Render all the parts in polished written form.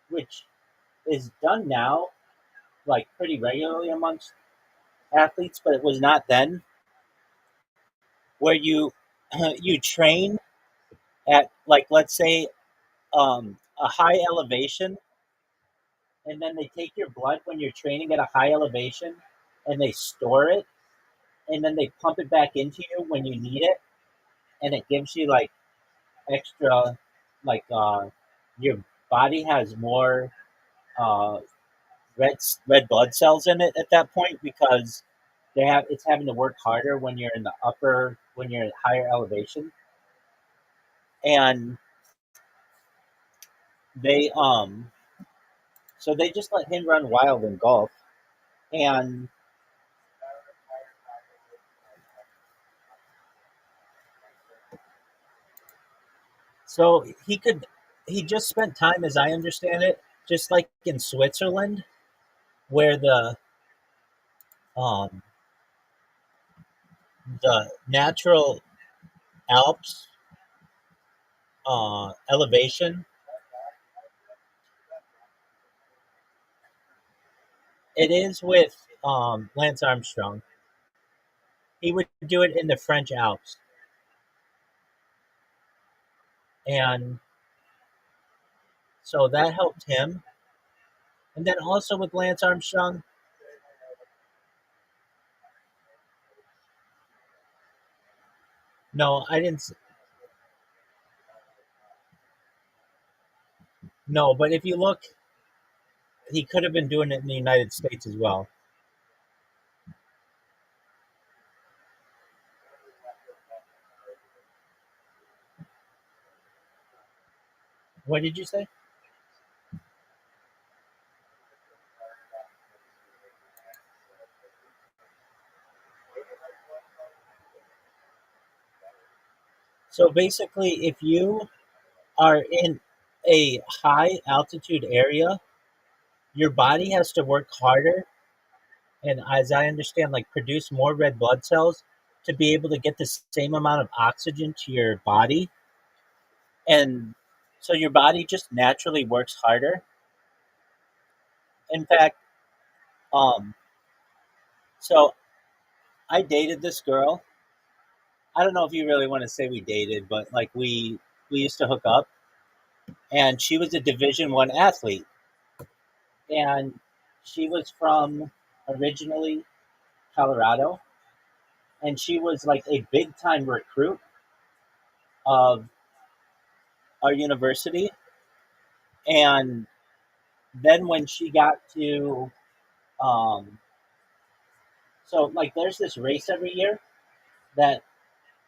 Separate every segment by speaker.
Speaker 1: which is done now, like pretty regularly amongst athletes, but it was not then, where you you train at, like, let's say, a high elevation, and then they take your blood when you're training at a high elevation, and they store it, and then they pump it back into you when you need it, and it gives you like extra, like your body has more uh, red blood cells in it at that point, because it's having to work harder when you're in the upper when you're at higher elevation. And they so they just let him run wild in golf. And so he just spent time, as I understand it, just like in Switzerland, where um the natural Alps elevation. It is with Lance Armstrong. He would do it in the French Alps, and so that helped him. And then also with Lance Armstrong, no, I didn't. No, but if you look, he could have been doing it in the United States as well. What did you say? So basically, if you are in a high altitude area, your body has to work harder, and as I understand, like produce more red blood cells to be able to get the same amount of oxygen to your body. And so your body just naturally works harder. In fact, um, so I dated this girl. I don't know if you really want to say we dated, but like we used to hook up, and she was a Division 1 athlete, and she was from originally Colorado, and she was like a big time recruit of our university. And then when she got to, um, so like there's this race every year that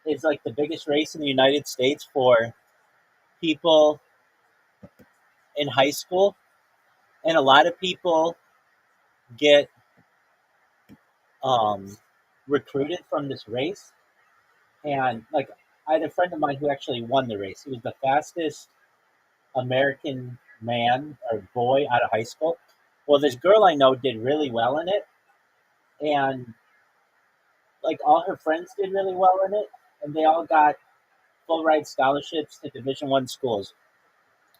Speaker 1: is like the biggest race in the United States for people in high school, and a lot of people get um, recruited from this race. And like I had a friend of mine who actually won the race. He was the fastest American man or boy out of high school. Well, this girl I know did really well in it, and like all her friends did really well in it, and they all got full ride scholarships to Division 1 schools.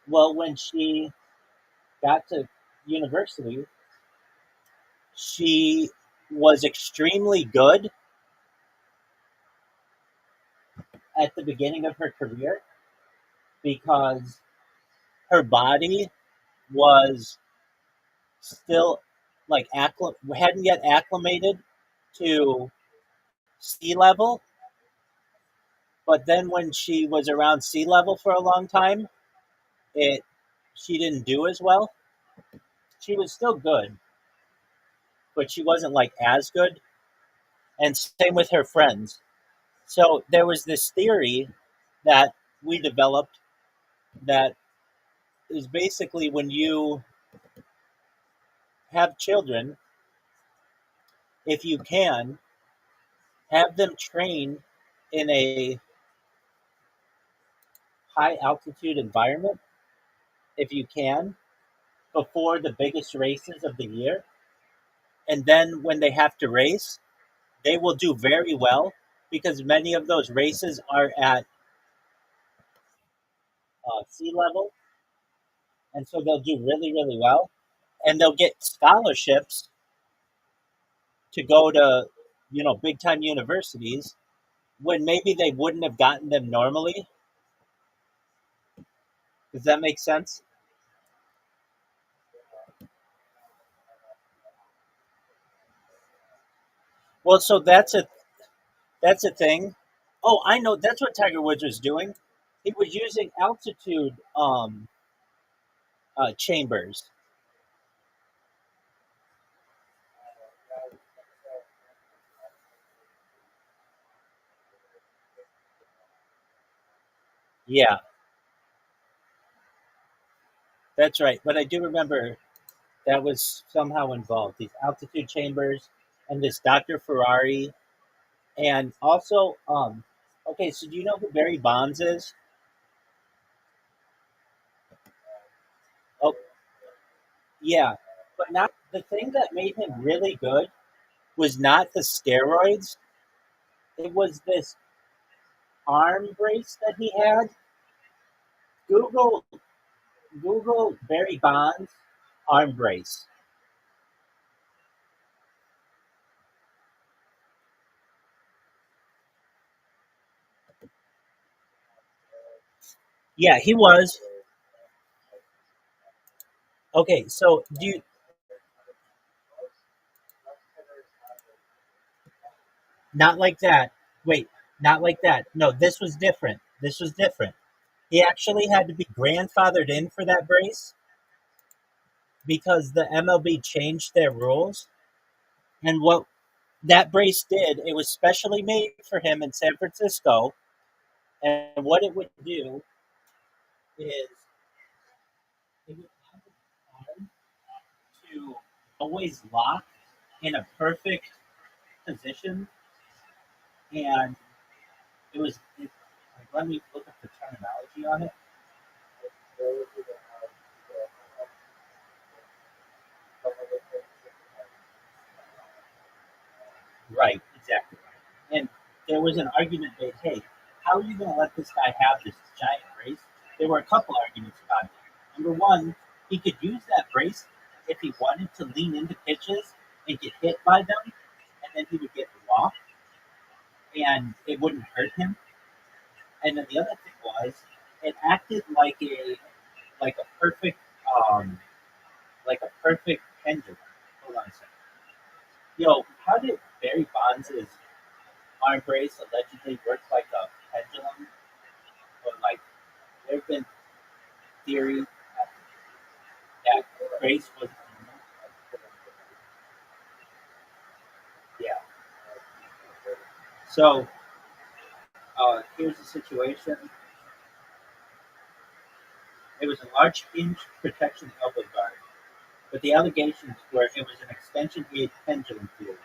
Speaker 1: Well, when she got to university, she was extremely good at the beginning of her career because her body was still like hadn't yet acclimated to sea level. But then when she was around sea level for a long time, it she didn't do as well. She was still good, but she wasn't like as good. And same with her friends. So there was this theory that we developed that is basically when you have children, if you can, have them train in a high altitude environment, if you can, before the biggest races of the year. And then when they have to race, they will do very well because many of those races are at sea level. and so they'll do really, really well, and they'll get scholarships to go to, big time universities when maybe they wouldn't have gotten them normally. Does that make sense? Well, so that's a thing. Oh, I know. That's what Tiger Woods was doing. He was using altitude chambers. Yeah, that's right. But I do remember that was somehow involved. These altitude chambers and this Dr. Ferrari, and also, okay. So do you know who Barry Bonds is? Oh, yeah. But not the thing that made him really good was not the steroids. It was this arm brace that he had. Google Google Barry Bonds arm brace. Yeah, he was. Okay, so do you not like that? Wait, not like that. No, this was different. This was different. He actually had to be grandfathered in for that brace because the MLB changed their rules. And what that brace did, it was specially made for him in San Francisco. And what it would do is it would have the arm to always lock in a perfect position. And like, let me look up the terminology on it. Right, exactly right. And there was an argument made, hey, how are you going to let this guy have this giant brace? There were a couple arguments about it. Number one, he could use that brace if he wanted to lean into pitches and get hit by them, and then he would get walked, and it wouldn't hurt him. And then the other thing was, it acted like a perfect um, pendulum. Hold on a second. Yo, how did Barry Bonds' arm brace allegedly work like a pendulum? But like, there have been theories that brace was, yeah. So here's the situation. It was a large hinge protection elbow guard, but the allegations were it was an extension-aid pendulum theory.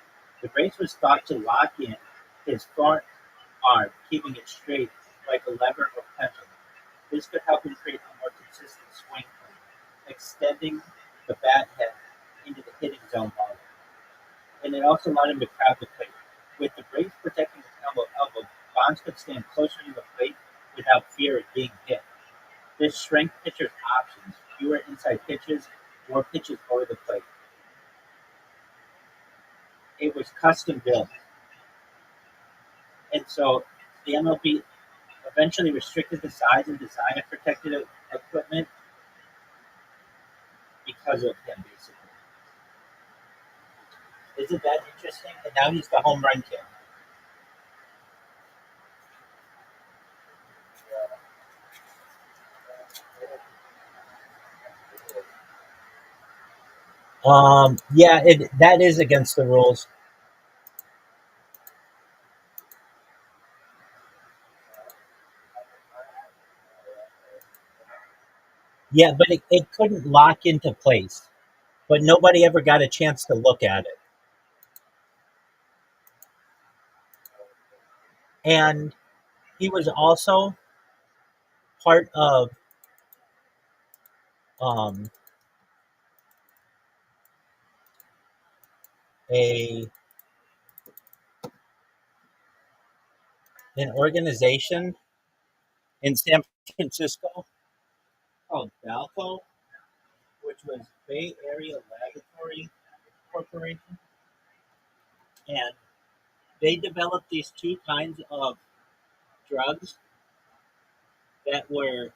Speaker 1: The brace was thought to lock in his front arm, keeping it straight like a lever or pendulum. This could help him create a more consistent swing plane, extending the bat head into the hitting zone harder. And it also allowed him to crowd the plate. With the brace protecting his elbow, Bonds could stand closer to the plate without fear of being hit. This shrank pitchers' options, fewer inside pitches, more pitches over the plate. It was custom built. And so the MLB eventually restricted the size and design of protective equipment because of him, basically. Isn't that interesting? And now he's the home run king. Yeah, that is against the rules. Yeah, but it couldn't lock into place. But nobody ever got a chance to look at it. And he was also part of um, a an organization in San Francisco called Balco. was Bay Area Laboratory Corporation, and they developed these two kinds of drugs that were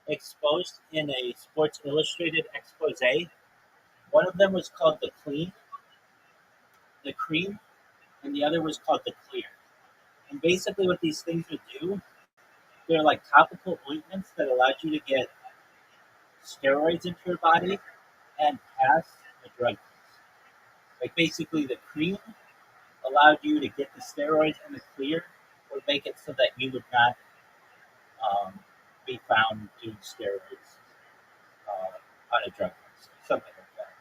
Speaker 1: exposed in a Sports Illustrated expose. One of them was called the cream, and the other was called the clear. And basically, what these things would do, they're like topical ointments that allowed you to get steroids into your body and pass the drug test. Like basically, the cream allowed you to get the steroids, and the clear would make it so that you would not um, be found doing steroids on a drug test, something like that.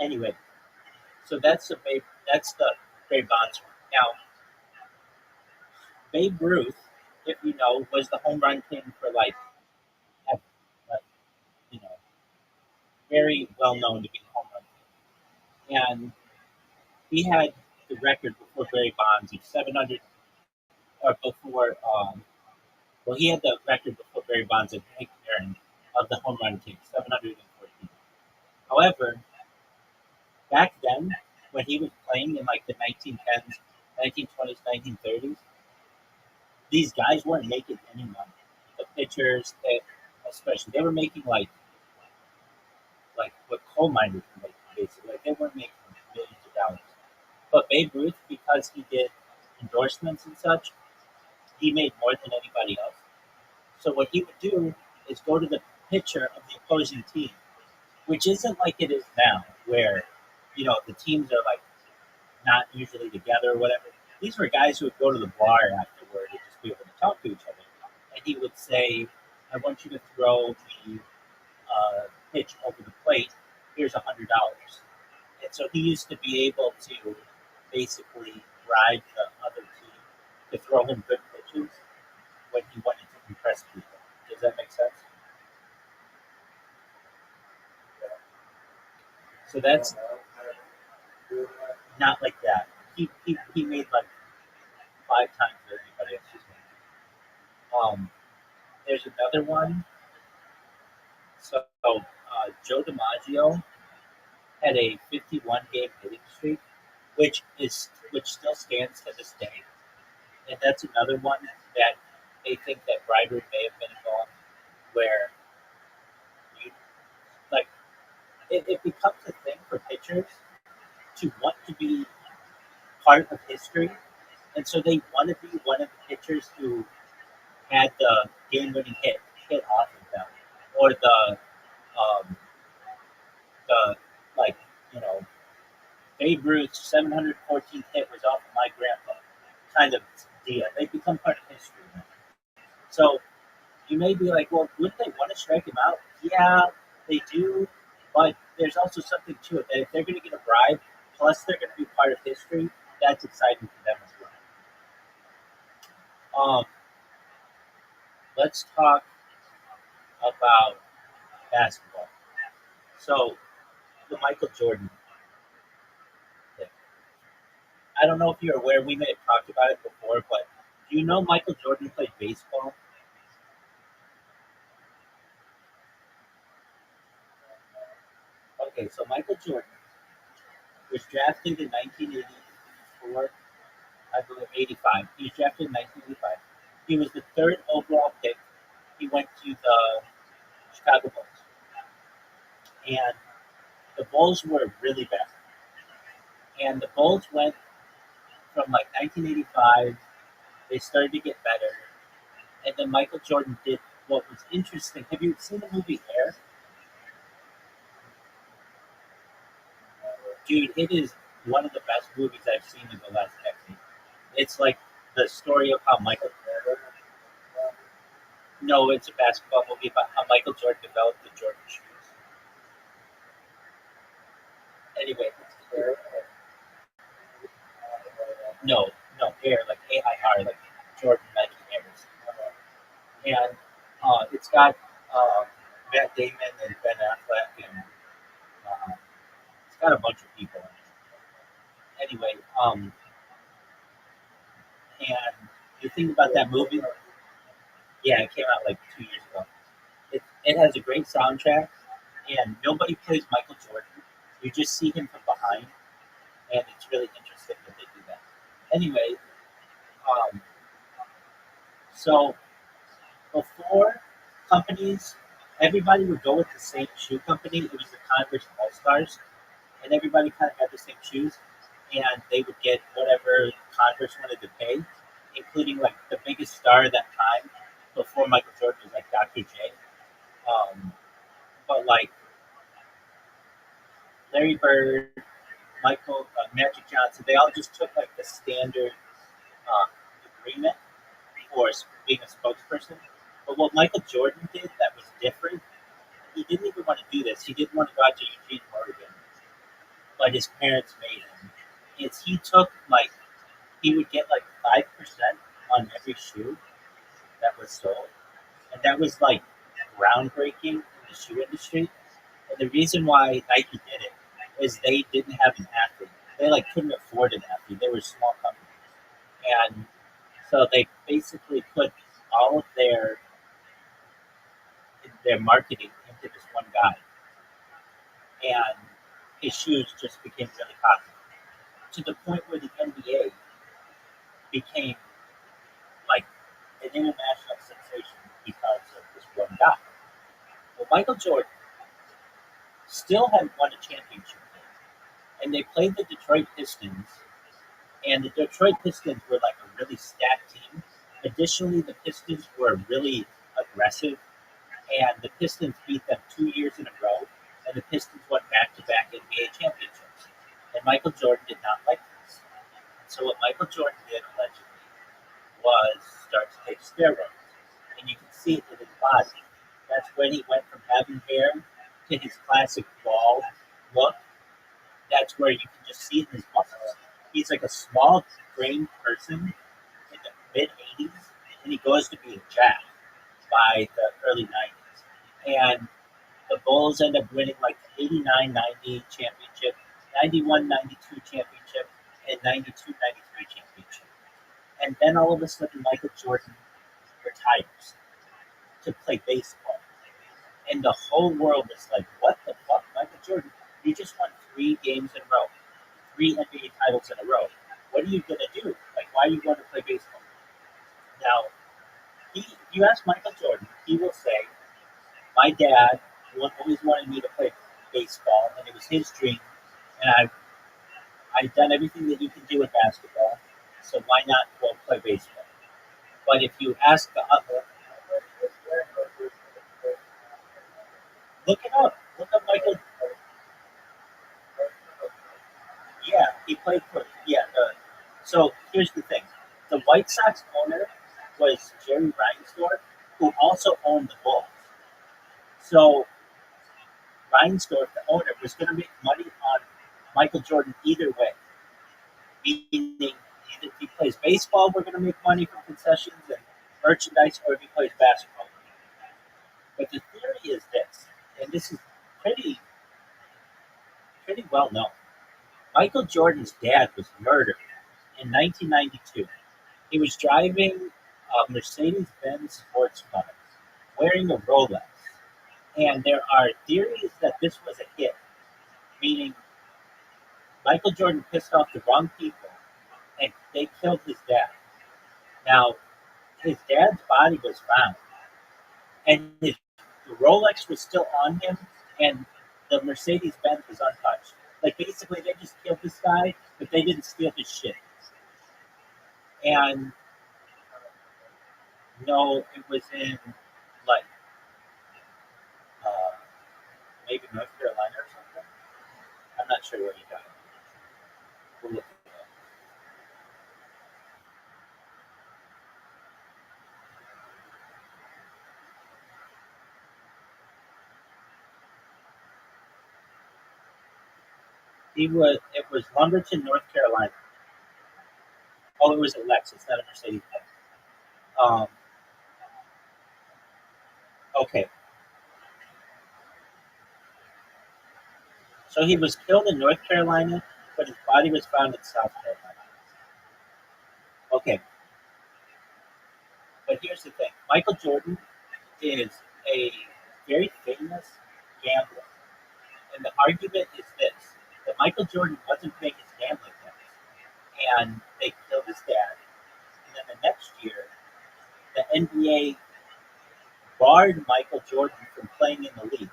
Speaker 1: Anyway, so that's the Barry Bonds one. Now, Babe Ruth, if you know, was the home run king for ever. Like, you know, very well known to be the home run king. And he had the record before Barry Bonds of 700, or before, well, he had the record before Barry Bonds and Hank Aaron of the home run king, 714. However, back then, when he was playing in like the 1910s, 1920s, 1930s, these guys weren't making any money. The pitchers, especially, they were making like what coal miners were making, basically. Like they weren't making millions of dollars. But Babe Ruth, because he did endorsements and such, he made more than anybody else. So what he would do is go to the pitcher of the opposing team, which isn't like it is now, where the teams are like not usually together or whatever. These were guys who would go to the bar afterward and just be able to talk to each other. And he would say, "I want you to throw the pitch over the plate. Here's $100." And so he used to be able to basically bribe the other team to throw him good pitches when he wanted to impress people. Does that make sense? So that's not like that. He made like 5 times what anybody else was making. There's another one. So Joe DiMaggio had a 51 game hitting streak, which still stands to this day. And that's another one that they think that bribery may have been involved, where you like it becomes a thing for pitchers to want to be part of history, and so they want to be one of the pitchers who had the game-winning hit off of them, or um, the like you know Babe Ruth's 714th hit was off of my grandpa kind of deal. They become part of history now. So you may be like, well, wouldn't they want to strike him out? Yeah, they do, but there's also something to it that if they're going to get a bribe, plus they're going to be part of history, that's exciting for them as well. Let's talk about basketball. So the Michael Jordan thing. I don't know if you're aware. We may have talked about it before, but do you know Michael Jordan played baseball? Okay, so Michael Jordan was drafted in 1984, I believe 85. He was drafted in 1985. He was the third overall pick. He went to the Chicago Bulls, and the Bulls were really bad. And the Bulls went from like 1985. They started to get better, and then Michael Jordan did what was interesting. Have you seen the movie Air? Dude, it is one of the best movies I've seen in the last decade. It's like the story of how Michael. No, it's a basketball movie about how Michael Jordan developed the Jordan shoes. Anyway, no, no, Air, like AIR, like Jordan Nike Airs. And it's got uh, Matt Damon and Ben Affleck, and it's got a bunch of people in it. Anyway, and the thing about that movie, yeah, it came out like 2 years ago. It has a great soundtrack, and nobody plays Michael Jordan. You just see him from behind, and it's really interesting that they do that. Anyway, um, so before companies, everybody would go with the same shoe company. It was the Converse All Stars, and everybody kind of had the same shoes, and they would get whatever Converse wanted to pay, including like the biggest star at that time before Michael Jordan was like Dr. J. But like Larry Bird, Michael Magic Johnson, they all just took like the standard uh, agreement for being a spokesperson. But what Michael Jordan did that was different, he didn't even want to do this. He didn't want to go out to Eugene, Oregon, but his parents made him. Is he took like he would get like 5% on every shoe that was sold, and that was like groundbreaking in the shoe industry. And the reason why Nike did it is they didn't have an athlete. They like couldn't afford an athlete. They were a small company, and so they basically put all of their marketing into this one guy, and his shoes just became really popular to the point where the NBA became like an international sensation because of this one guy. Well, Michael Jordan still hadn't won a championship yet, and they played the Detroit Pistons, and the Detroit Pistons were like a really stacked team. Additionally, the Pistons were really aggressive, and the Pistons beat them 2 years in a row, and the Pistons won back-to-back NBA championships. And Michael Jordan did not like this. So what Michael Jordan did allegedly was start to take steroids, and you can see it in his body. That's when he went from having hair to his classic bald look. That's where you can just see it in his muscles. He's like a small, framed person in the mid 80s, and he goes to be a jack by the early 90s. And the Bulls end up winning like the 89-90 championship, 91-92 championship, and 92-93 championship. And then all of a sudden, Michael Jordan retires to play baseball. And the whole world is like, what the fuck, Michael Jordan? You just won 3 games in a row, 3 NBA titles in a row. What are you going to do? Like, why are you going to play baseball? Now, if you ask Michael Jordan, he will say, my dad always wanted me to play baseball, and it was his dream, and I've done everything that you can do in basketball, so why not go play baseball? But if you ask the other, look it up. Look up Michael. Yeah, he played for. Yeah. So here's the thing: the White Sox owner was Jerry Reinsdorf, who also owned the Bulls. So Reinsdorf, the owner, was going to make money on Michael Jordan either way. Meaning, either if he plays baseball, we're going to make money from concessions and merchandise, or if he plays basketball. But the theory is this, and this is pretty pretty well known. Michael Jordan's dad was murdered in 1992. He was driving a Mercedes-Benz sports car, wearing a Rolex, and there are theories that this was a hit, meaning Michael Jordan pissed off the wrong people, and they killed his dad. Now, his dad's body was found, and his the Rolex was still on him, and the Mercedes Benz was untouched. Like basically, they just killed this guy, but they didn't steal his shit. And no, it was in like uh, maybe North Carolina or something. I'm not sure where he got it. We'll look it up. He was. It was Lumberton, North Carolina. Oh, it was a Lexus, not a Mercedes Benz. Um, okay, so he was killed in North Carolina, but his body was found in South Carolina. Okay, but here's the thing: Michael Jordan is a very argument is this: that Michael Jordan wasn't paying his gambling debts, and they killed his dad. And then the next year, the NBA barred Michael Jordan from playing in the league,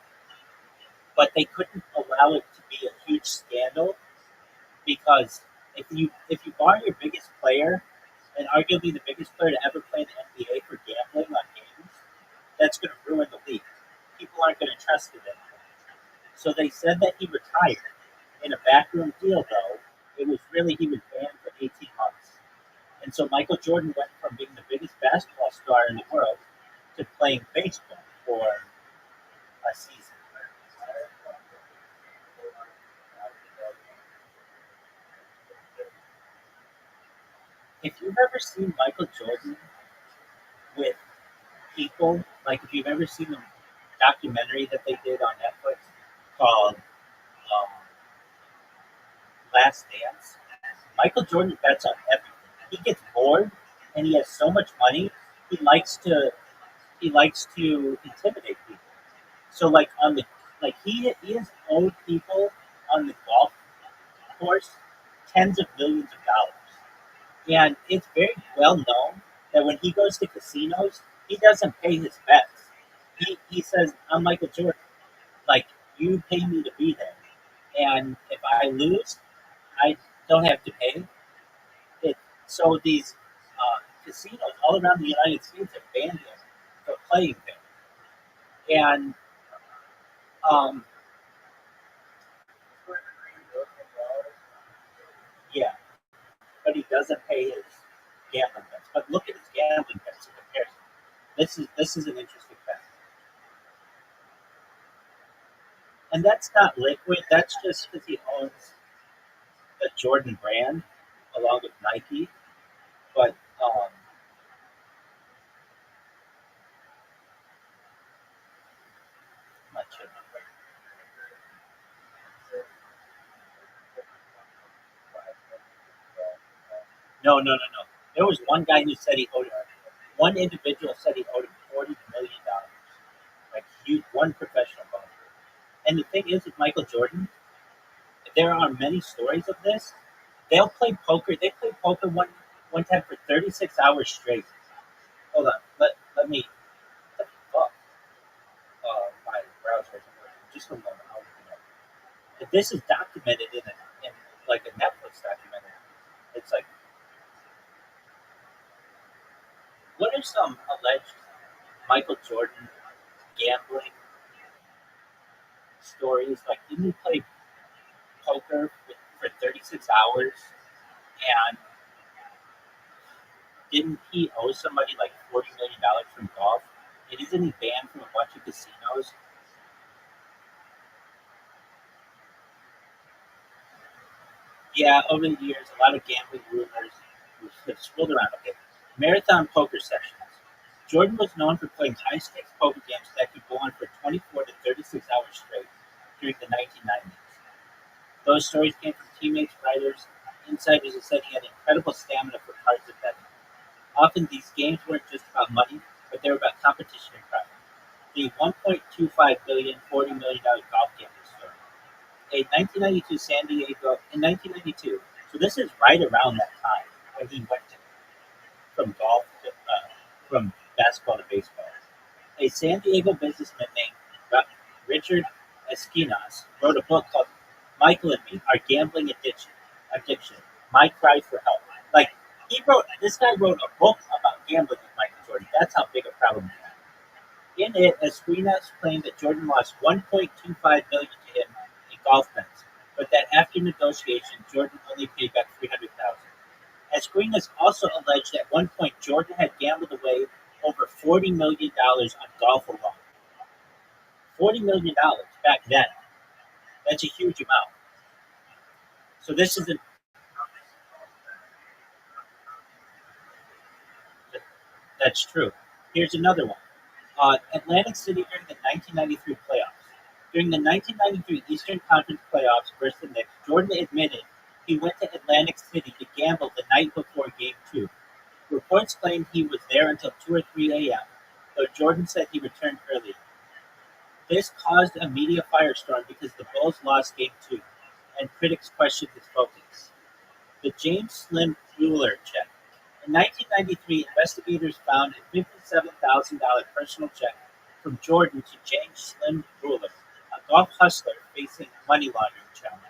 Speaker 1: but they couldn't allow it to be a huge scandal because if you bar your biggest player and arguably the biggest player to ever play in the NBA for gambling on games, that's going to ruin the league. People aren't going to trust it anymore. So they said that he retired in a backroom deal, though. It was really he was banned for 18 months. And so Michael Jordan went from being the biggest basketball star in the world to playing baseball for a season. If you've ever seen Michael Jordan with people, like if you've ever seen the documentary that they did on Netflix called Last Dance, Michael Jordan bets on everything. He gets bored and he has so much money, he likes to he likes to intimidate people. So he has owed people on the golf course tens of millions of dollars. And it's very well known that when he goes to casinos, he doesn't pay his bets. He says, I'm Michael Jordan. Like, you pay me to be there. And if I lose, I don't have to pay it. So these casinos all around the United States have banned him for playing there. And um, yeah, but he doesn't pay his gambling bets. But look at his gambling bets in comparison. This is an interesting fact. And that's not liquid. That's just because he owns the Jordan brand along with Nike. But much of no. There was one guy who said he owed one individual said he owed him $40 million, like huge, one professional golfer. And the thing is, with Michael Jordan, there are many stories of this. They'll play poker. They played poker one time for 36 hours straight. Hold on, let me. Oh, my browser isn't working. Just a moment. I'll look it up. But this is documented in like a Netflix documentary. It's like, what are some alleged Michael Jordan gambling stories? Like, didn't he play poker for 36 hours? And didn't he owe somebody like $40 million from golf? And isn't he banned from a bunch of casinos? Yeah, over the years, a lot of gambling rumors have swirled around. Okay, marathon poker sessions. Jordan was known for playing high stakes poker games that could go on for 24 to 36 hours straight during the 1990s. Those stories came from teammates, writers, insiders who said he had incredible stamina for cards and betting. Often these games weren't just about money, but they were about competition and pride. The 1.25 billion, $40 million golf gambling story. A 1992 San Diego in 1992. So this is right around that time when he went from golf to from basketball to baseball. A San Diego businessman named Richard Esquinas wrote a book called "Michael and Me: Our Gambling Addiction, My Cry for Help." Like this guy wrote a book about gambling with Michael Jordan. That's how big a problem he had. In it, Esquinas claimed that Jordan lost 1.25 million to him in golf bets, but that after negotiation, Jordan only paid back 300,000. Esquinas also alleged at one point Jordan had gambled away over $40 million on golf alone. $40 million back then. That's a huge amount. So this isn't. That's true. Here's another one. Atlantic City during the 1993 playoffs. During the 1993 Eastern Conference playoffs versus the Knicks, Jordan admitted he went to Atlantic City to gamble the night before Game 2. Reports claim he was there until 2 or 3 a.m., though Jordan said he returned early. This caused a media firestorm because the Bulls lost Game 2, and critics questioned his focus. The James Slim Jeweler check. In 1993, investigators found a $57,000 personal check from Jordan to James Slim Jeweler, a golf hustler facing money laundering charges.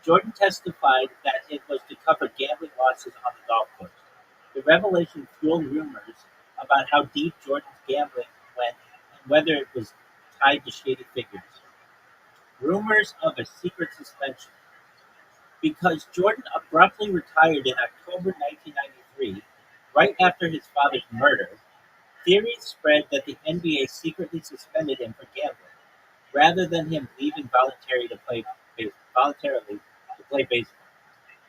Speaker 1: Jordan testified that it was to cover gambling losses on the golf course. The revelation fueled rumors about how deep Jordan's gambling went and whether it was tied to shady figures. Rumors of a secret suspension. Because Jordan abruptly retired in October 1993, right after his father's murder, theories spread that the NBA secretly suspended him for gambling, rather than him leaving voluntarily to play baseball.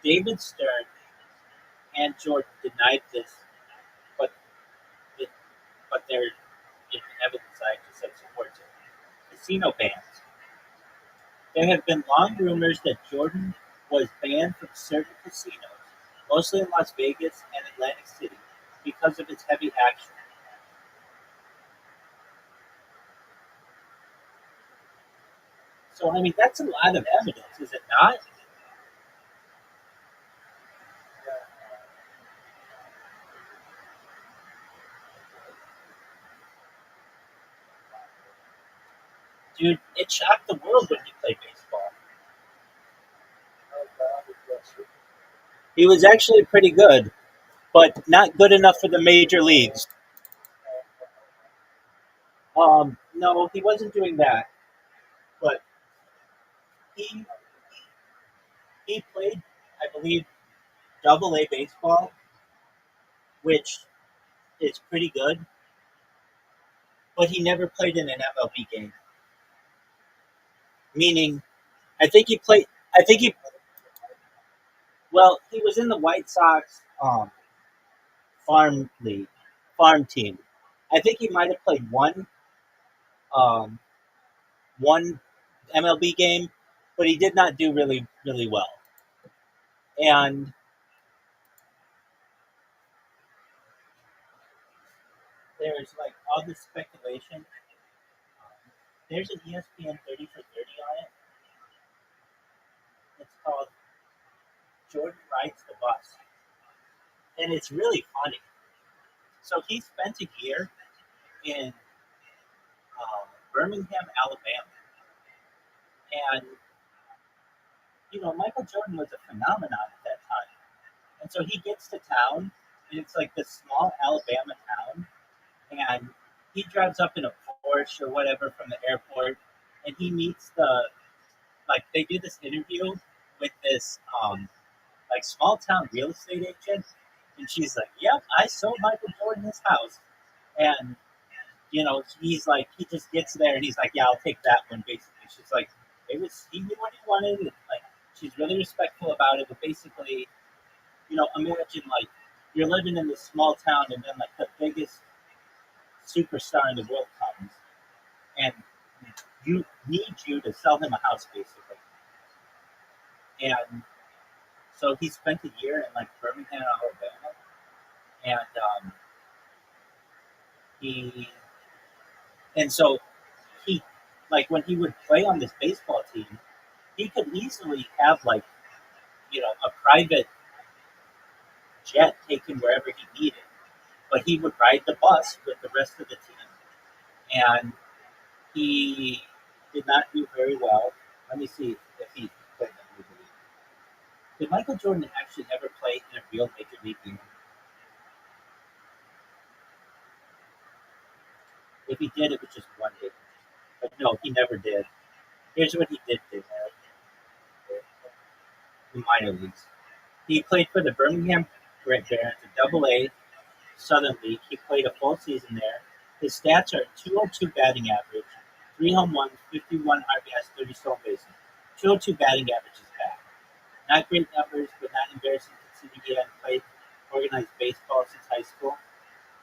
Speaker 1: David Stern and Jordan denied this, but but there is evidence I just said supports it. Casino bans. There have been long rumors that Jordan was banned from certain casinos, mostly in Las Vegas and Atlantic City, because of its heavy action. So, I mean, that's a lot of evidence, is it not? Dude, it shocked the world when he played baseball. He was actually pretty good, but not good enough for the major leagues. No, he wasn't doing that, but he he played, I believe, Double A baseball, which is pretty good, but he never played in an MLB game. Meaning, I think he played. I think he he was in the White Sox farm league, farm team. I think he might have played um, one MLB game, but he did not do really well. And there's like all this speculation. There's an ESPN 30 for 30 on it. It's called Jordan Rides the Bus, and it's really funny. So he spent a year in Birmingham, Alabama, and Michael Jordan was a phenomenon at that time. And so he gets to town, and it's like this small Alabama town, and he drives up in a Porsche or whatever from the airport, and he meets they do this interview with this like small town real estate agent, and she's like, "Yep, I sold Michael Jordan his house," and he's like, he just gets there and he's like, "Yeah, I'll take that one." Basically, she's like, he knew what he wanted, and like she's really respectful about it, but basically, imagine like you're living in this small town, and then like the biggest superstar in the world comes, and you need you to sell him a house, basically. And so he spent a year in like Birmingham, Alabama, and he and so he when he would play on this baseball team, he could easily have like a private jet take him wherever he needed, but he would ride the bus with the rest of the team, and he did not do very well. Let me see if he played in the major league. Did Michael Jordan actually ever play in a real major league game? If he did, it was just one game. But no, he never did. Here's what he did do in minor leagues. He played for the Birmingham Barons, a Double A Southern League. He played a full season there. His stats are 202 batting average, 3 home runs, 51 RBIs, 30 stolen bases. 202 batting average is bad. Not great numbers, but not embarrassing considering he hadn't played organized baseball since high school.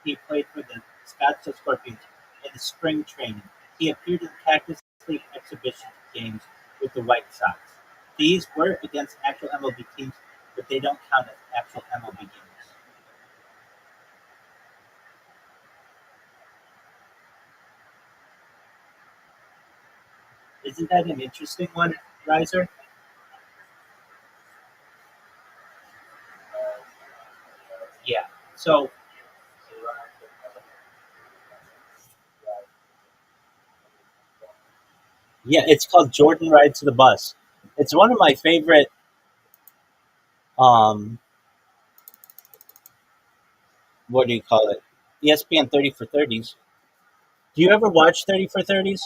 Speaker 1: He played for the Scottsdale Scorpions in the spring training. He appeared in Cactus League exhibition games with the White Sox. These were against actual MLB teams, but they don't count as actual MLB games. Isn't that an interesting one, Riser? Yeah. So yeah, it's called Jordan Rides the Bus. It's one of my favorite. Um, what do you call it? ESPN 30 for 30s. Do you ever watch 30 for 30s?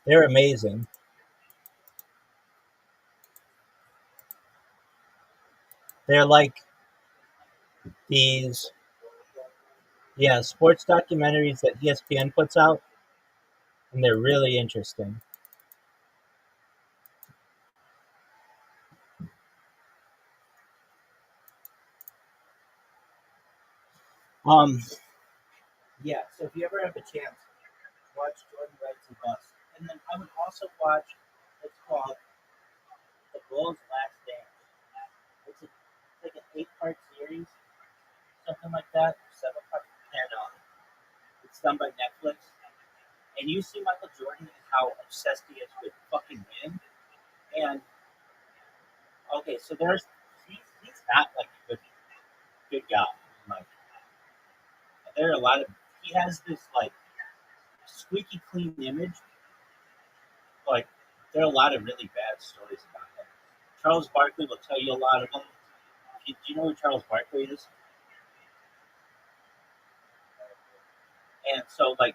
Speaker 1: They're amazing. They're like these, yeah, sports documentaries that ESPN puts out, and they're really interesting. Um, yeah. So if you ever have a chance, watch Jordan Rides the Bus, and then I would also watch. It's called The Bulls Last Dance. It's like an 8-part series, something like that, 7 part, and it's done by Netflix. And you see Michael Jordan and how obsessed he is with fucking win. And okay, so he's not like a good guy. Like there are a lot of he has this like squeaky clean image. Like there are a lot of really bad stories about him. Charles Barkley will tell you a lot of them. Do you know who Charles Barkley is? And so like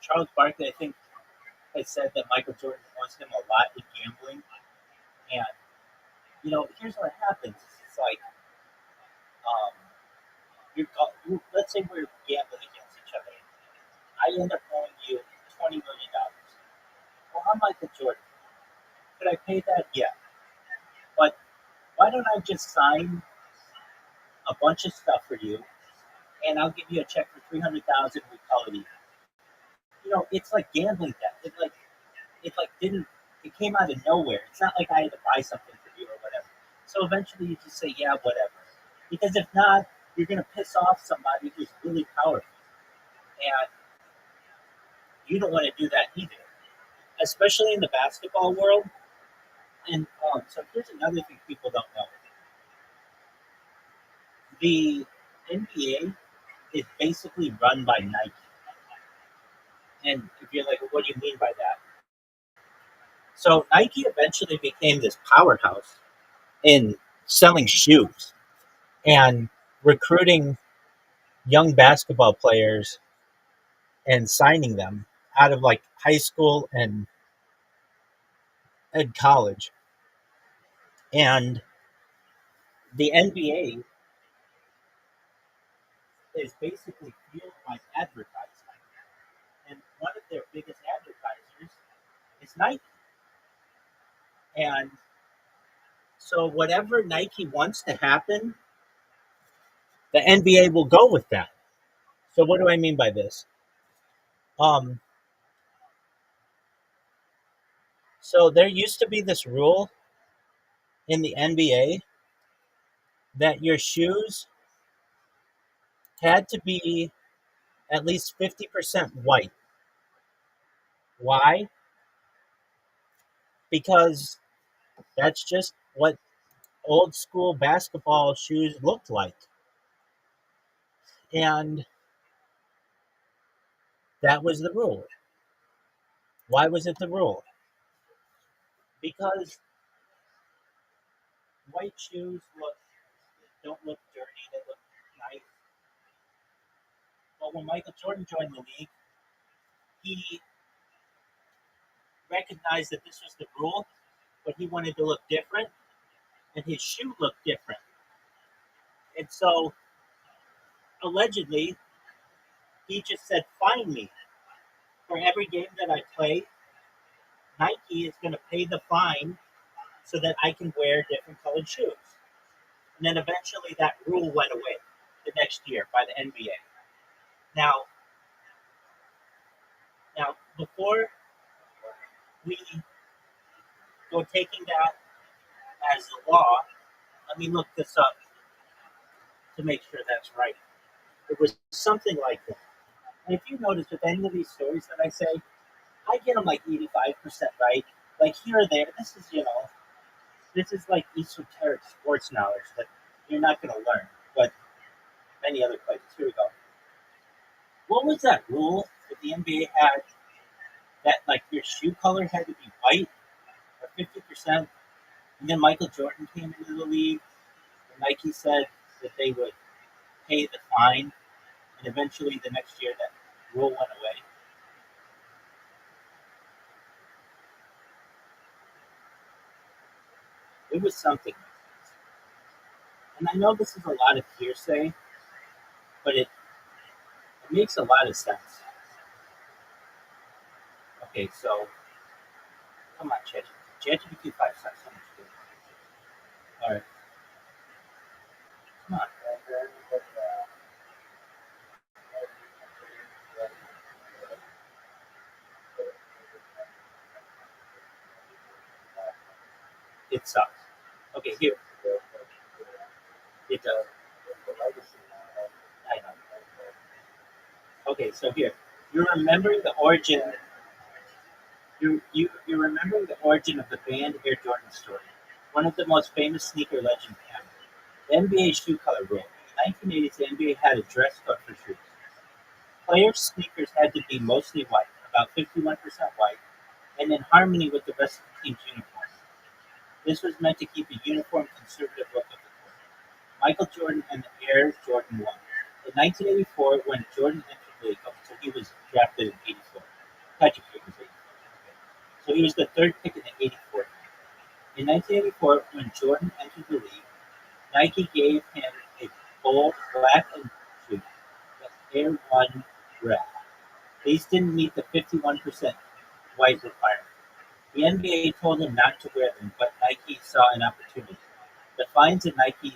Speaker 1: Charles Barkley, I think, has said that Michael Jordan owes him a lot with gambling. And here's what happens. It's like um, let's say we're gambling against each other. I end up owing you $20 million. Well, I'm Michael Jordan. Could I pay that? Yeah. But why don't I just sign a bunch of stuff for you, and I'll give you a check for 300,000. We call it even. It's like gambling debt. It didn't. It came out of nowhere. It's not like I had to buy something for you or whatever. So eventually, you just say, yeah, whatever. Because if not, you're gonna piss off somebody who's really powerful, and you don't want to do that either, especially in the basketball world. And so here's another thing people don't know: the NBA is basically run by Nike. And if you're like, well, what do you mean by that? So Nike eventually became this powerhouse in selling shoes and recruiting young basketball players and signing them out of like high school and college. And the NBA is basically fueled by advertising. And one of their biggest advertisers is Nike. And so whatever Nike wants to happen, the NBA will go with that. So what do I mean by this? Um, so there used to be this rule in the NBA that your shoes had to be at least 50% white. Why? Because that's just what old school basketball shoes looked like. And that was the rule. Why was it the rule? Because white shoes don't look dirty, they look nice. But when Michael Jordan joined the league, he recognized that this was the rule, but he wanted to look different, and his shoe looked different. And so, allegedly, he just said, "Fine me for every game that I play. Nike is going to pay the fine so that I can wear different colored shoes." And then eventually, that rule went away the next year by the NBA. Now, before we go taking that as the law, let me look this up to make sure that's right. It was something like that. And if you notice with any of these stories that I say, I get them like 85% right. Like here or there, this is like esoteric sports knowledge that you're not going to learn. But many other places. Here we go. What was that rule that the NBA had that like your shoe color had to be white or 50%? And then Michael Jordan came into the league, and Nike said that they would pay the fine, and eventually the next year that rule went away. It was something. And I know this is a lot of hearsay, but it makes a lot of sense. Okay, so come on, ChatGPT 5 cents. So much good. All right, come on. It sucks. Okay, here it does. I know. Okay, so here you're remembering the origin. You're remembering the origin of the banned Air Jordan story, one of the most famous sneaker legends ever. The NBA shoe color rule. In the 1980s, the NBA had a dress code for shoes. Players' sneakers had to be mostly white, about 51% white, and in harmony with the rest of the team's uniform. This was meant to keep a uniform, conservative look of the court. Michael Jordan and the Air Jordan 1. In 1984, when Jordan entered the league, so he was drafted in 84. Patrick Ewing was 84. So he was the third pick in the 84. In 1984, when Jordan entered the league, Nike gave him a bold black and shoe, the Air One Red. These didn't meet the 51% white requirement. The NBA told him not to wear them, but Nike saw an opportunity. The fines in Nike's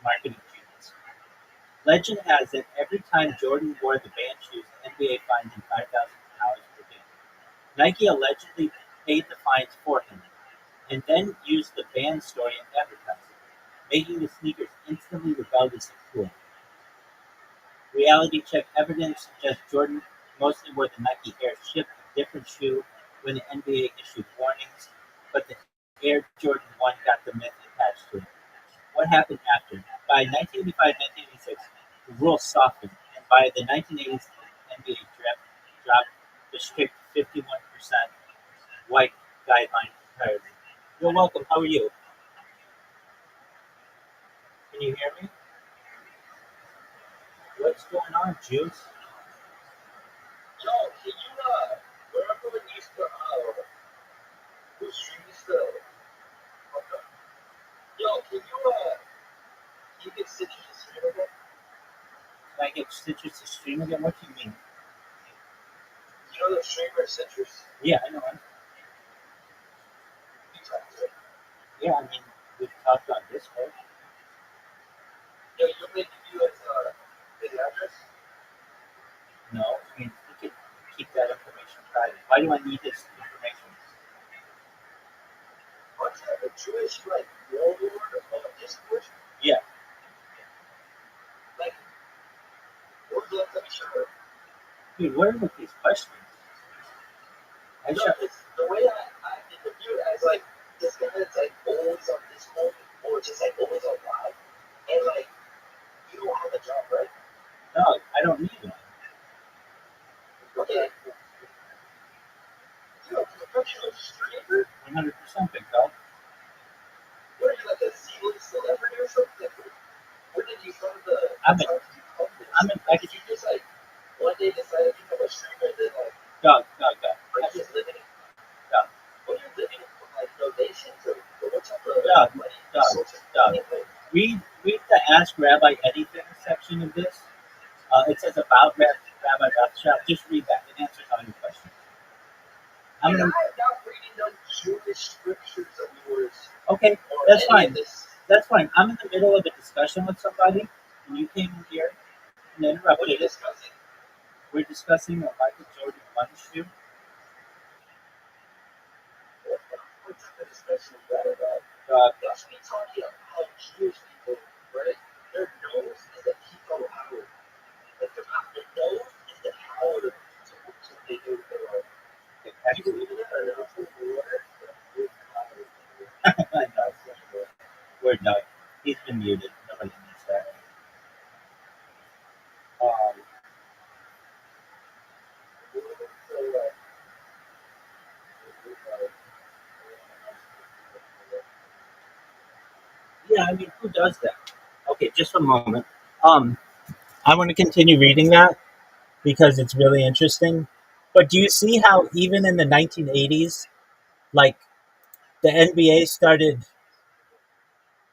Speaker 1: marketing genius. Legend has it every time Jordan wore the banned shoes, the NBA fined him $5,000 per game. Nike allegedly paid the fines for him, and then used the banned story in advertising, making the sneakers instantly rebellious and cool. Reality check evidence suggests Jordan mostly wore the Nike Air Shift, a different shoe, when the NBA issued warnings, but the Air Jordan 1 got the myth attached to it. What happened after? By 1985-1986, the rules softened, and by the 1980s, the NBA draft dropped the strict 51% white guideline entirely. You're welcome. How are you? Can you hear me? What's going on, Juice?
Speaker 2: Yo, can you remember when you used to do streams to okay. Yo, can you get Stitcher to stream again?
Speaker 1: Can I get Stitches to stream again? What do you mean?
Speaker 2: You know the streamer Citrus?
Speaker 1: Yeah, I know.
Speaker 2: You talked to it.
Speaker 1: Yeah, I mean, we've talked on Discord.
Speaker 2: Yo, you want me to give you his address?
Speaker 1: No, I mean, we could keep that information private. Why do I need this information?
Speaker 2: What's that? A Jewish warlord on Discord?
Speaker 1: Yeah,
Speaker 2: Like, what would you like to be sure?
Speaker 1: dude, what are with these questions?
Speaker 2: No, it's the way I interview it as like this guy that's like always on Discord or just like always on live, and like you don't have a job, right?
Speaker 1: No, I don't need one.
Speaker 2: Okay. You're a professional streamer?
Speaker 1: 100% big dog.
Speaker 2: What are you, like a Z-list celebrity or something? Where did you find the
Speaker 1: I'm in,
Speaker 2: time to become this?
Speaker 1: I'm in,
Speaker 2: Like, did you just like one day decide to become a streamer and then like
Speaker 1: dog.
Speaker 2: are you just living it?
Speaker 1: Dog,
Speaker 2: What are you living it from like donations or what type of
Speaker 1: dog,
Speaker 2: money
Speaker 1: dog,
Speaker 2: sources?
Speaker 1: dog. Read the Ask Rabbi anything section of this. It says about Rabbi Rothschild. Just read that. It answers all your questions. I'm
Speaker 2: And
Speaker 1: gonna.
Speaker 2: I'm not reading no Jewish scriptures of yours
Speaker 1: Okay,
Speaker 2: or
Speaker 1: that's
Speaker 2: any
Speaker 1: fine.
Speaker 2: of this.
Speaker 1: That's fine. I'm in the middle of a discussion with somebody, and you came in here and
Speaker 2: What are you
Speaker 1: interrupted it.
Speaker 2: discussing?
Speaker 1: We're discussing a Michael Jordan 1 issue.
Speaker 2: What type of discussion is that about? Y'all should be talking about how Jewish people, right? Their nose is a pico power.
Speaker 1: Yeah, I mean, who does that? Okay, just a moment. Um, I want to continue reading that because it's really interesting. But do you see how even in the 1980s, like the NBA started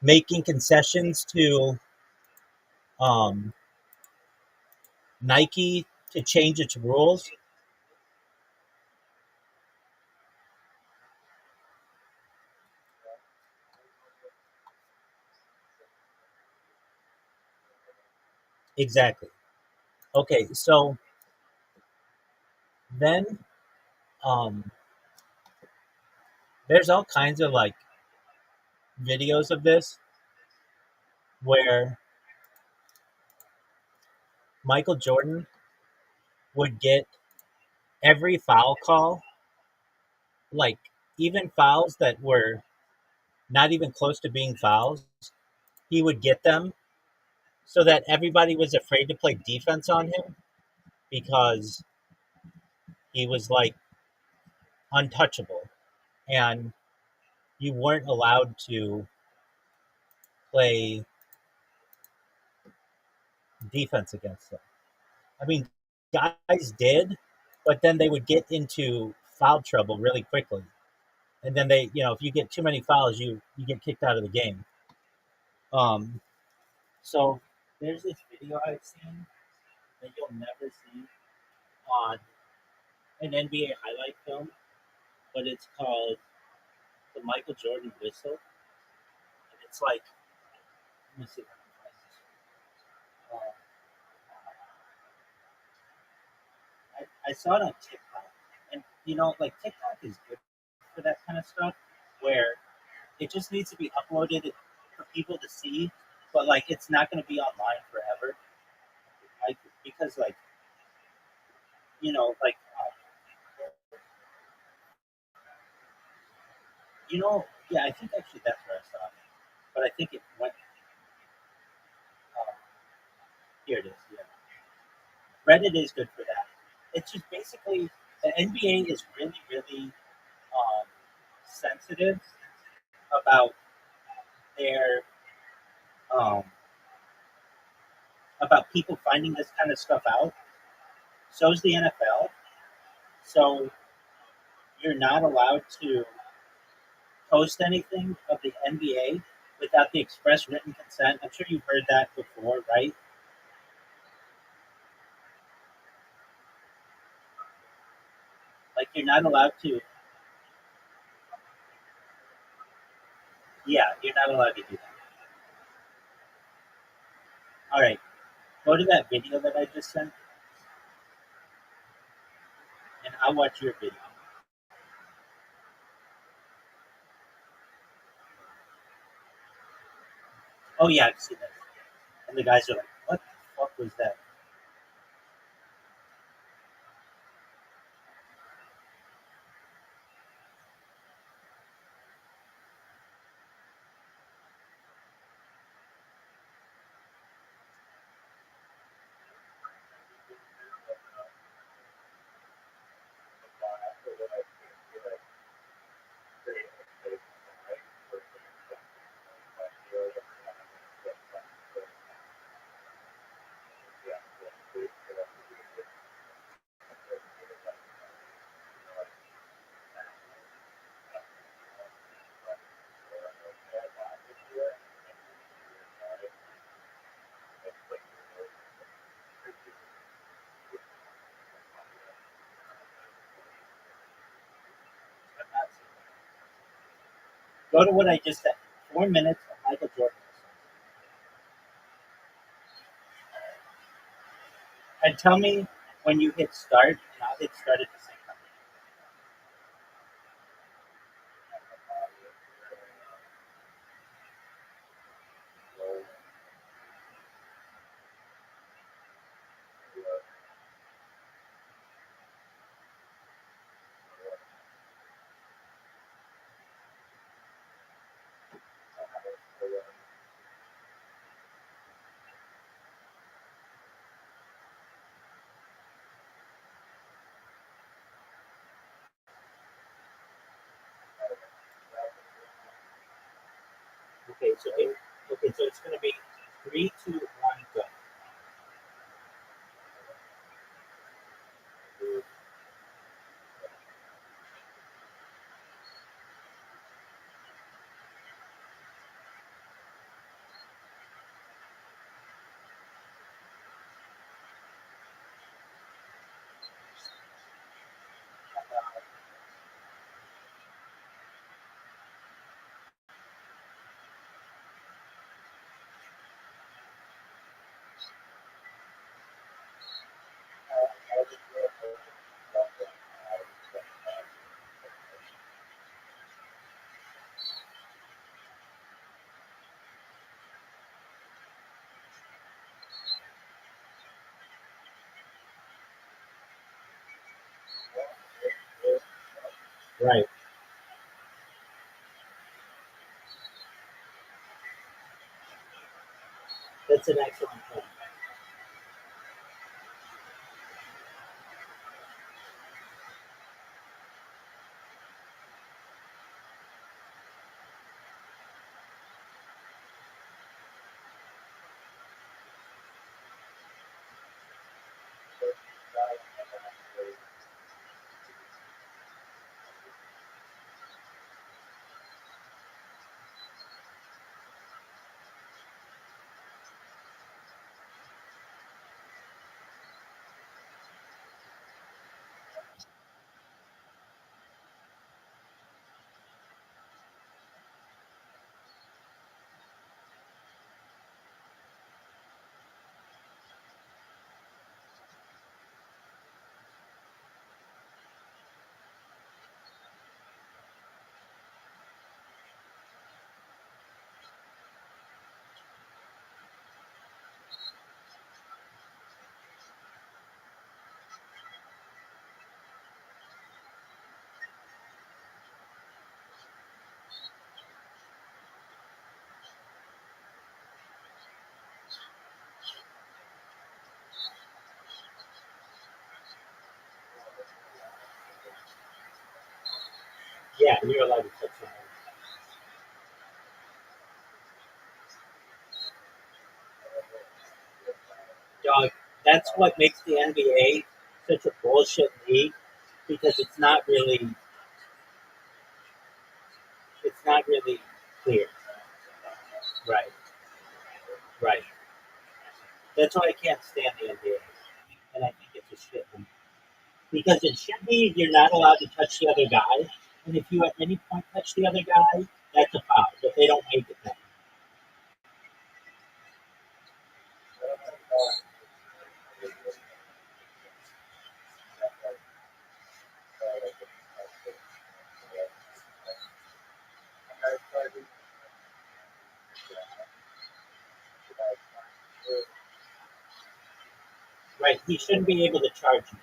Speaker 1: making concessions to um, Nike to change its rules? Exactly. Okay, so then um, there's all kinds of like videos of this where Michael Jordan would get every foul call, like even fouls that were not even close to being fouls, he would get them so that everybody was afraid to play defense on him because he was like untouchable and you weren't allowed to play defense against him. I mean, guys did, but then they would get into foul trouble really quickly. And then they, if you get too many fouls, you get kicked out of the game. Um, so there's this video I've seen that you'll never see on an NBA highlight film, but it's called the Michael Jordan whistle. And it's like, let me see if I can find this. I saw it on TikTok, and like TikTok is good for that kind of stuff, where it just needs to be uploaded for people to see, but like it's not going to be online forever, like because like like yeah, I think actually that's where I saw it, but I think it went here. It is. Yeah, Reddit is good for that. It's just basically the NBA is really really sensitive about their um, about people finding this kind of stuff out. So is the NFL. So you're not allowed to post anything of the NBA without the express written consent. I'm sure you've heard that before, right? Like you're not allowed to. Yeah, you're not allowed to do that. All right, go to that video that I just sent, and I'll watch your video. Oh yeah, I've seen that. And the guys are like, "What the fuck was that?" I've not seen that. Go to what I just said. 4 minutes of Michael Jordan, and tell me when you hit start, and I'll hit start at the same time. Okay, so Okay, so it's going to be 3, 2, 1, go. Right. That's an excellent point. Yeah, you're allowed to touch someone. Dog, that's what makes the NBA such a bullshit league because it's not really clear. Right, right. That's why I can't stand the NBA, and I think it's a shit league. Because it should be you're not allowed to touch the other guy, and if you at any point touch the other guy, that's a foul. But they don't make it that. Right? He shouldn't be able to charge you.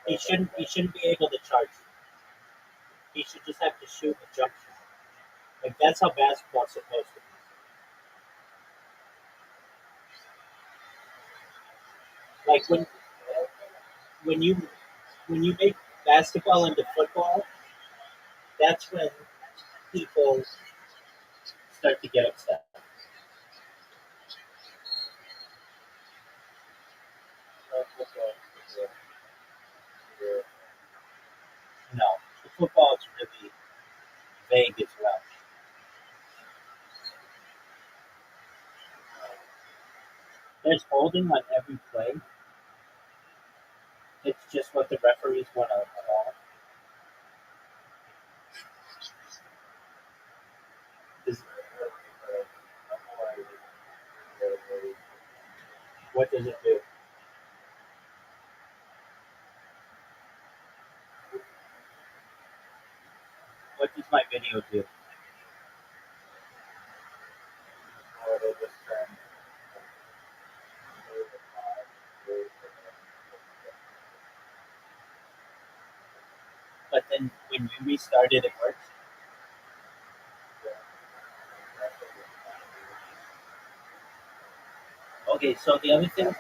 Speaker 1: He shouldn't be able to charge you. He should just have to shoot a jump shot. Like that's how basketball's supposed to be. Like when you when you make basketball into football, that's when people start to get upset. No, the football is really vague as well. There's holding on every play. It's just what the referees want to call. Is what does it do? What does my video do? But then when you restart it, it works. Okay, so the other thing,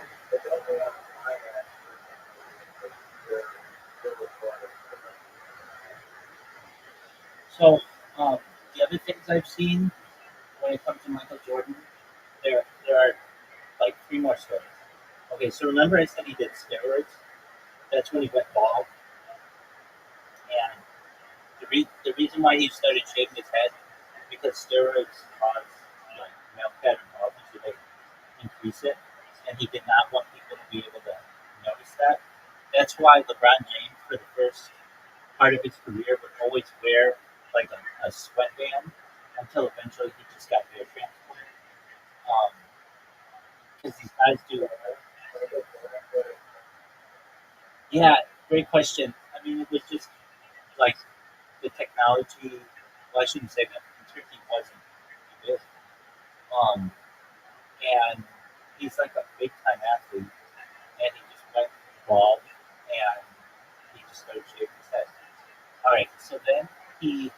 Speaker 1: so um, the other things I've seen when it comes to Michael Jordan, there are like three more stories. Okay, so remember I said he did steroids? That's when he went bald. And the reason why he started shaving his head because steroids cause like male fat involvement, so they increase it, and he did not want people to be able to notice that. That's why LeBron James, for the first part of his career, would always wear like a sweatband until eventually he just got hair transplant. Because these guys do. Yeah, great question. I mean, it was just like the technology. Well, I shouldn't say that. Turkey wasn't big. Um, and he's like a big time athlete, and he just went bald, and he just started shaving his head. All right, so then he,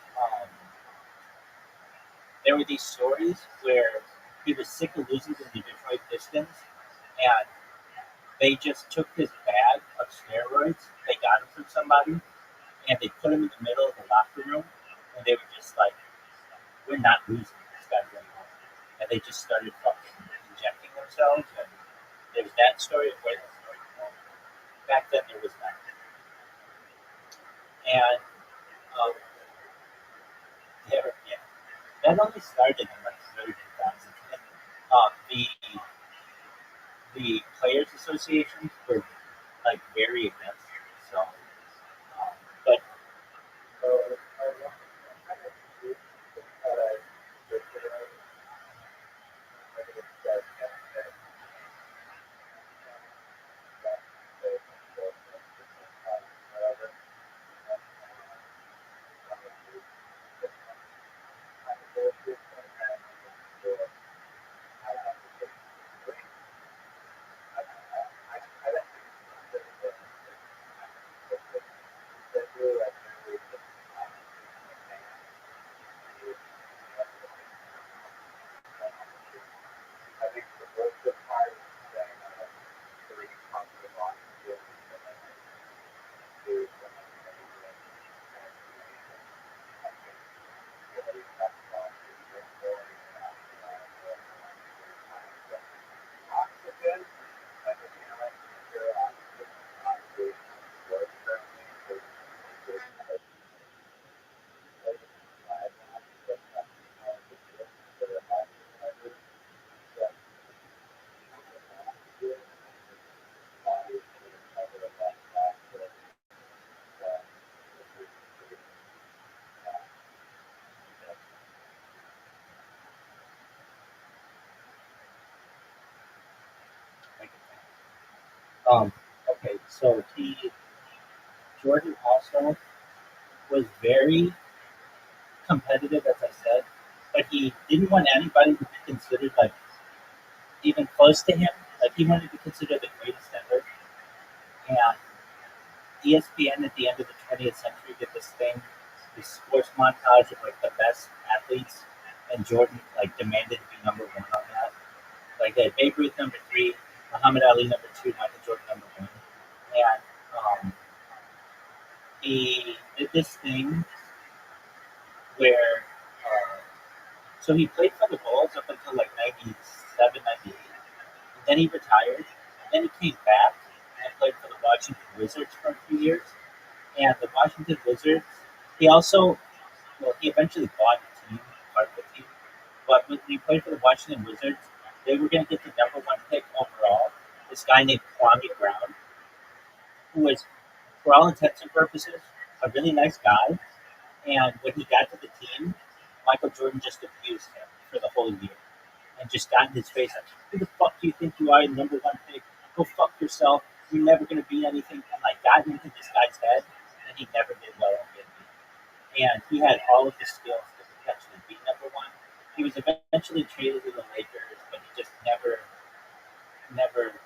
Speaker 1: there were these stories where he was sick of losing to the Detroit Pistons, and they just took his bag of steroids. They got him from somebody, and they put him in the middle of the locker room, and they were just like, "We're not losing this guy anymore," and they just started fucking injecting themselves. And there's that story of where the story from. Back then, there was not, and um, yeah, that only started in like the early 2000s. And, the players' associations were like very against it. So, but like, um, okay, so he Jordan also was very competitive, as I said, but he didn't want anybody to be considered like even close to him. Like he wanted to be considered the greatest ever. And ESPN at the end of the 20th century did this thing, this sports montage of like the best athletes, and Jordan like demanded to be number one on that. Like they had Babe Ruth number three, Muhammad Ali number two, Michael Jordan number one, and he did this thing where so he played for the Bulls up until like 97, 98. And then he retired. And then he came back and played for the Washington Wizards for a few years. And the Washington Wizards, he also, well, he eventually bought the team, part of the team. But when he played for the Washington Wizards, they were going to get the number one pick overall. This guy named Kwame Brown, who was, for all intents and purposes, a really nice guy. And when he got to the team, Michael Jordan just abused him for the whole year and just got in his face like, "Who the fuck do you think you are, the number one pick? Go fuck yourself. You're never gonna be anything." And like got into this guy's head, and he never did well in the NBA. And he had all of the skills to potentially be number one. He was eventually traded to the Lakers, but he just never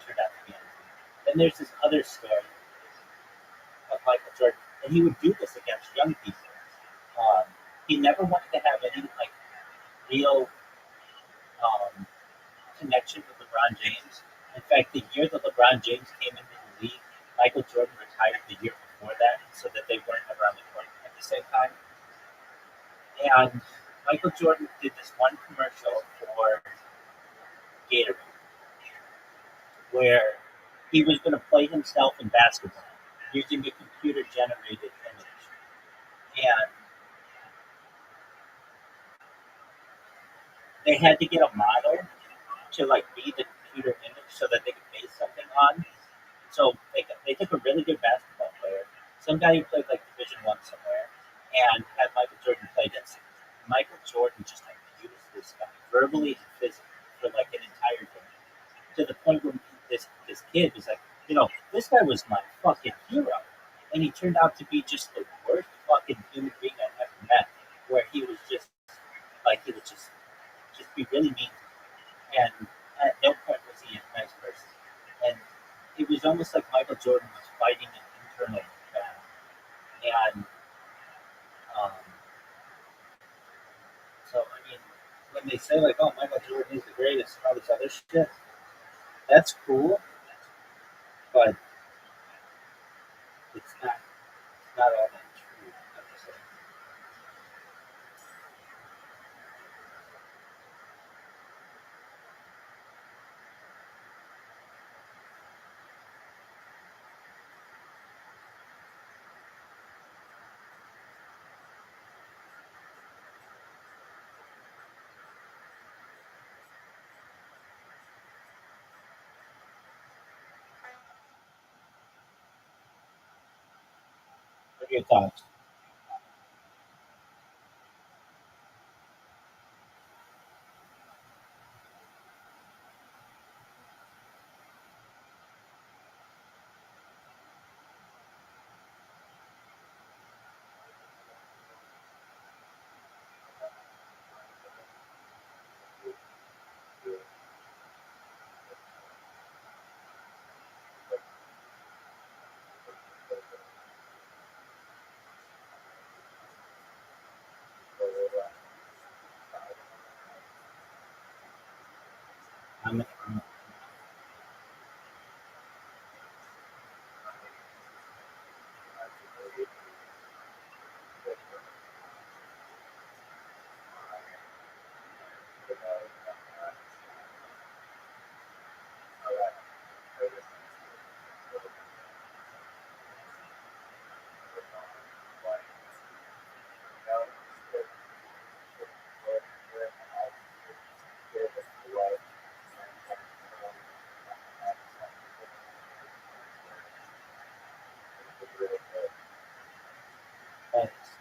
Speaker 1: turned out to be anything. Then there's this other story of Michael Jordan, and he would do this against young people. Um, he never wanted to have any like real um, connection with LeBron James. In fact, the year that LeBron James came into the league, Michael Jordan retired the year before that, so that they weren't ever on the court at the same time. And Michael Jordan did this one commercial for Gatorade, where he was going to play himself in basketball using a computer generated image. And they had to get a model to like be the computer image so that they could base something on. So they took a really good basketball player, some guy who played like Division 1 somewhere, and had Michael Jordan play this. Michael Jordan just abused this guy verbally and physically for like an entire game, to the point where this kid was like, this guy was my fucking hero, and he turned out to be just the worst fucking human being I've ever met. Where he was just like he would just be really mean, and at no point was he a nice person. And it was almost like Michael Jordan was fighting an internal battle. And um, so, I mean, when they say like, "Oh, Michael Jordan is the greatest," and all this other shit, that's cool, but it's not all that true. I have to say. What are your thoughts? I'm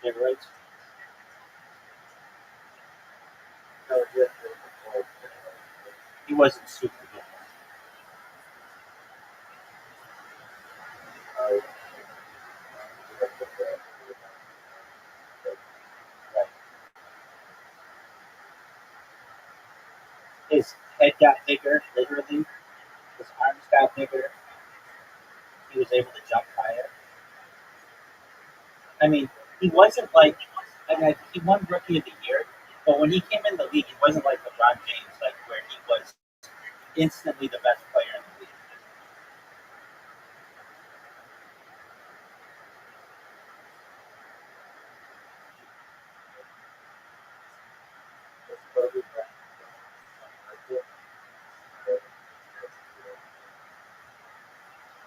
Speaker 1: steroids. He wasn't super good. Right. His head got bigger, literally. His arms got bigger. He was able to jump higher. I mean, he wasn't like, I mean, he won Rookie of the Year, but when he came in the league, he wasn't like LeBron James, like where he was instantly the best player in the league.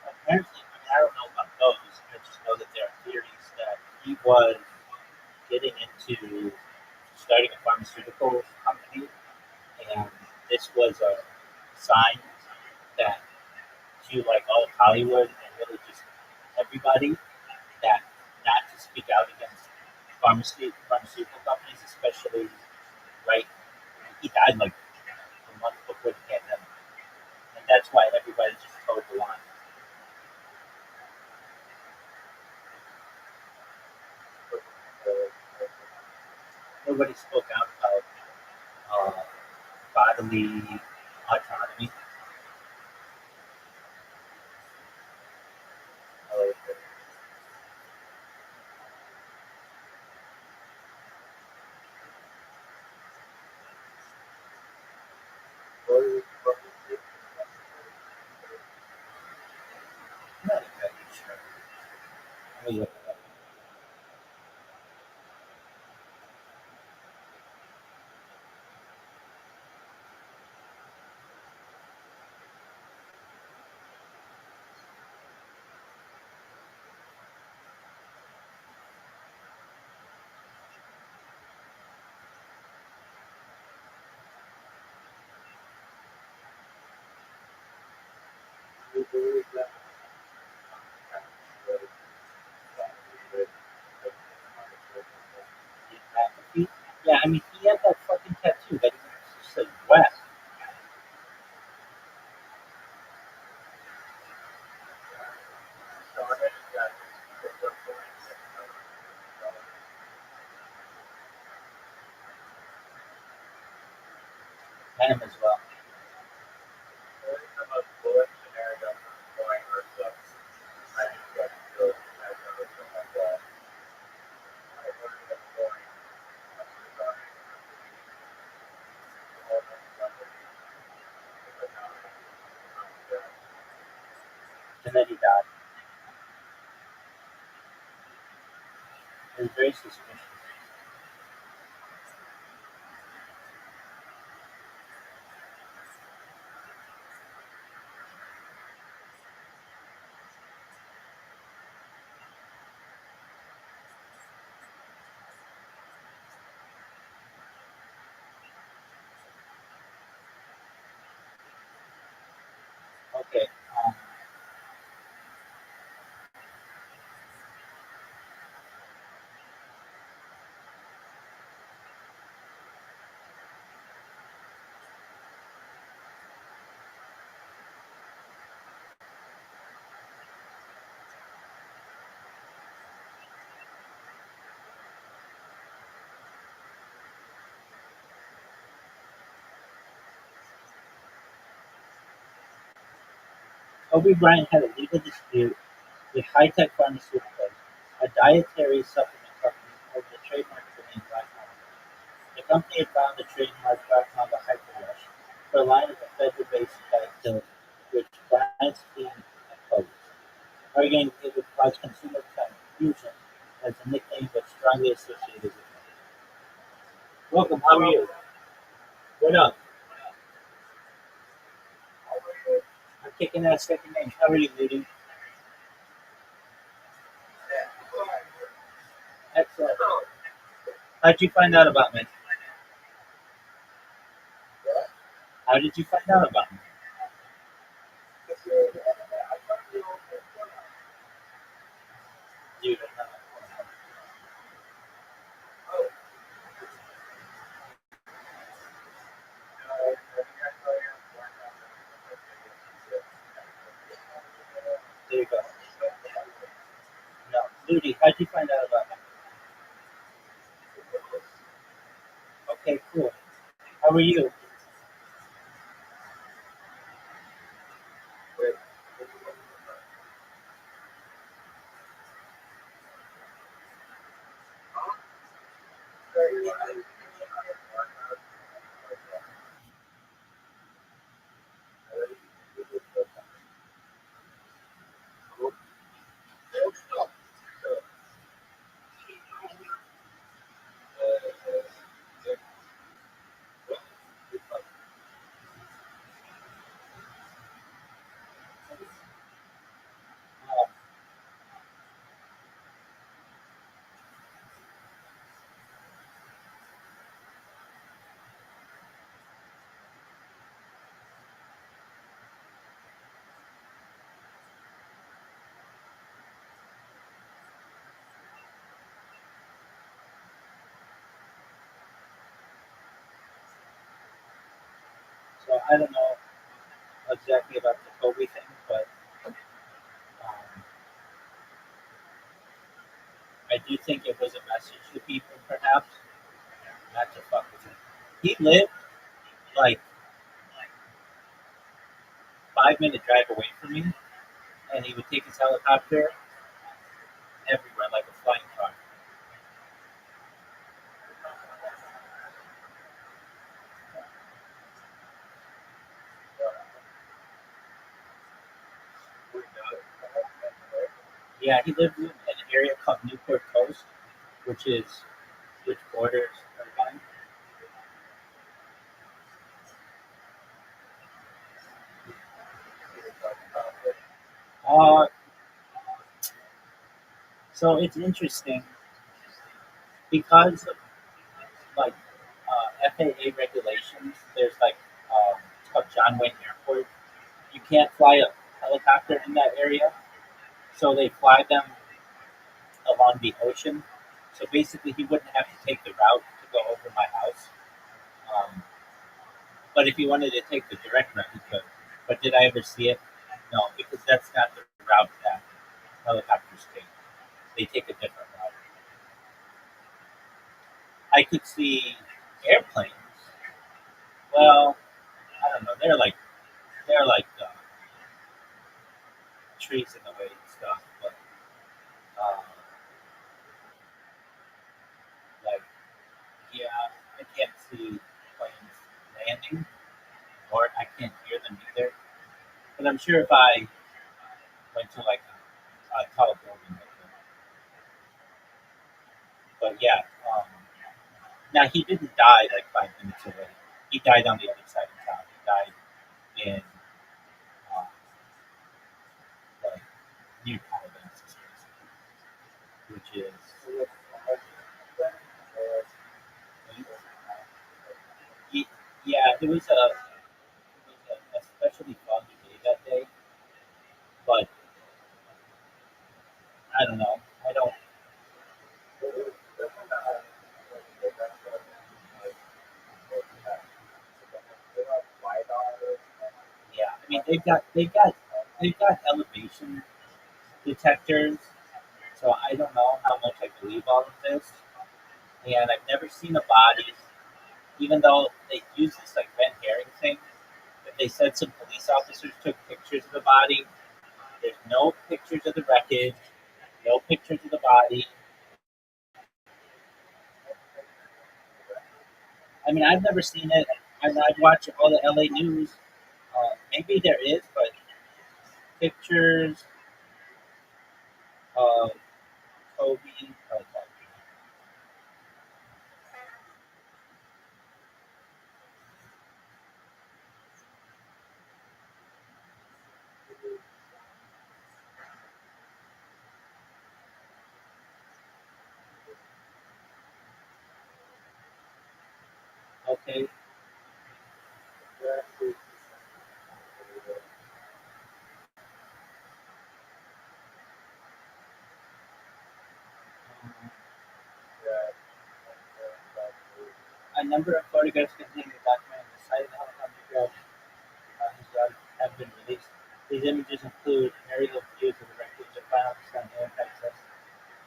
Speaker 1: Apparently, I mean, I don't know about those. I just know that there are theories that he was getting into starting a pharmaceutical company, and this was a sign that to like all of Hollywood and really just everybody that not to speak out against pharmaceutical companies, especially right. He died like a month before the pandemic, and that's why everybody just toed the line. Nobody spoke out about bodily autonomy. Uh, I'm not exactly sure. Let me look it up. I am as well. And then he died. It was very suspicious. Okay. Um, Kobe Bryant had a legal dispute with high-tech pharmaceuticals, a dietary supplement company, over the trademark for the name Black Mamba. The company had filed a trademark Black Mamba Hyper Rush for a line of the federal-based diet pills, which Bryant's team opposed, arguing it would cause consumer confusion as the nickname was strongly associated with it. Welcome, how are you? What up? I'm kicking ass second name. How are you, Moody? Excellent. How'd you find out about me? How did you find out about me? Dude, there you go. No, Moody, how'd you find out about me? Okay, cool. How are you? Uh, so I don't know exactly about the Kobe thing, but I do think it was a message to people, perhaps, not to fuck with him. He lived like 5 minute drive away from me, and he would take his helicopter everywhere like a flying car. Yeah, he lived in an area called Newport Coast, which is which borders Irvine. Uh, so it's interesting because of like FAA regulations. There's like it's called John Wayne Airport. You can't fly a helicopter in that area, so they fly them along the ocean. So basically, he wouldn't have to take the route to go over my house. Um, but if he wanted to take the direct route, he could. But did I ever see it? No, because that's not the route that helicopters take. They take a different route. I could see airplanes. Well, trees in the way and stuff, but uh, like yeah, I can't see planes landing, or I can't hear them either. But I'm sure if I went to like a tall building, but yeah, um, now he didn't die like 5 minutes away. He died on the other side of town. He died in uh, like near Calabasas, which is he, yeah, it was a especially foggy day that day. But I don't know. I don't. Yeah, I mean they've got elevation detectors, so I don't know how much I believe all of this. And I've never seen a body, even though they use this like red herring thing. If they said some police officers took pictures of the body, there's no pictures of the wreckage, no pictures of the body. I mean, I've never seen it, and I watch all the LA news. Maybe there is, but pictures of Kobe. Okay, a number of photographs containing the document the site of the helicopter crash have been released. These images include aerial views of the wreckage of final on the impact test.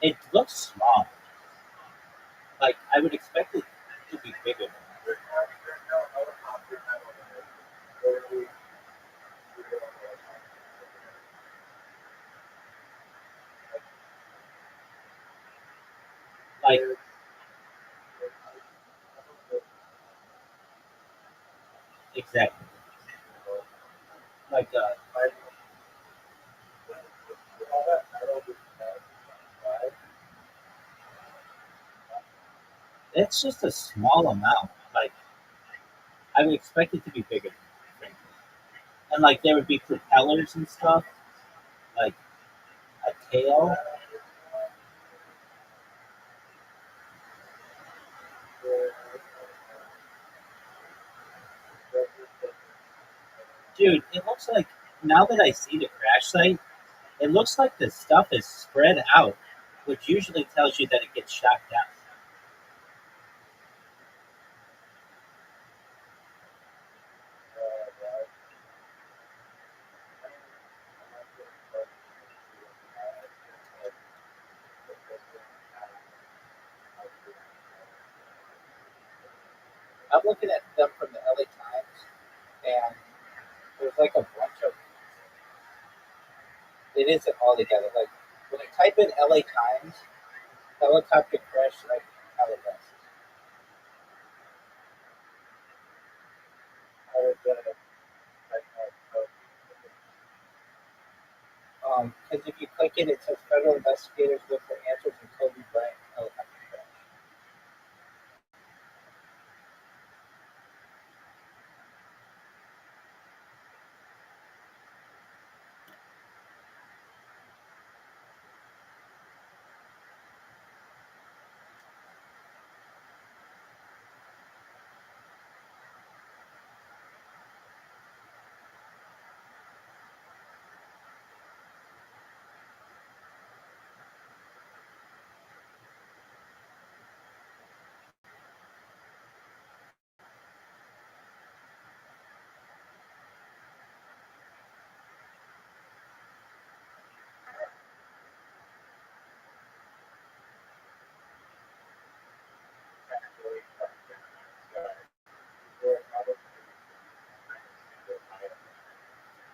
Speaker 1: It looks small. Like I would expect it to be bigger than that. Like exactly. Like it's just a small amount. Like I would expect it to be bigger than that, frankly. And like there would be propellers and stuff, like a tail. Dude, it looks like now that I see the crash site, it looks like the stuff is spread out, which usually tells you that it gets shot down. I'm looking at them from the LA Times, and there's like a bunch of. It isn't all together. Like when I type in LA Times, helicopter crash like Calabasas. Because if you click it, it says federal investigators look for answers in Kobe Bryant helicopter crash.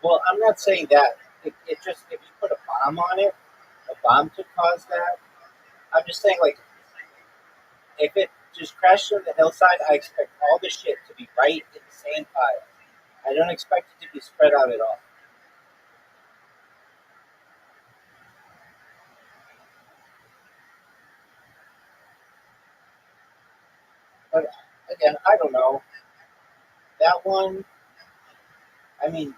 Speaker 1: Well, I'm not saying that. it just if you put a bomb on it, a bomb could cause that. I'm just saying, like, if it just crashed on the hillside, I expect all the shit to be right in the same pile. I don't expect it to be spread out at all. But again, I don't know. That one, I mean,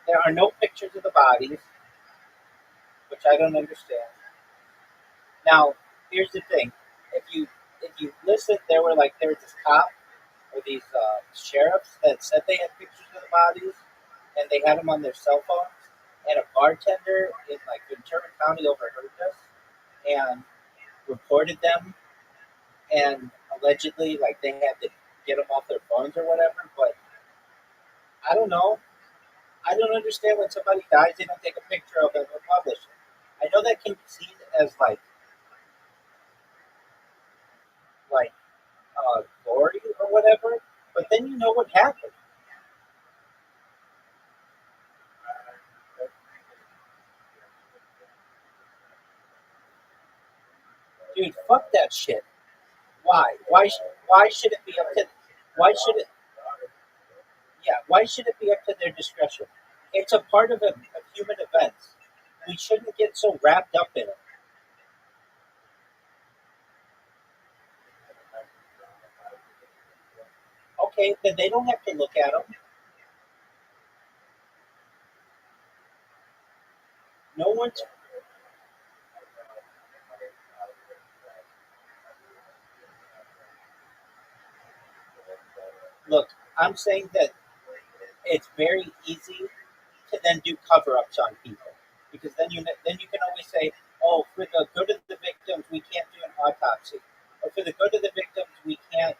Speaker 1: there are no pictures of the bodies, which I don't understand. Now, here's the thing: if you listen, there was this cop or these sheriffs that said they had pictures of the bodies, and they had them on their cell phones. And a bartender in like Ventura County overheard this and reported them, and allegedly, like they had to get them off their phones or whatever. But I don't know. I don't understand when somebody dies, they don't take a picture of it and publish it. I know that can be seen as like glory or whatever, but then you know what happened. Dude, fuck that shit. Why? Why should it be up to? Why should it? Yeah. Why should it be up to their discretion? It's a part of human events. We shouldn't get so wrapped up in it. Okay, then they don't have to look at them. No one's look. I'm saying that it's very easy to then do cover-ups on people because then you can always say, oh, for the good of the victims, we can't do an autopsy, or for the good of the victims, we can't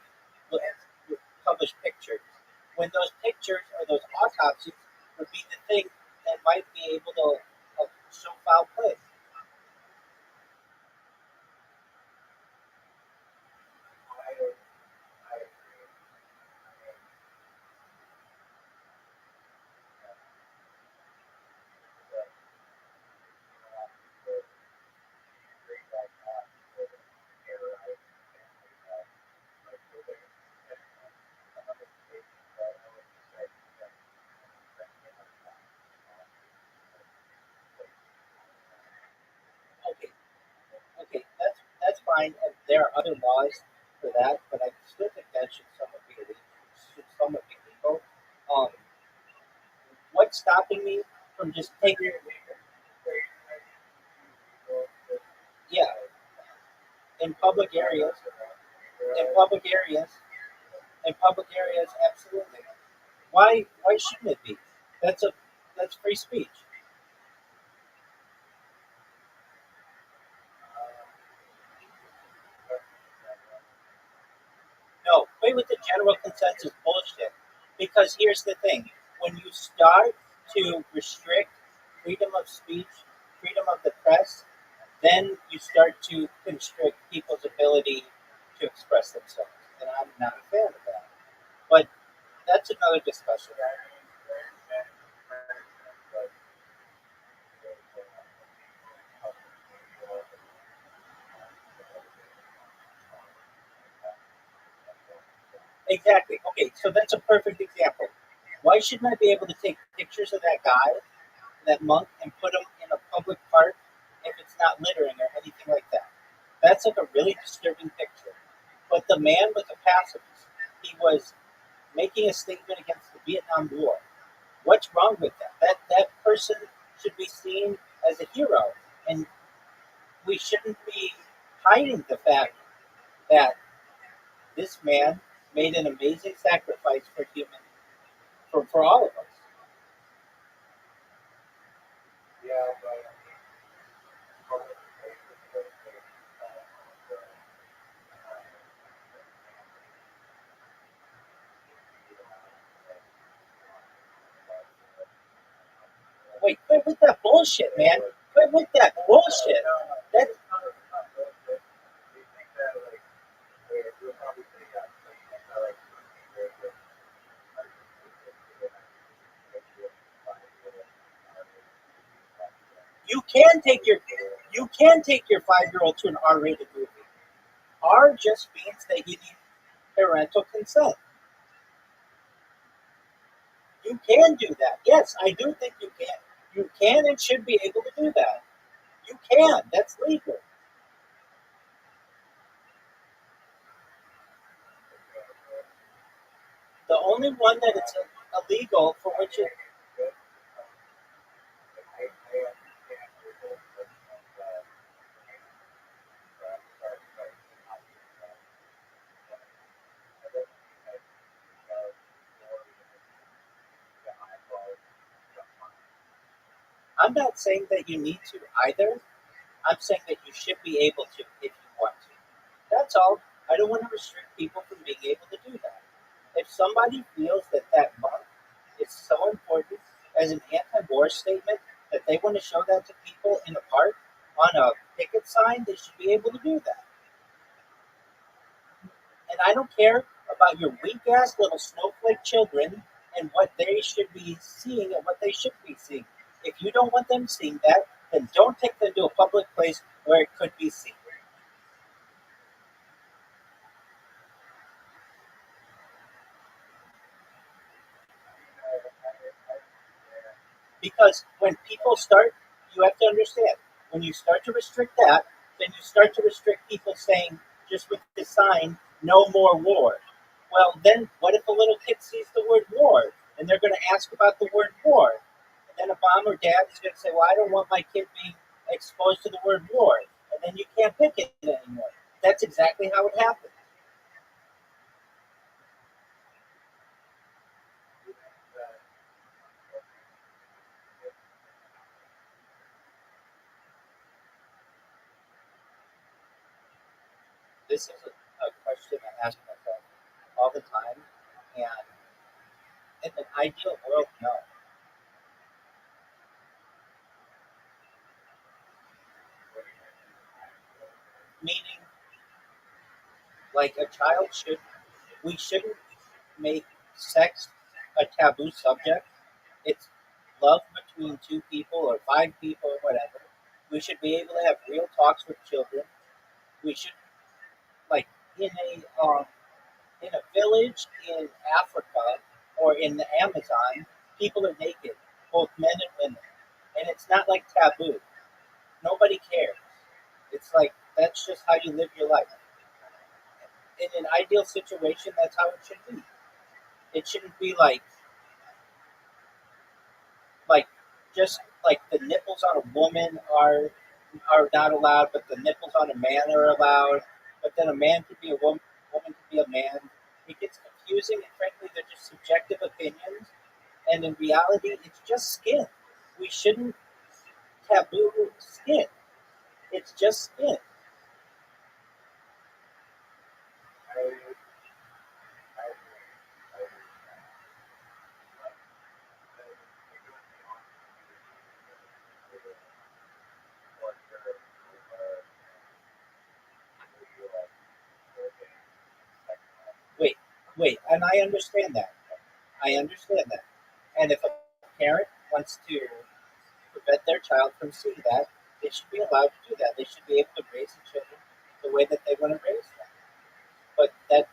Speaker 1: look, publish pictures. When those pictures or those autopsies would be the thing that might be able to show foul play. Okay, okay, that's fine. And there are other laws for that, but I still think that should somewhat be legal. Um, what's stopping me from just taking? Yeah, in public areas, in public areas, in public areas, absolutely. Why shouldn't it be? That's a that's free speech. No, wait with the general consensus bullshit. Because here's the thing: when you start to restrict freedom of speech, freedom of the press, then you start to constrict people's ability to express themselves. And I'm not a fan of that. But that's another discussion. Exactly. Okay, so that's a perfect example. Why shouldn't I be able to take pictures of that guy, that monk, and put him in a public park if it's not littering or anything like that? That's like a really disturbing picture. But the man was a pacifist. He was making a statement against the Vietnam War. What's wrong with that? That person should be seen as a hero, and we shouldn't be hiding the fact that this man made an amazing sacrifice for all of us. Wait, quit with that bullshit, man. Quit with that bullshit. That You can take your 5-year-old to an R-rated movie. R just means that you need parental consent. You can do that. Yes, I do think you can. You can and should be able to do that. You can. That's legal. The only one that it's illegal for which it. I'm not saying that you need to either. I'm saying that you should be able to if you want to. That's all. I don't want to restrict people from being able to do that. If somebody feels that that month is so important as an anti-war statement that they want to show that to people in a park on a picket sign, they should be able to do that. And I don't care about your weak ass little snowflake children and what they should be seeing and what they should be seeing. If you don't want them seeing that, then don't take them to a public place where it could be seen. Because when people start, you have to understand, when you start to restrict that, then you start to restrict people saying, just with the sign, no more war. Well, then what if a little kid sees the word war and they're going to ask about the word war? And then a mom or dad is going to say, well, I don't want my kid being exposed to the word war. And then you can't pick it anymore. That's exactly how it happens. This is a question I ask myself all the time. And in an ideal world, no. Meaning, like a child should, we shouldn't make sex a taboo subject. It's love between two people or five people or whatever. We should be able to have real talks with children. We should, like, in a village in Africa or in the Amazon, people are naked, both men and women, and it's not like taboo. Nobody cares. It's like that's just how you live your life. In an ideal situation, that's how it should be. It shouldn't be like just like the nipples on a woman are not allowed, but the nipples on a man are allowed. But then a man could be a woman could be a man. It gets confusing, and frankly, they're just subjective opinions. And in reality, it's just skin. We shouldn't taboo skin. It's just skin. Wait, wait, and I understand that. I understand that. And if a parent wants to prevent their child from seeing that, they should be allowed to do that. They should be able to raise the children the way that they want to raise them. But that,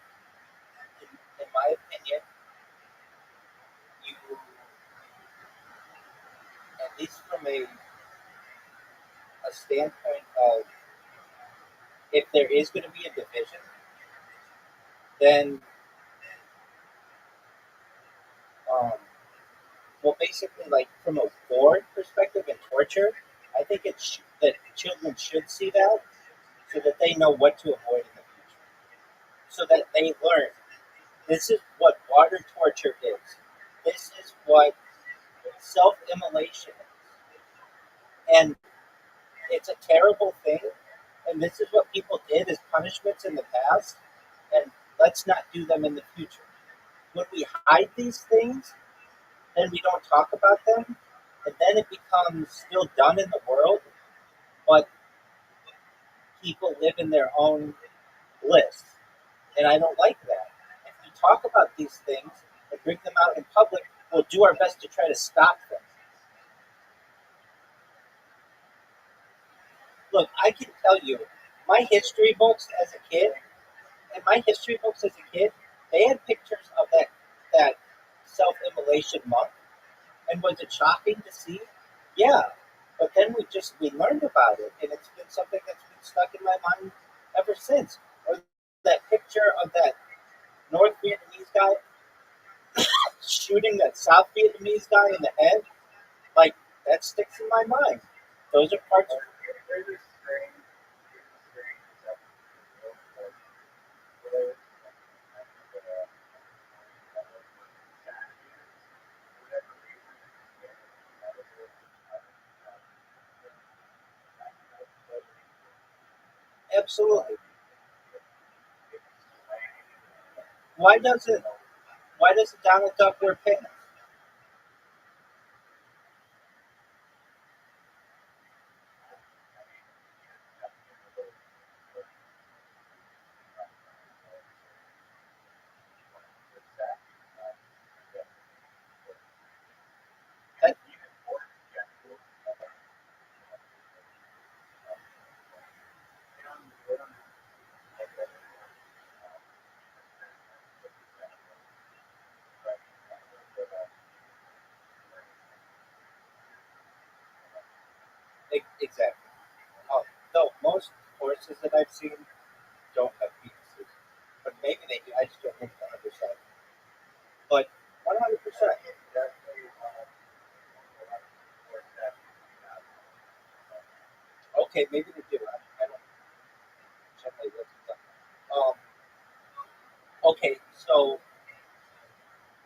Speaker 1: in my opinion, you, at least from a standpoint of if there is going to be a division, then, um, well, basically, like from a board perspective and torture, I think that children should see that so that they know what to avoid in the future, so that they learn. This is what water torture is. This is what self-immolation is. And it's a terrible thing. And this is what people did as punishments in the past. And let's not do them in the future. When we hide these things, then we don't talk about them. And then it becomes still done in the world, but people live in their own bliss. And I don't like that. If we talk about these things and bring them out in public, we'll do our best to try to stop them. Look, I can tell you, my history books as a kid, they had pictures of that self-immolation monk. And was it shocking to see? Yeah. But then we learned about it, and it's been something that's been stuck in my mind ever since. Or that picture of that North Vietnamese guy shooting that South Vietnamese guy in the head, like that sticks in my mind. Those are parts of absolutely. Why doesn't why doesn't Donald Duck wear pants? That, exactly. No, most horses that I've seen don't have penises, but maybe they do. I just don't think the underside. But 100%. Okay, maybe they do. I don't check my lips. Okay, so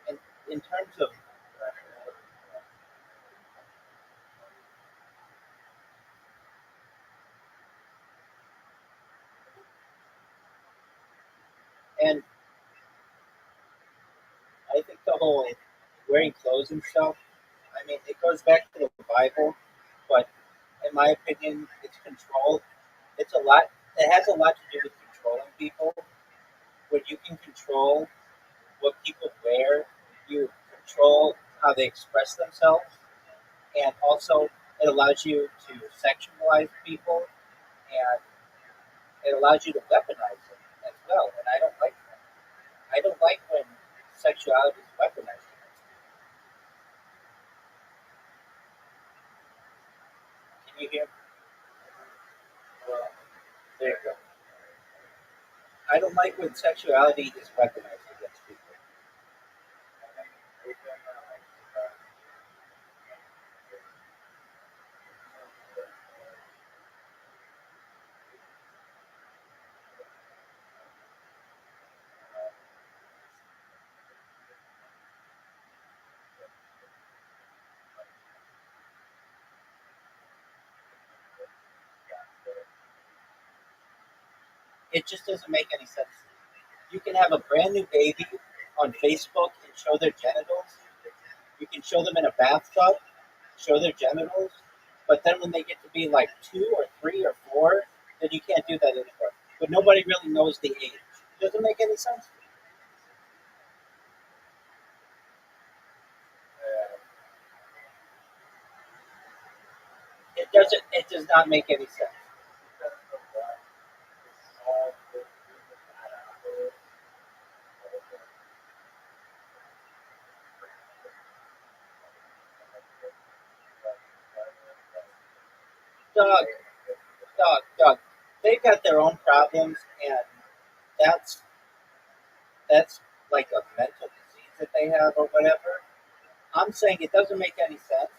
Speaker 1: in, in terms of, and I think the whole wearing clothes and stuff, I mean, it goes back to the Bible, but in my opinion, it's control. It's a lot, it has a lot to do with controlling people. When you can control what people wear, you control how they express themselves, and also it allows you to sexualize people, and it allows you to weaponize them as well. And I don't like when sexuality is weaponized. Can you hear? There you go. I don't like when sexuality is weaponized against people. It just doesn't make any sense. You can have a brand new baby on Facebook and show their genitals. You can show them in a bathtub, show their genitals. But then when they get to be like 2 or 3 or 4, then you can't do that anymore. But nobody really knows the age. It doesn't make any sense. It doesn't. It does not make any sense. Doug, Doug. They've got their own problems, and that's that's like a mental disease that they have or whatever. I'm saying it doesn't make any sense.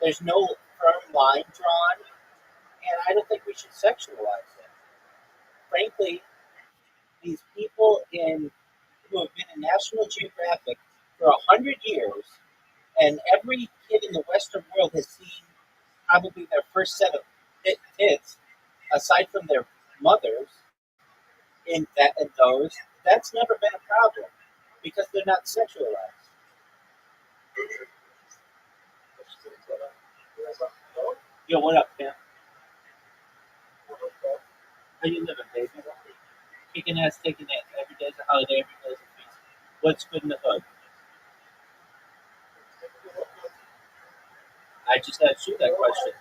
Speaker 1: There's no firm line drawn, and I don't think we should sexualize it. Frankly, these people in who have been in National Geographic for 100 years, and every kid in the Western world has seen probably their first set of tits, aside from their mothers, in those. That's never been a problem because they're not sexualized. Yo, what up, man? How you living, baby? Kicking ass, taking ass. Every day's a holiday, every day's a feast. What's good in the hood? I just asked you that question.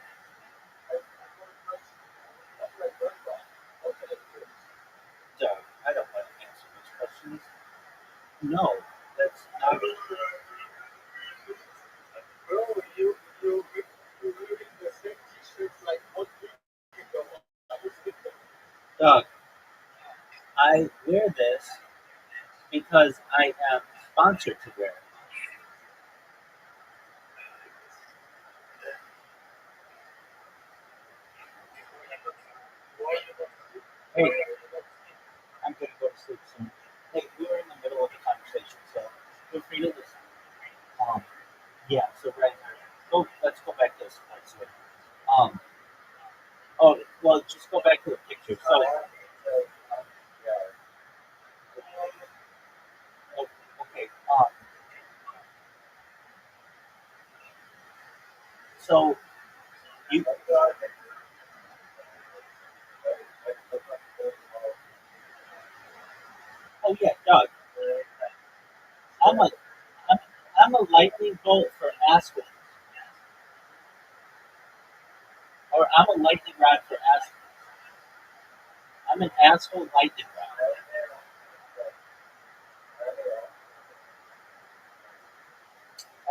Speaker 1: No, that's not.
Speaker 2: Bro, you wearing the same t-shirts like one week ago. I was thinking,
Speaker 1: Doug, I wear this because I am sponsored to wear it.
Speaker 2: why you don't sleep?
Speaker 1: Hey, I'm going to go to sleep soon. Hey, we were in the middle of a conversation, so feel free to listen. Um, yeah, so right now, let's go back to this part. So, um, oh, well, just go back to the picture. So,
Speaker 2: Yeah.
Speaker 1: okay, so you, oh yeah, Doug, I'm a, I'm, I'm a lightning bolt for asphalt, or I'm a lightning rod for asphalt. I'm an asshole lightning rod.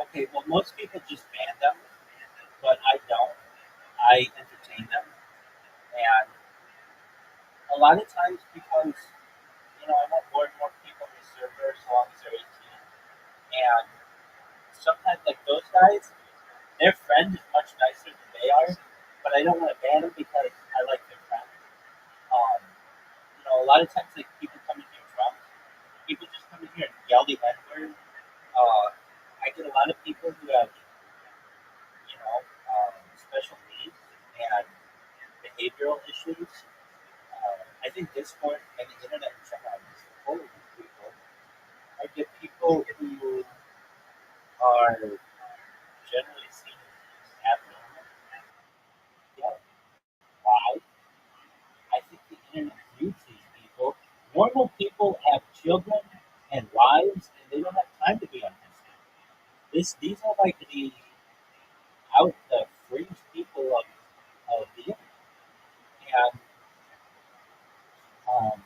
Speaker 1: Okay, well, most people just ban them, but I don't. I entertain them, and a lot of times because I want more and more people in the server as long as they're 18, and sometimes like those guys, their friend is much nicer than they are, but I don't want to ban them because I like their friend. A lot of times like people come in here drunk, people just come in here and yell the N word. I get a lot of people who have special needs and behavioral issues. I think Discord and the internet in general is full of these people. I get people who are generally seen as abnormal. Yeah. Why? I think the internet views these people. Normal people have children and wives, and they don't have time to be on these are like the fringe people of the internet. And um,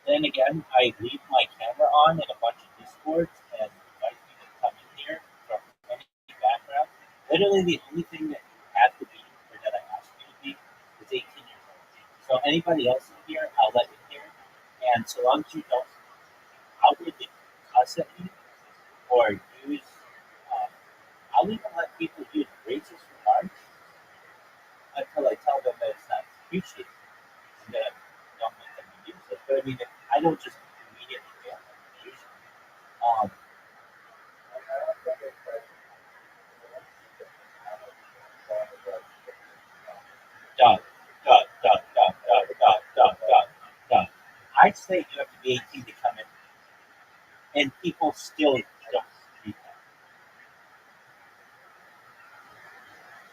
Speaker 1: then again, I leave my camera on in a bunch of discords and invite people to come in here from any background. Literally, the only thing that you have to be or that I ask you to be is 18 years old. So anybody else in here, I'll let in here. And so long as you don't outwardly cuss at me or use, um, I'll even let people use racist remarks until I tell them that it's not appreciated and that I don't want them to use it. But I mean, I don't just immediately ban them usually. Um, done, done. I say you have to be 18 to come in, and people still don't read that.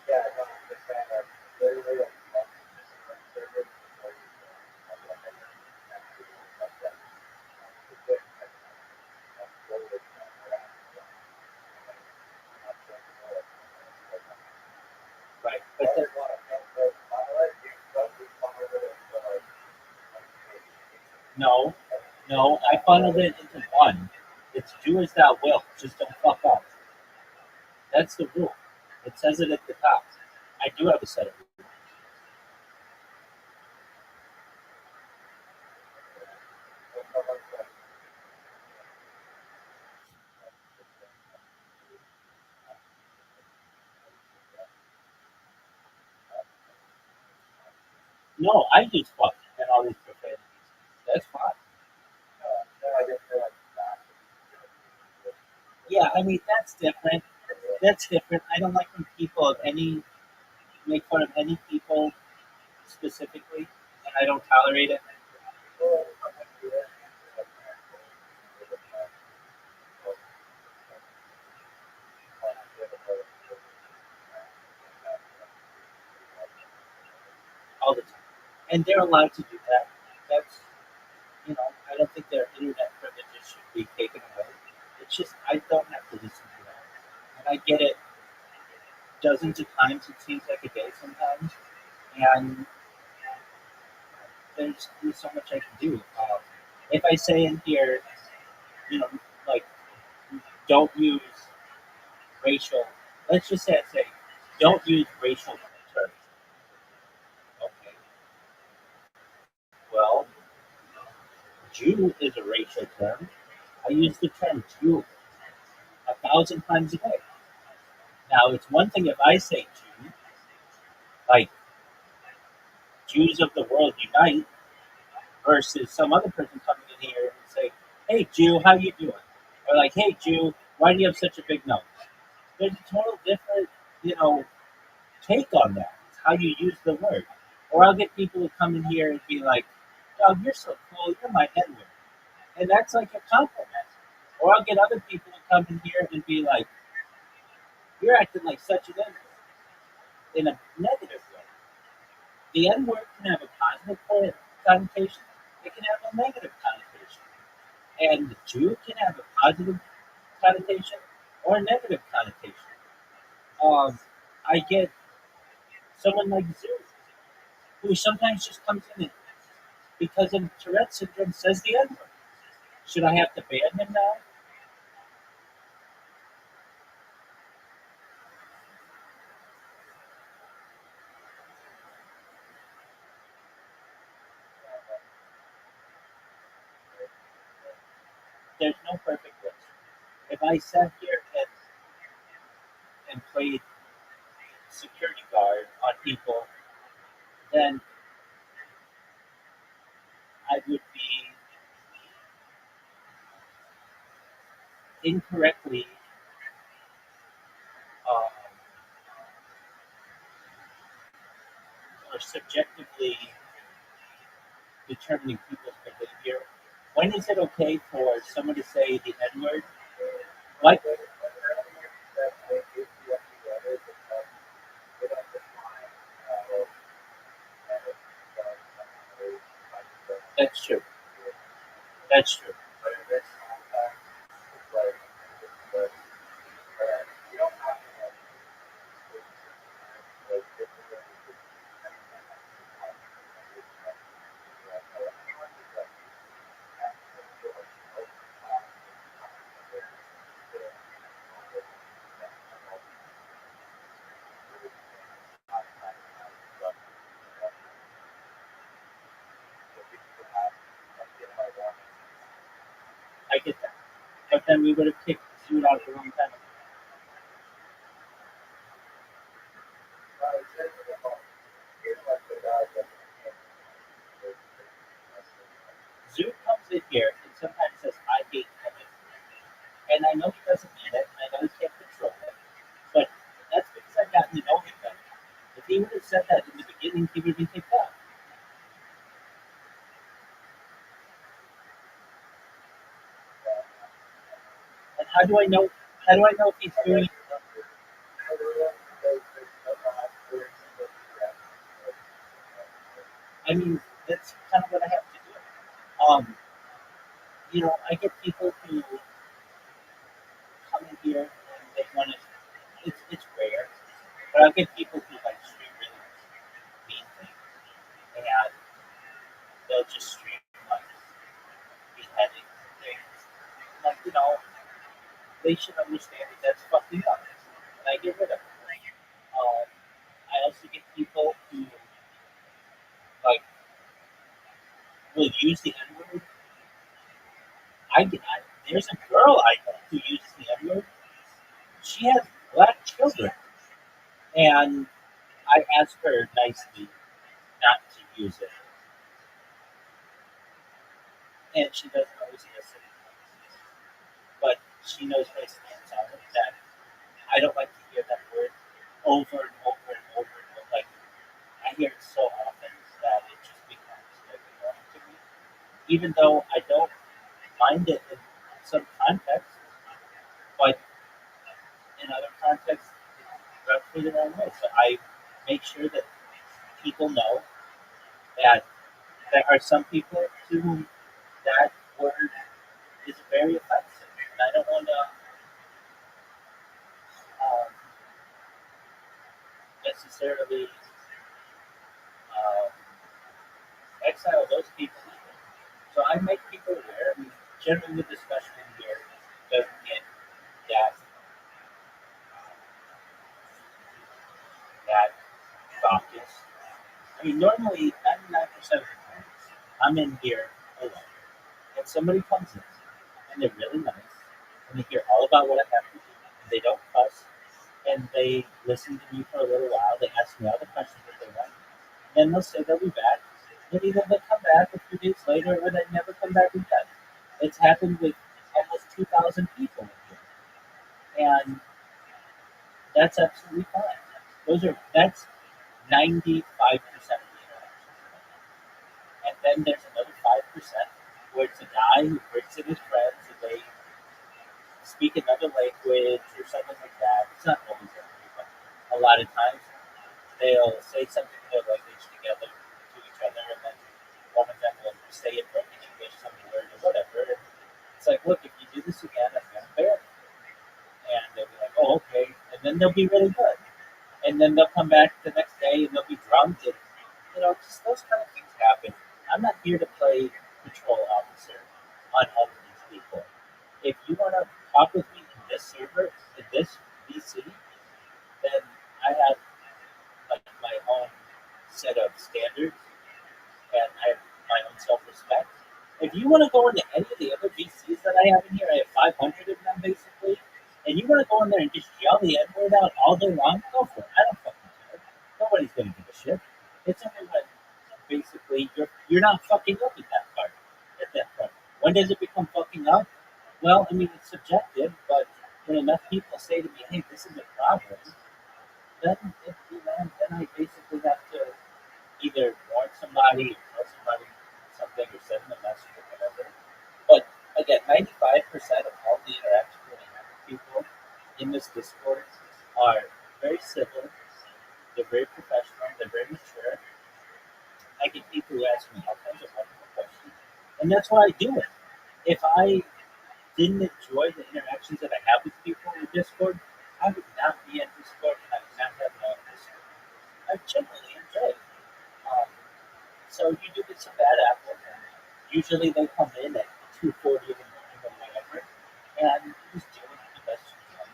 Speaker 2: Yeah, no, I'm just saying that literally like
Speaker 1: Right. But no, no, I funneled it into one. It's do as thou wilt, just don't fuck up. That's the rule. It says it at the top. I do have a set of rules. No, I use fuck and all these profanities. That's fine. Yeah, I mean that's different. That's different. I don't like when people of any make fun of any people specifically, and I don't tolerate it all the time. And they're allowed to do that. That's I don't think their internet privileges should be taken away. It's just I don't have to listen to that, and I get it dozens of times. It seems like a day sometimes, and there's so much I can do. If I say in here, You know, like don't use racial. Let's just say don't use racial terms. Okay, well, Jew is a racial term. I use the term Jew 1,000 times a day. Now, it's one thing if I say Jew, like Jews of the world unite, versus some other person coming in here and say, "Hey, Jew, how you doing?" Or like, "Hey, Jew, why do you have such a big nose?" There's a total different, you know, take on that. It's how you use the word. Or I'll get people who come in here and be like, "Oh, you're so cool. You're my N-word," and that's like a compliment. Or I'll get other people who come in here and be like, "You're acting like such an N-word," in a negative way. The N word can have a positive connotation, it can have a negative connotation. And Jew can have a positive connotation or a negative connotation. Um, I get someone like Zeus, who sometimes just comes in and, because of Tourette syndrome, says the N word. Should I have to ban him now? There's no perfect list. If I sat here and played security guard on people, then I would be incorrectly um, or subjectively determining people's behavior. When is it okay for someone to say the N word? Like, that's true. That's true. I get that. But then we would have kicked Zoot out a long time ago. Zoot comes in here and sometimes says, I hate women. And I know he doesn't mean it. I know he can't control it. But that's because I've gotten to know him better. If he would have said that in the beginning, he would have been kicked out. And how do I know? How do I know if he's doing it? I mean, that's kind of what I have to do. I get people who come in here and they want to. It's rare, but I get people who like stream really mean things, and they'll just stream like beheading things. Like they should understand that that's fucking up, and I get rid of it. I also get people who like will use the N word. There's a girl I know who uses the N word. She has black children, and I ask her nicely not to use it, and she doesn't always listen. But she knows my stance on it. That I don't like to hear that word over and over and over and over. Like I hear it so often that it just becomes like annoying to me. Even though I don't mind it in some contexts, but in other contexts, it rubs me the wrong way. So I make sure that people know that there are some people to whom that word is very offensive, and I don't want to um, necessarily um, exile those people either. So I make people aware. I mean, generally, the discussion in I mean, normally 99% of the times I'm in here alone, and somebody comes in, and they're really nice, and they hear all about what I have to do, and they don't fuss, and they listen to me for a little while. They ask me all the questions that they want. Then they'll say they'll be back. And either they'll come back a few days later or they never come back again. It's happened with almost 2,000 people in here. And that's absolutely fine. That's 95% of the interactions. And then there's another 5% where it's a guy who brings in his friends and they speak another language or something like that. It's not always that way, but a lot of times they'll say something in their language together to each other, and then one of them will say it broken English, some word or whatever. And it's like, look, if you do this again, I'm gonna ban you. And they'll be like, oh, okay. And then they'll be really good. And then they'll come back the next day and they'll be drunk, and just those kind of things happen. I'm not here to play patrol officer on all of these people. If you want to talk with me in this server, in this VC, then I have like my own set of standards and I have my own self-respect. If you want to go into any of the other VCs that I have in here, I have 500 of them basically, and you want to go in there and just yell the N-word out all day long, go for it. I don't fucking care. Nobody's gonna give a shit. It's only when basically you're not fucking up at that part. At that point, when does it become fucking up? Well, I mean it's subjective, but when enough people say to me, "Hey, this is a problem," then I basically have to either warn somebody or tell somebody something or send them a message or whatever. But again, 95% of all the interactions that I have with people in this Discord are very civil, they're very professional, they're very mature. I get people who ask me all kinds of wonderful questions, and that's why I do it. If I didn't enjoy the interactions that I have with people in Discord, I would not be in Discord and I would not have my own Discord. I genuinely enjoy it. Um, So you do get some bad apples, and usually they come in at 2:40 in the morning or whatever, and you just deal with it the best you can.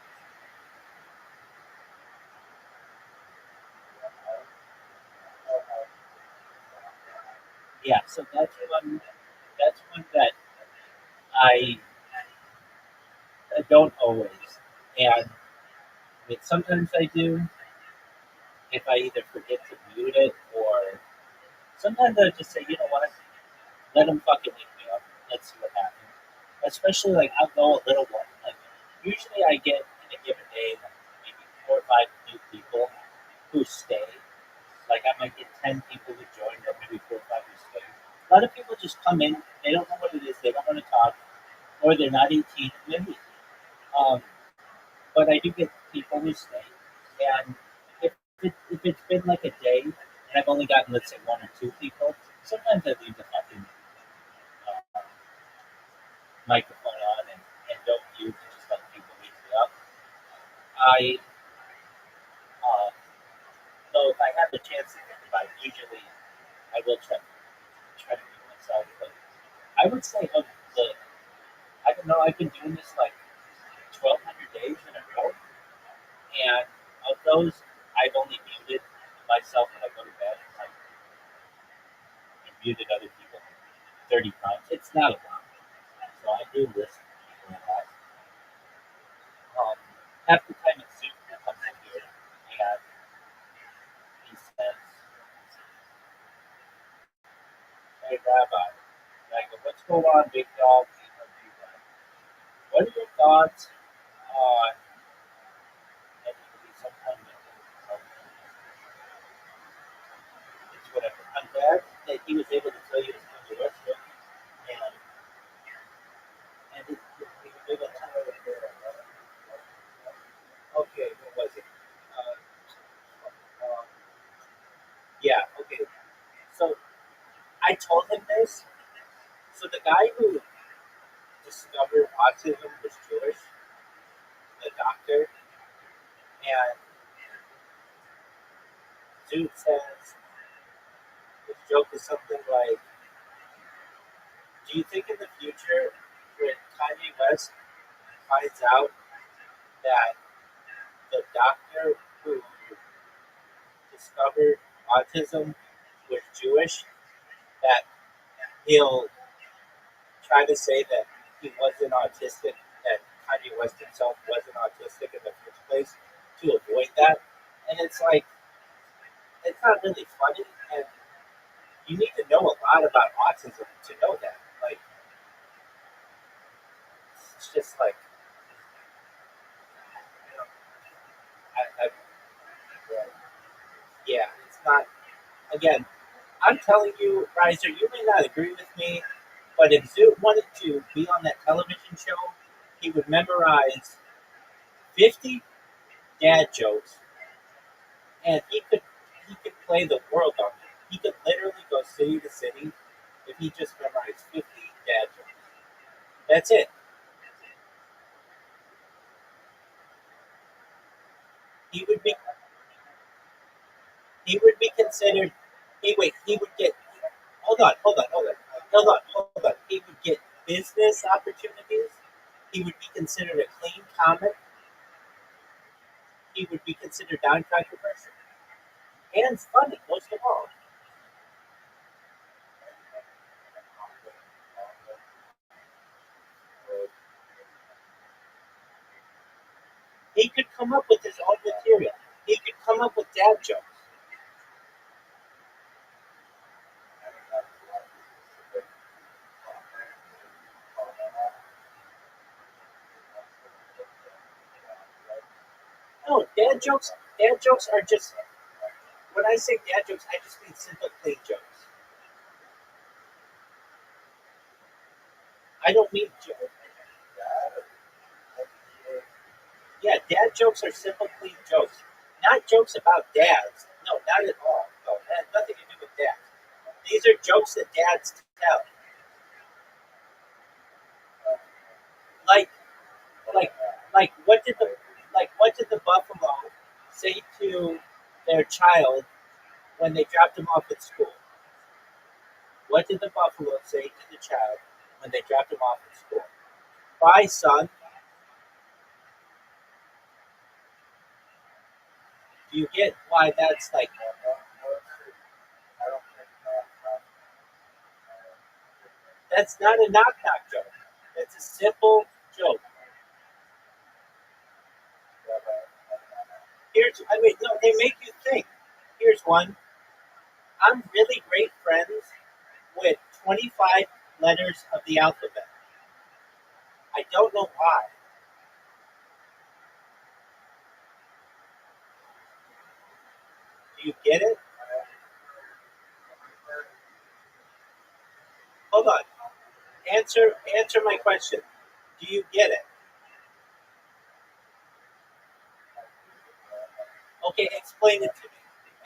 Speaker 1: Yeah, so that's one that I, I don't always, and I mean sometimes I do if I either forget to mute it or sometimes I just say, you know what, let them fucking hit me up. Let's see what happens. Especially like I'll go a little one. Like usually I get in a given day like maybe 4 or 5 new people who stay. Like I might get 10 people who join, but maybe 4 or 5 who stay. A lot of people just come in. They don't know what it is. They don't want to talk, or they're not 18 and they leave. Um, but I do get people who stay, and if it's been like a day and I've only gotten let's say 1 or 2 people, sometimes I leave the fucking uh, microphone on and don't mute and just let people beat me up. I so if I have the chance to think about it, usually I will try to do it myself. But I would say of the I don't know I've been doing this like 1,200 days in a row, and of those I've only muted myself when I go to bed. Like I muted other people 30 times. It's not a lot, so I do listen to people a lot. Um, Half the time it's Zoom that comes in here, and he says, "Hey, Rabbi," and I go, "What's going on, big dog?" What are your thoughts on? And he would be sometime it's whatever. I'm glad that he was able to tell you his controversial, and he was able to tell you. Okay, what was it? Um, yeah, okay. So I told him this. So the guy who discovered autism was Jewish, the doctor, and Dude says his joke is something like, "Do you think in the future, when Kanye West finds out that the doctor who discovered autism Jewish, that he'll try to say that he wasn't autistic, that Kanye West himself wasn't autistic in the first place to avoid that. And it's like, it's not really funny. And you need to know a lot about autism to know that. Like, it's just like, you know, yeah, it's not, again, I'm telling you, Riser, you may not agree with me, but if Zoot wanted to be on that television show, he would memorize 50 dad jokes, and he could play the world on it. He could literally go city to city if he just memorized 50 dad jokes. That's it. He would be he would be considered. He would get. Hold on. He would get business opportunities. He would be considered a clean comic. He would be considered non-controversial and funny, most of all. He could come up with his own material. He could come up with dad jokes. No, dad jokes. Dad jokes are just. When I say dad jokes, I just mean simple, clean jokes. I don't mean jokes. Yeah, dad jokes are simple, clean jokes. Not jokes about dads. No, not at all. No, that has nothing to do with dads. These are jokes that dads tell. Like, like, like what did the buffalo say to their child when they dropped him off at school? What did the buffalo say to the child when they dropped him off at school? Bye, son. Do you get why that's like? That's not a knock knock joke. That's a simple joke. I mean, no, they make you think. Here's one. I'm really great friends with 25 letters of the alphabet. I don't know why. Do you get it? Hold on. Answer my question. Do you get it? Okay, explain it to me.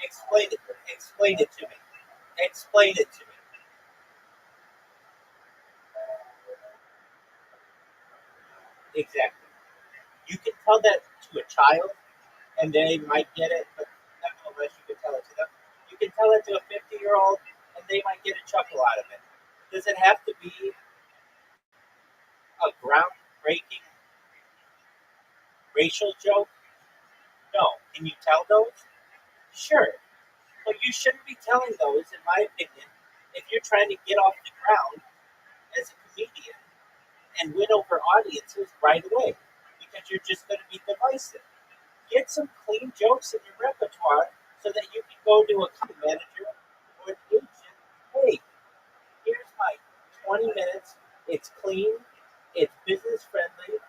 Speaker 1: Explain it to me. Explain it to me. Exactly. You can tell that to a child and they might get it, but not unless you can tell it to them. You can tell it to a 50-year-old and they might get a chuckle out of it. Does it have to be a groundbreaking racial joke? No. Can you tell those? Sure. But you shouldn't be telling those, in my opinion, if you're trying to get off the ground as a comedian and win over audiences right away because you're just going to be divisive. Get some clean jokes in your repertoire so that you can go to a company manager or an agent. Hey, here's my 20 minutes. It's clean, it's business friendly.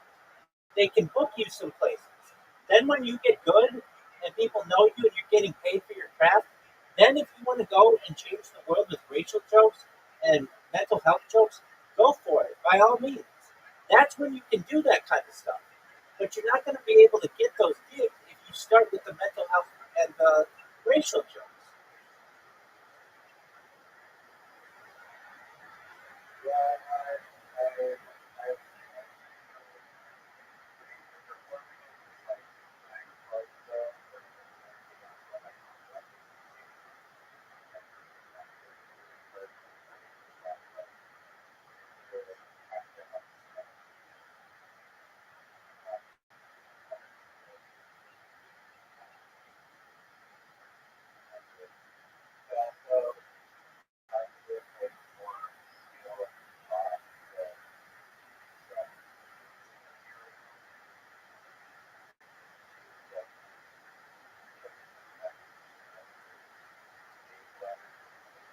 Speaker 1: They can book you some places. Then, when you get good and people know you and you're getting paid for your craft, then if you want to go and change the world with racial jokes and mental health jokes, go for it by all means. That's when you can do that kind of stuff. But you're not going to be able to get those gigs if you start with the mental health and the racial jokes.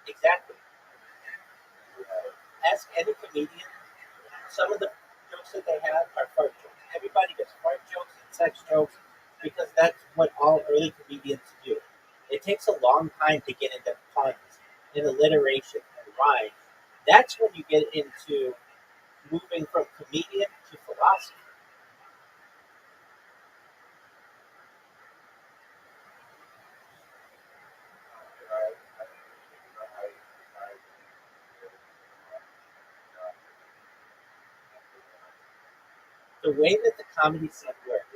Speaker 1: Exactly. Ask any comedian. Some of the jokes that they have are fart jokes. Everybody does fart jokes and sex jokes because that's what all early comedians do. It takes a long time to get into puns and alliteration and rhyme. That's when you get into moving from comedian to philosophy. The way that the comedy scene works.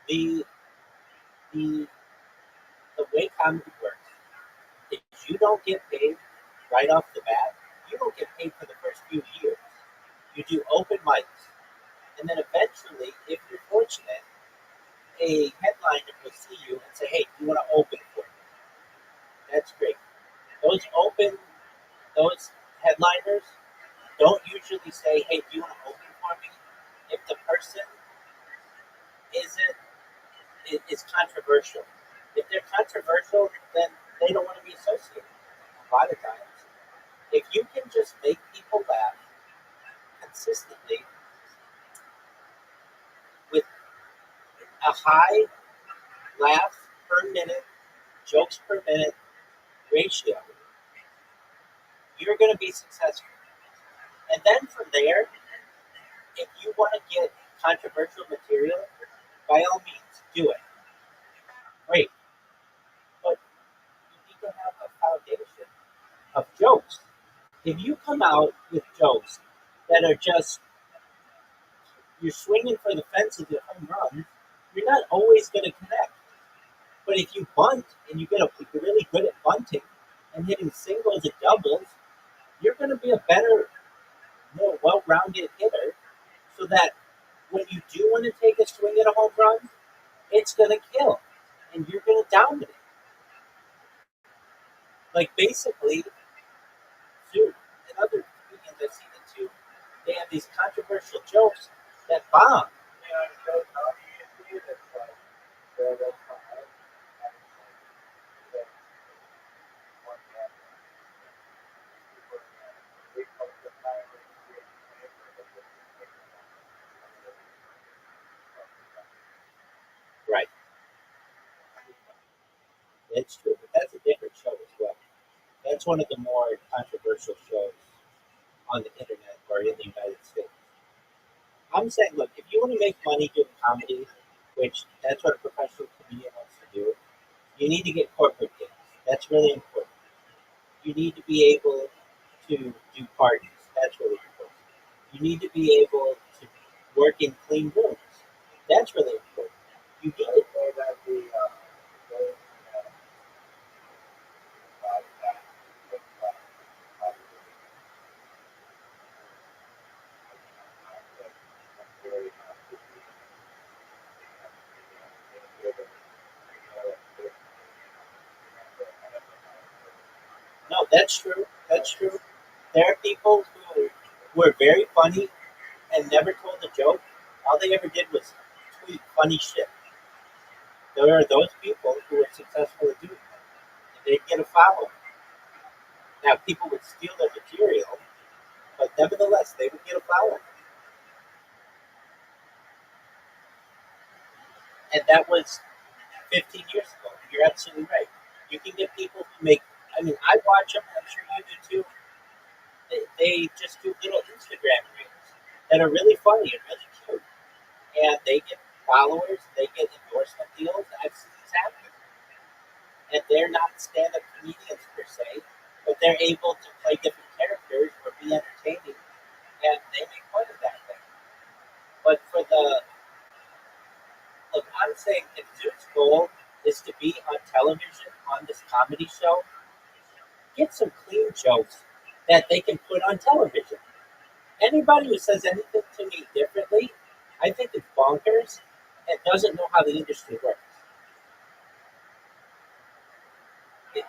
Speaker 1: The the the way comedy works is you don't get paid right off the bat. You don't get paid for the first few years. You do open mics, and then eventually, if you're fortunate, a headliner will see you and say, "Hey, do you want to open for me?" That's great. Those open, those headliners don't usually say, "Hey, do you want to open for me?" If the person isn't is controversial. If they're controversial, then they don't want to be associated. A lot of times, if you can just make people laugh consistently with a high laugh per minute, jokes per minute ratio, you're going to be successful. And then from there, if you want to get controversial material, by all means, do it. Great. But you need to have a foundation of jokes. If you come out with jokes that are just, you're swinging for the fences at home runs, you're not always going to connect. But if you bunt and you get you're really good at bunting and hitting singles and doubles, you're going to be a better, more well-rounded hitter so that when you do want to take a swing at a home run, it's going to kill and you're going to dominate. Like basically, Zoo and other comedians I've seen it too, they have these controversial jokes that bomb. Right. It's true, but that's a different show as well. That's one of the more controversial shows on the internet or in the United States. I'm saying, look, if you want to make money doing comedy, which that's what a professional comedian wants to do, you need to get corporate gigs. That's really important. You need to be able to do parties. That's really important. You need to be able to work in clean rooms. That's really important. You need to know that no, that's true. That's true. There are people who were very funny and never told a joke. All they ever did was tweet funny shit. There are those people who were successful at doing that. And they'd get a follow. Now, people would steal their material, but nevertheless, they would get a follow. And that was 15 years ago. You're absolutely right. You can get people who make, I mean, I watch them, I'm sure you do too. They just do little Instagram reels that are really funny and really cute. And they get followers, they get endorsement deals. I've seen this happen. And they're not stand up comedians per se, but they're able to play different characters or be entertaining, and they make fun of that thing. But for the, look, I'm saying if Zoot's goal is to be on television on this comedy show, get some clean jokes. that they can put on television. Anybody who says anything to me differently, I think it's bonkers and doesn't know how the industry works. It,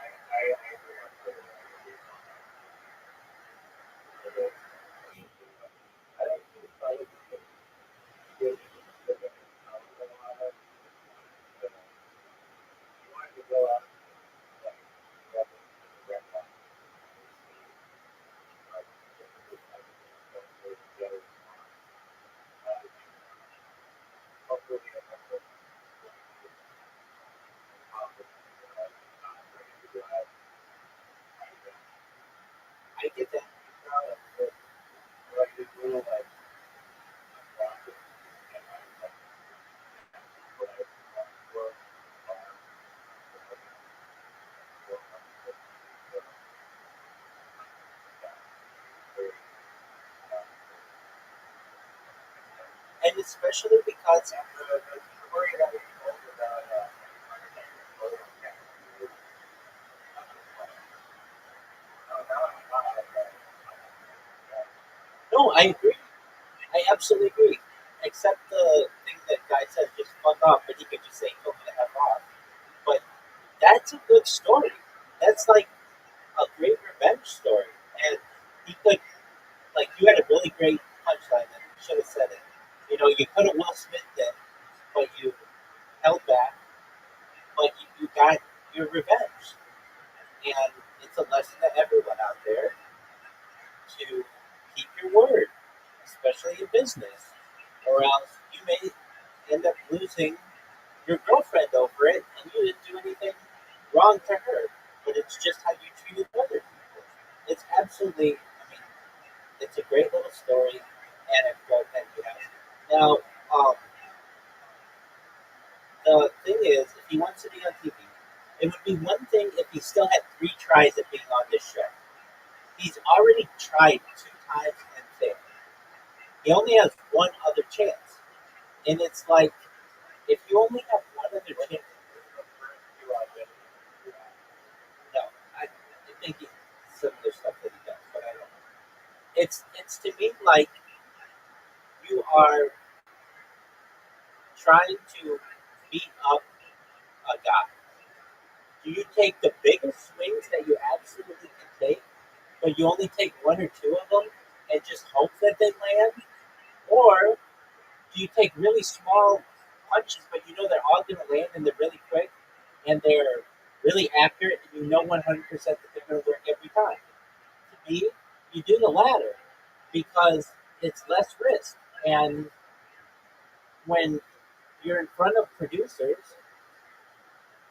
Speaker 1: I get that. And especially because no, I agree. I absolutely agree. Except the thing that guy says just fuck off, but he could just say told me to F off. But that's a good story. That's like a great revenge story. And he could like you had a really great punchline and you should have said it. You know, you could have Will Smith it, but you held back, but you got your revenge. And it's a lesson to everyone out there to keep your word, especially in business, or else you may end up losing your girlfriend over it, and you didn't do anything wrong to her, but it's just how you treated other people. It's absolutely, I mean, it's a great little story, anecdote that you have. Now, um, the thing is, if he wants to be on TV, it would be one thing if he still had three tries at being on this show. He's already tried two times and failed. He only has one other chance. And it's like, if you only have one other chance, no, I think it's similar stuff that he does, but I don't know. It's to me like you are trying to beat up a guy. Do you take the biggest swings that you absolutely can take, but you only take one or two of them and just hope that they land? Or do you take really small punches, but you know they're all going to land and they're really quick and they're really accurate and you know 100% that they're going to work every time? To me, you do the latter because it's less risk. And when you're in front of producers,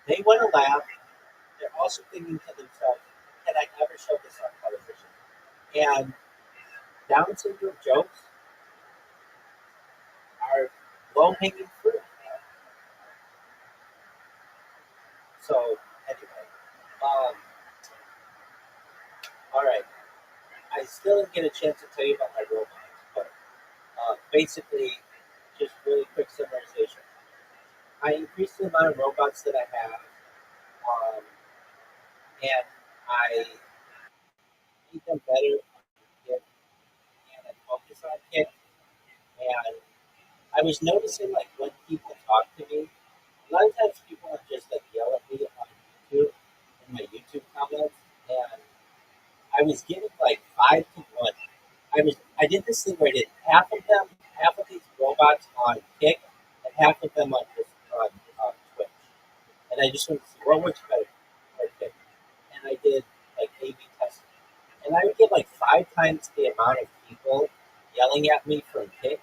Speaker 1: they want to laugh. They're also thinking to themselves, can I ever show this on television? And Down syndrome jokes are low hanging fruit. So, anyway, um, all right. I still didn't get a chance to tell you about my robots, but basically, just really quick summarization. I increased the amount of robots that I have, um, and I make them better on kit, and I focus on kit. And I was noticing, like, when people talk to me, a lot of times people would just like yell at me on YouTube in my YouTube comments, and I was getting like 5 to 1. I did this thing where I did half of these robots on Kick, and half of them on just on Twitch, and I just wanted to see what works better for Kick, and I did like A/B testing, and I would get like 5 times the amount of people yelling at me from Kick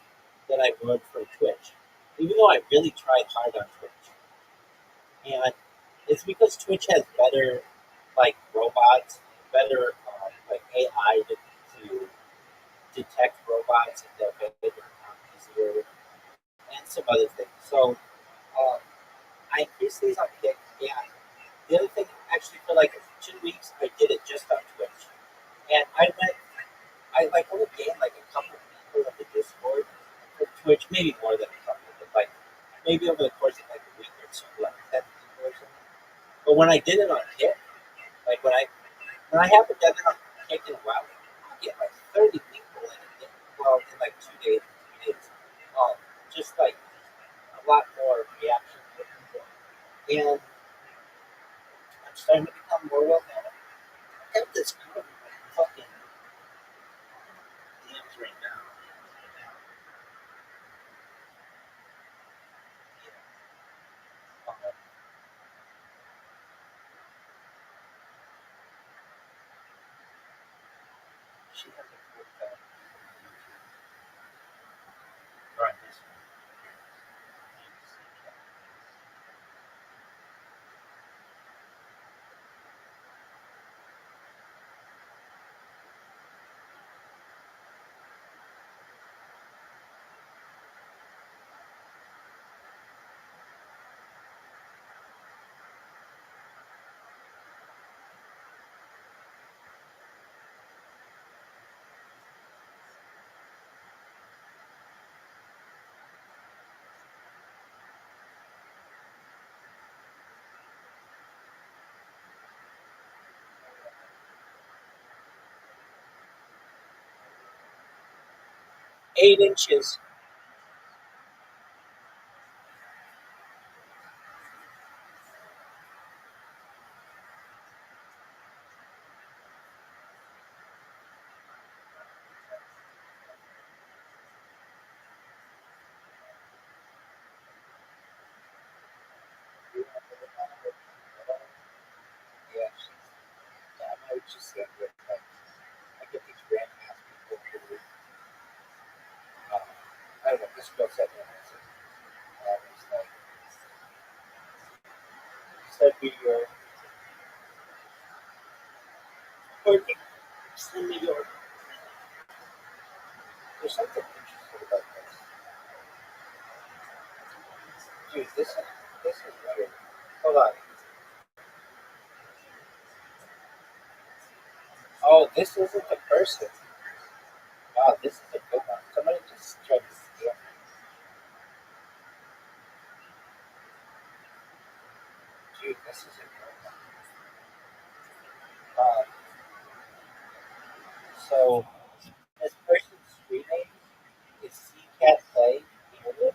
Speaker 1: than I would from Twitch, even though I really tried hard on Twitch, and it's because Twitch has better like robots, better like AI to detect robots and they'll make it easier and some other things. So uh, I increased these on Kick, and the other thing, actually, for like 2 weeks, I did it just on Twitch, and I like only gained like a couple people in the Discord for Twitch, maybe more than a couple, but like maybe over the course of like a week or two, like 10 people or something. But when I did it on Kick, like when I haven't done it on Kick in a while,
Speaker 2: She has a cool cat.
Speaker 1: Right.
Speaker 2: This one.
Speaker 1: Eight inches.
Speaker 2: Yeah, I might just say that I get these random ass people who, I don't know, this girl said that. It's like, send me your,
Speaker 1: Perfect. Send me your.
Speaker 2: there's something interesting about this. Dude, this is weird. Hold on. Oh, this isn't the person. Wow, this is a good one. Somebody just tried to scam me. Dude, this is a good one. Um, so, this person's screen name is CCAT Play, period.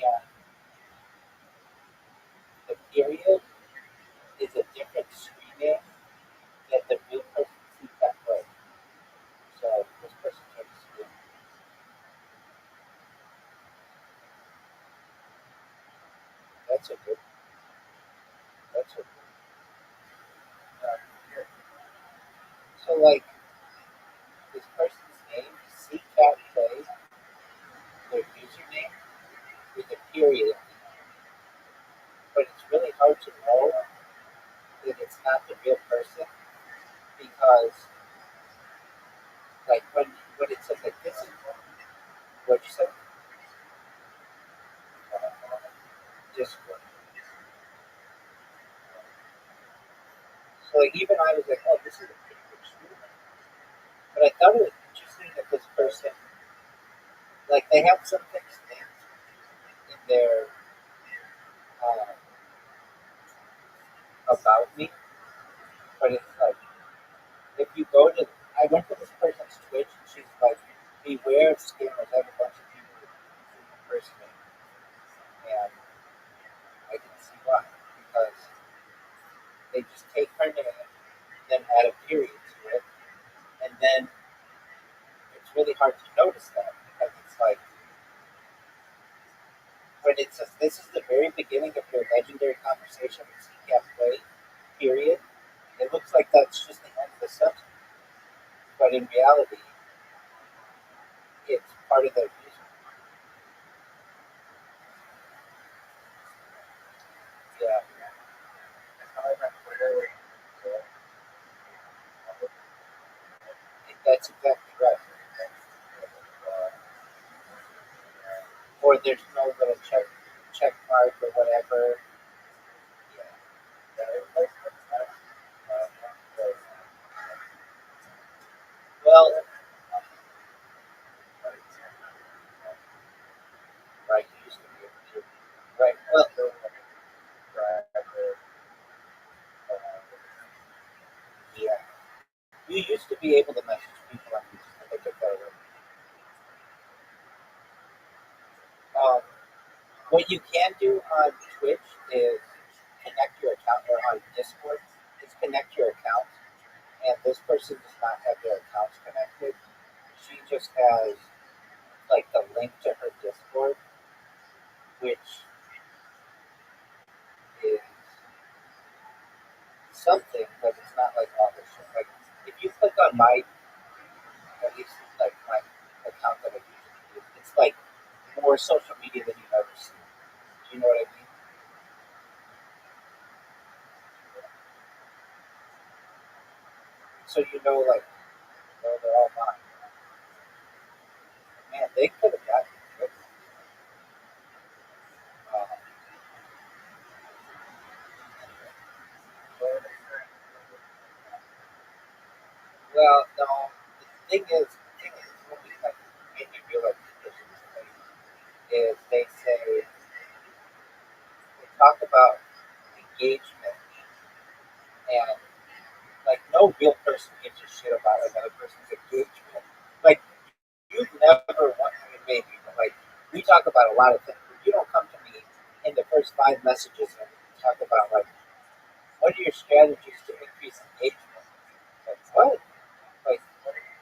Speaker 2: And the period is a different screen name than the real person CCAT Play. So, this person tried to scam me. That's a good, that's a good one. So, like, this person's name, CCAT Play, their username with a period, but it's really hard to know that it's not the real person because, like, when it says like this is what you said, Discord. So like even I was like, oh, this is a pretty good stream, but I thought it was interesting that this person, like, they have some things named in their uh, about me, but it's like if you go to, I went to this person's Twitch and she's like, beware of scammers. I have a bunch of people who impersonate, and I can see why because they just take her name, then add a period to it, and then it's really hard to notice that because it's like when it says this is the very beginning of your legendary conversation with CCAP Play, period, it looks like that's just the end of the sentence. But in reality, it's part of their music. Yeah, that's exactly right. Or there's no little check mark or whatever. Yeah. Well, right, you used to be able to. Right, well, yeah. You used to be able to message people on YouTube. I think I got it. What you can do on Twitch is connect your account, or on Discord is connect your account. And this person does not have their accounts connected. She just has like the link to her Discord, which is something, but it's not like all this shit. Like if you click on my at least like my account that I usually use. It's like more social media than you've ever seen. Do you know what I mean? So like they're all mine. Man, they could have gotten it. Uh, well, no. The thing is, what we like made me realize this is they say they talk about engagement and like no real person gives a shit about another person's engagement. Like you've never want I mean maybe, but like we talk about a lot of things. But you don't come to me in the first 5 messages and talk about like what are your strategies to increase engagement? Like what? Like what are you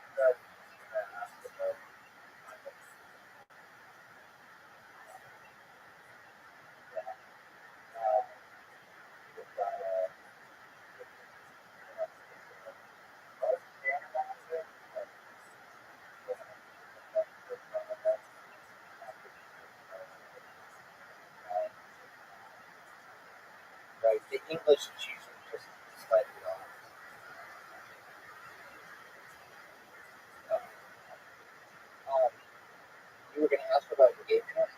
Speaker 2: right? The English is usually just slightly off. You were going to ask about engagement.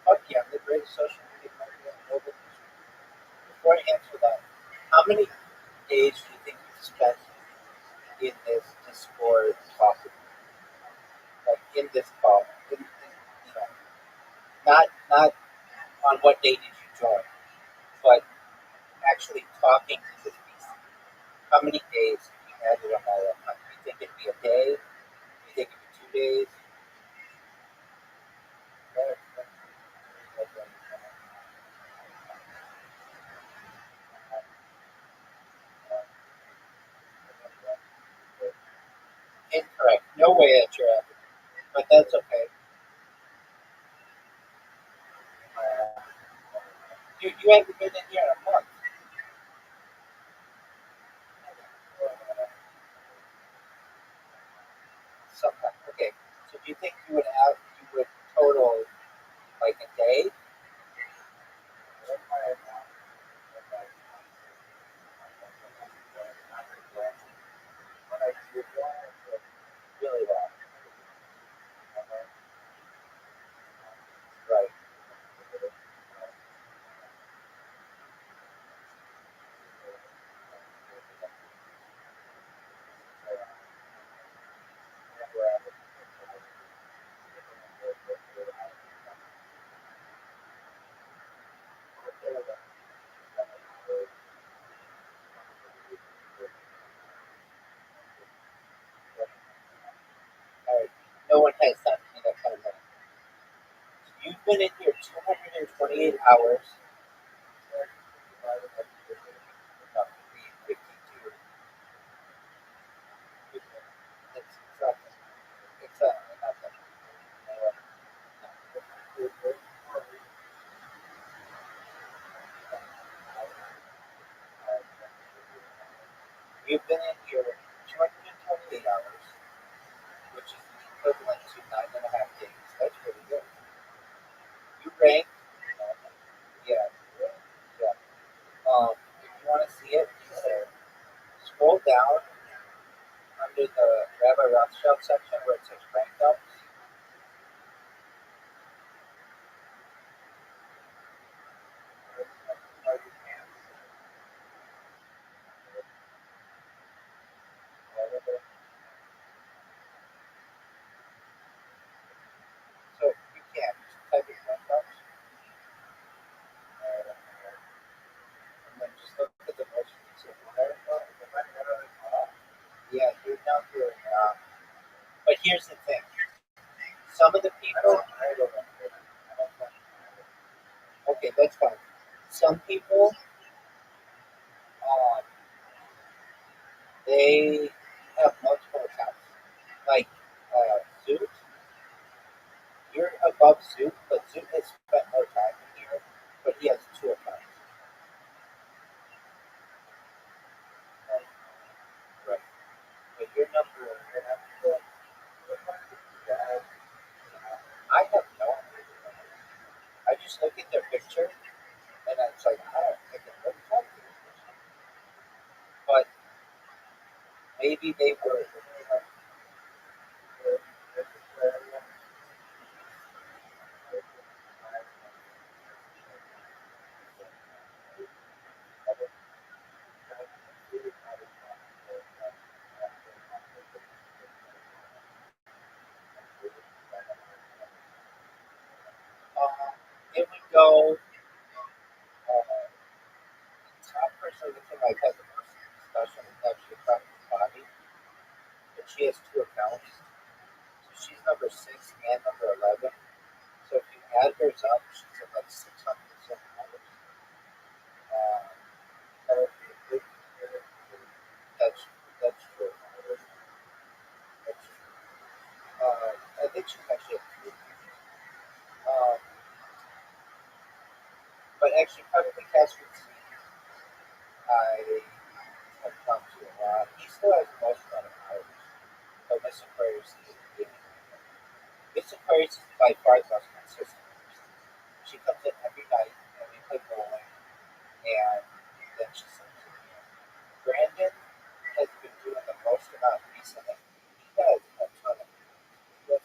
Speaker 2: Fuck yeah, I'm the greatest social media company in global history. Before I answer that, how many days do you think you spent in this Discord talking? Like in this call? You know, not on what day did you join, but actually talking to this piece. How many days have you had it on all of them? Do you think it'd be a day? Do you think it'd be 2 days? Incorrect. No way that you're at, but that's okay. You haven't been in here in a month. Sometime. Okay. So do you think you would No one has time to do that kind of money. You've been in here 228 hours. No, 52. It's exactly nothing. You've been in here 228 hours, which is the equivalent to 9.5 days. That's really good. You rank, yeah, yeah. If you want to see it, scroll down under the Rabbi Rothschild section where it says rank ups. So you can just type in rank ups and then just look at the most recent one. Yeah, you're down here. But here's the thing: some of the people. Okay, that's fine. Some people, um, they have multiple accounts. Like Zoot, you're above Zoot, but Zoot has spent more time in here, but he has two accounts. Right. But your number, I have no idea. I just look at their picture and it's like, I don't think it looks like this. But maybe they were. It would go top person looking like has the most discussion is actually probably Bobby, but she has two accounts. So she's number 6 and number 11. So if you add hers up, she's at like 600 something dollars. That's that's true. That's true. I think she's actually at three. Um, but actually, probably Catherine I have come to a lot. He still has the most amount of hours. But Miss Aquarius is the Miss Aquarius is by far the most consistent. She comes in every night and we play bowling and then she sings again. Brandon has been doing the most amount recently. He does a ton of music.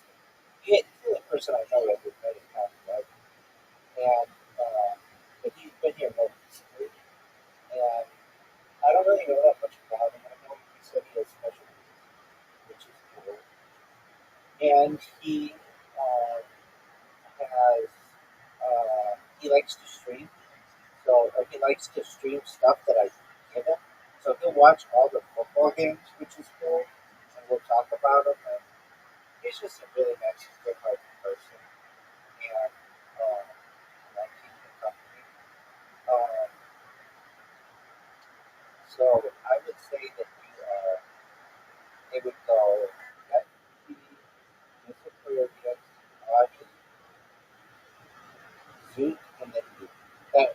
Speaker 2: He's the only person I know that has made it past 11. And but he's been here more recently. And I don't really know that much about him. I know he said he has special needs, which is cool. And has he likes to stream. So he likes to stream stuff that I give him. So he'll watch all the football games, which is cool, and we'll talk about them. And he's just a really nice, good-hearted person, and I like keeping company. Um, so I would say that it would go FP, Miss Aquarius, Audrey, Zoot, and then you.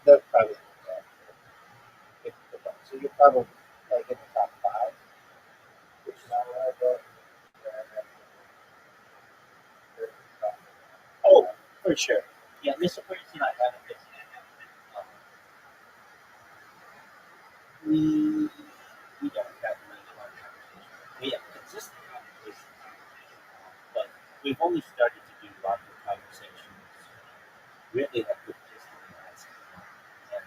Speaker 2: That's probably so you're probably like in the top five, which is not what I wrote.
Speaker 1: Oh, for sure. Yeah, Mr. Prince and I haven't been. Um, we don't have many long conversations. We have consistent conversations, but we've only started to do longer conversations. Really, have been just in the last month, and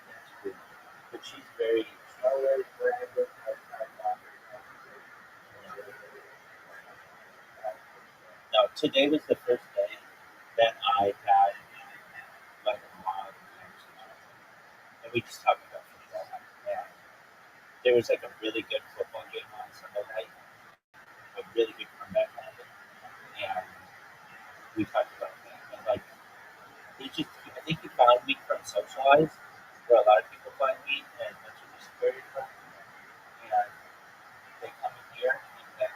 Speaker 1: that's good. But she's very. Now, today was the first day that I had like a long conversation, and we just talked about football. And there was like a really good football game on Sunday night, a really good comeback happened, and we talked about that. And like, he just, I think he found me from Socialize, where a lot of people find me, and that's where this very from. And they come in here, and then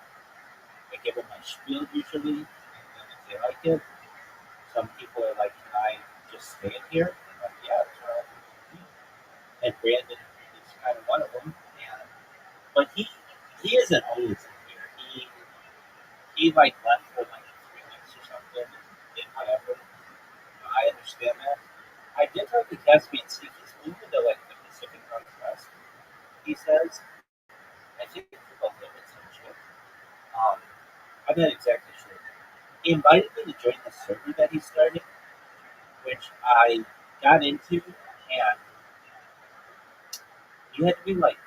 Speaker 1: I give them my spiel usually, and then if they like it, some people are like, "Can I just stay in here?" I'm like, "Yeah, that's what I do." And Brandon is kind of one of them. And but he isn't always in here. He like left for like 3 weeks or something in my effort. I understand that. I did talk to Caspian Sea. He's moving to like the Pacific Northwest. He says, I think for the limits and shit. Um, I'm not exactly sure. He invited me to join the server that he started, which I got into, and you had to be like,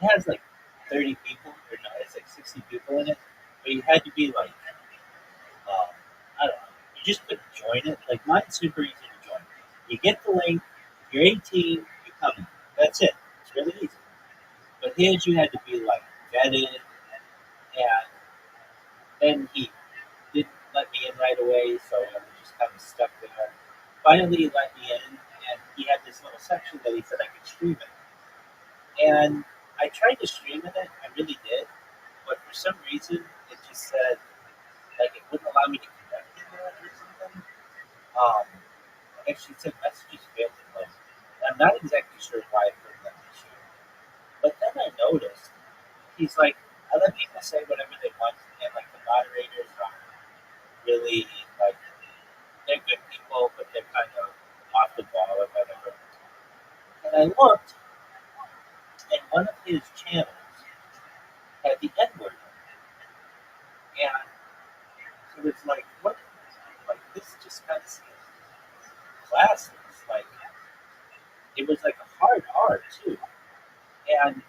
Speaker 1: it has like 30 people, or no, it's like 60 people in it, but you had to be like, I don't know, you just couldn't join it. Like, mine's super easy to join. You get the link, you're 18, you come in. That's it. It's really easy. But his, you had to be like vetted, and then he didn't let me in right away, so I was just kind of stuck there. Finally, he let me in, and he had this little section that he said I could stream it. And I tried to stream in it, I really did, but for some reason, it just said, like, it wouldn't allow me to connect to it or something. Um, Actually, it said messages failed to load. I'm not exactly sure why it wouldn't let me share. But then I noticed, he's like, I let people say whatever they want, and like the moderators are really like, they're good people, but they're kind of off the ball or whatever. And I looked, and one of his channels had the N word, and so it's like, what? Like this just kind of seems classless. Like it was like a hard R too, and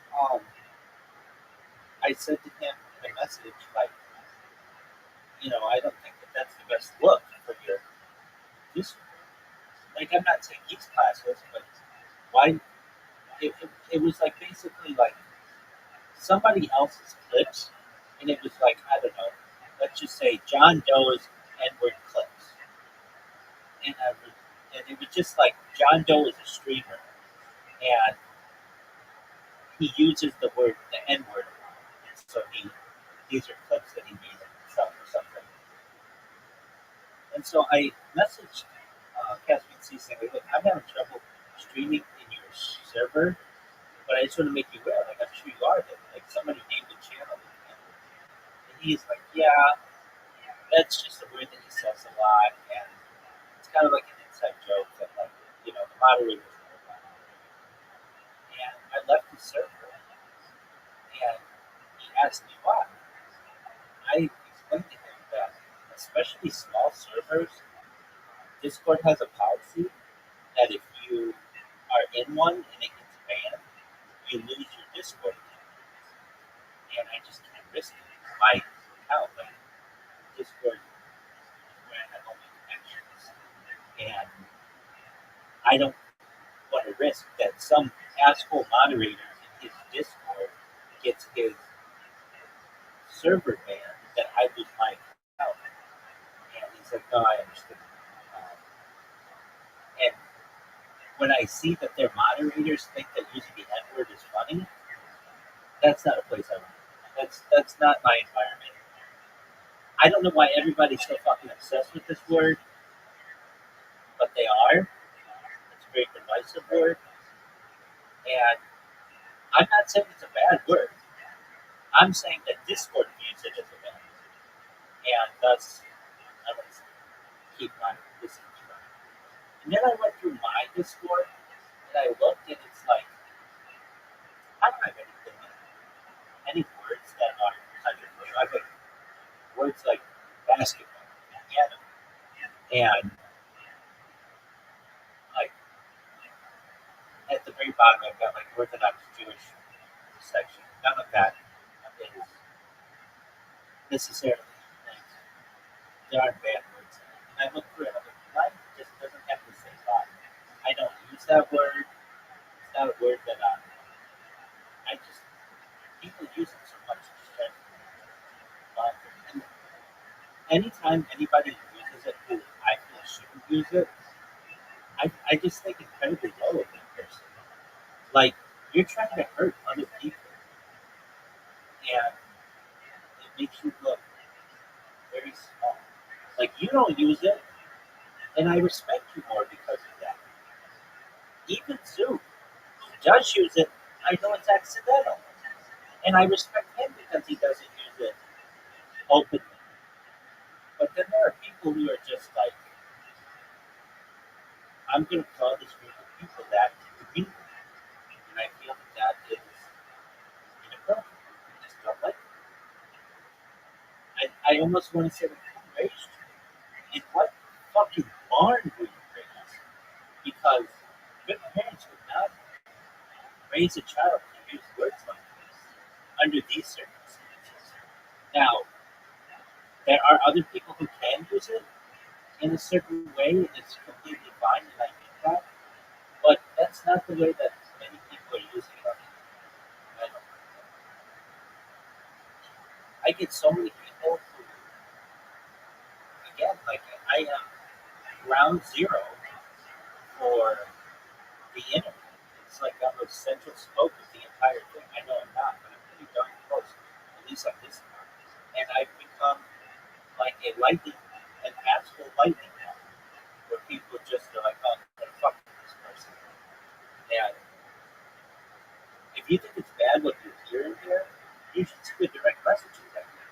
Speaker 1: I said to him in a message like, I don't think that that's the best look for your this. Like I'm not saying he's classless, but why? It was like basically like somebody else's clips, and it was like I don't know. Let's just say John Doe's N-word clips, and and it was just like John Doe is a streamer, and he uses the N word, and so these are clips that he made himself or something. And so I messaged Caspian C saying, "Look, I'm having trouble streaming in your server, but I just want to make you aware. Like I'm sure you are that like somebody named the channel." And he's like, "Yeah, that's just a word that he says a lot, and it's kind of like an inside joke that like the moderators know about." And I left the server, and he asked me why. I explained to him that especially small servers, Discord has a policy that if you are in one and it gets banned, you lose your Discord account. And I just can't risk it. My account, like Discord, is where I have all my connections. And I don't want to risk that some asshole moderator in his Discord gets his server banned, that I lose my account. And he's like, no, I understand. And when I see that their moderators think that using the N word is funny, that's not a place I want. That's not my environment. I don't know why everybody's so fucking obsessed with this word, but they are. It's a very divisive word, and I'm not saying it's a bad word. I'm saying that Discord views it as a bad word, and thus I'm going to keep my distance from it. And then I went through my Discord, and I looked, and it's like I don't have anything, any words that are controversial. I have like words like basketball, piano, and like at the very bottom, I've got like Orthodox Jewish section. None of that is necessarily like there aren't bad words. And I look through it, I'm like, mine just doesn't have the same vibe. I don't use that word. It's not a word that I just people use it so much. It's just anytime anybody uses it who I feel shouldn't use it, I just think incredibly low of that person. Like, you're trying to hurt other people, and it makes you look very small. Like, you don't use it, and I respect you more because of that. Even Zoom, he does use it. I know it's accidental, and I respect him because he doesn't use it openly. But then there are people who are just like, I'm going to call this group of people that to me, and I feel that that is inappropriate. I just don't like it. I almost want to say, like, who raised you? In what fucking barn were you raised? Because good parents would not raise a child to use words like this under these circumstances. Now, there are other people who can use it in a certain way, and it's completely fine, and I get that. But that's not the way that many people are using it. I, I get so many people who, again, like I am ground zero for the internet. It's like I'm a central spoke of the entire thing. I know I'm not, but I'm pretty darn close, at least on this part. And I've become like a lightning, an actual lightning rod, where people just are like, oh, I'm gonna fuck with this person. And if you think it's bad what you hear in here, you should see the direct messages that you get.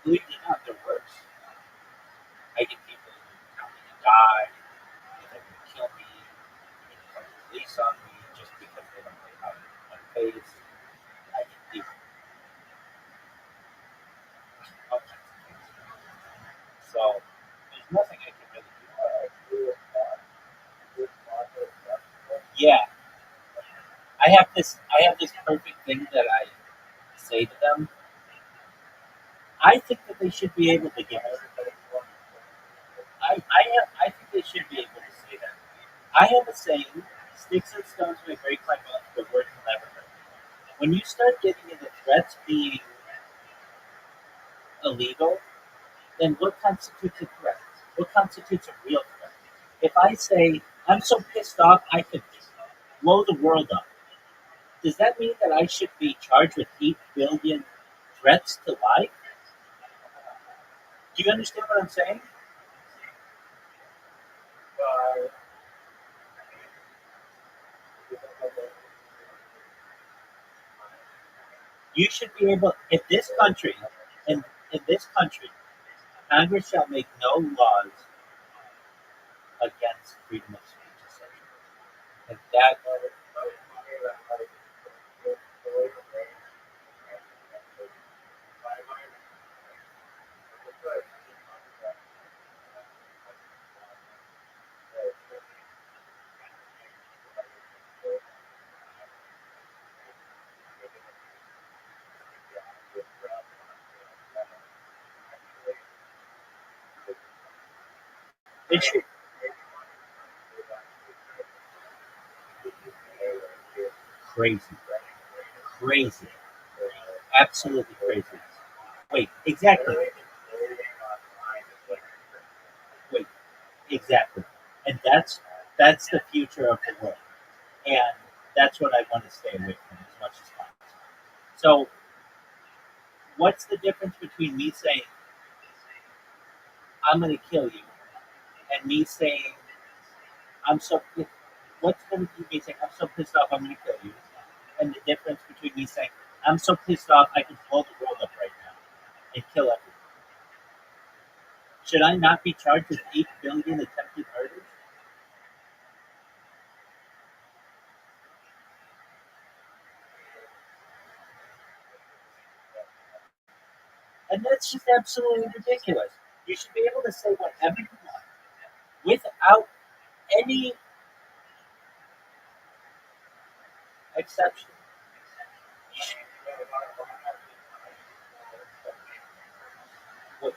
Speaker 1: Believe it or not, they're worse. I get people who tell me to die, and they're gonna kill me, and call the police on me just because they don't know how to my face. I get people all kinds of things. So there's nothing I can really do. Yeah, I have this perfect thing that I say to them. I think that they should be able to give us. I think they should be able to say that. I have a saying: "Sticks and stones may break my bones, but words will never hurt me." When you start getting into threats being illegal, then what constitutes a threat? What constitutes a real threat? If I say I'm so pissed off I could blow the world up, does that mean that I should be charged with 8 billion threats to life? Do you understand what I'm saying? You should be able, if this country, in this country, Congress shall make no laws against freedom of speech, essentially. And that, it should crazy, crazy, absolutely crazy. Wait, exactly. Wait, exactly. And that's the future of the world. And that's what I want to stay away from as much as possible. So, what's the difference between me saying I'm going to kill you and me saying I'm so what's the difference between me saying I'm so pissed off I'm going to kill you and the difference between me saying I'm so pissed off I could blow the world up right now and kill everyone? Should I not be charged with 8 billion attempted murders? And that's just absolutely ridiculous. You should be able to say whatever you want without any exception. Wait,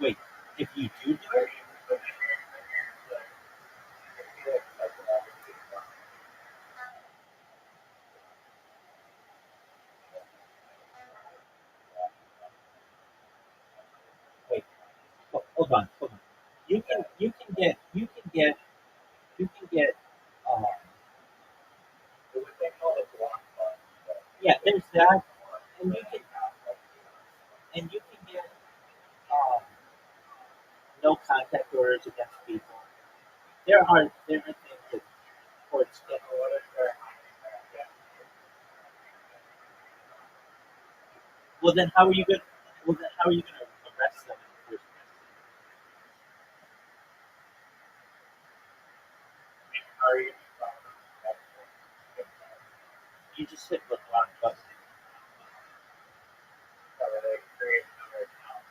Speaker 1: wait, if you do it, wait, you can get you can get
Speaker 2: what they call a block button.
Speaker 1: yeah, there's that, and you can get um, no contact orders against people. There are things that courts can order. Well, then how are you going? Well, then how are you going to arrest them in the first place?
Speaker 2: Are you
Speaker 1: You just hit the block button.
Speaker 2: they create another account?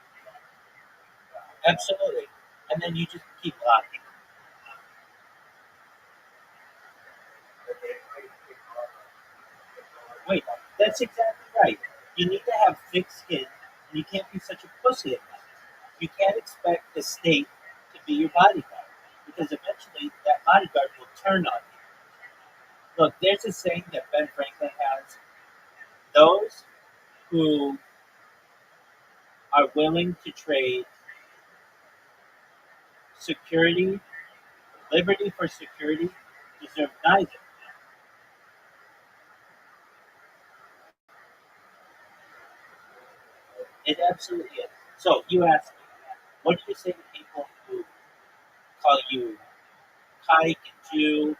Speaker 1: Absolutely, and then you just keep blocking. Wait, that's exactly right. You need to have thick skin, and you can't be such a pussy about it. You can't expect the state to be your bodyguard because eventually that bodyguard will turn on you. Look, there's a saying that Ben Franklin has: those who are willing to trade security, liberty for security, deserve neither. It absolutely is. So you ask me, what do you say to people who call you Taik and Jew and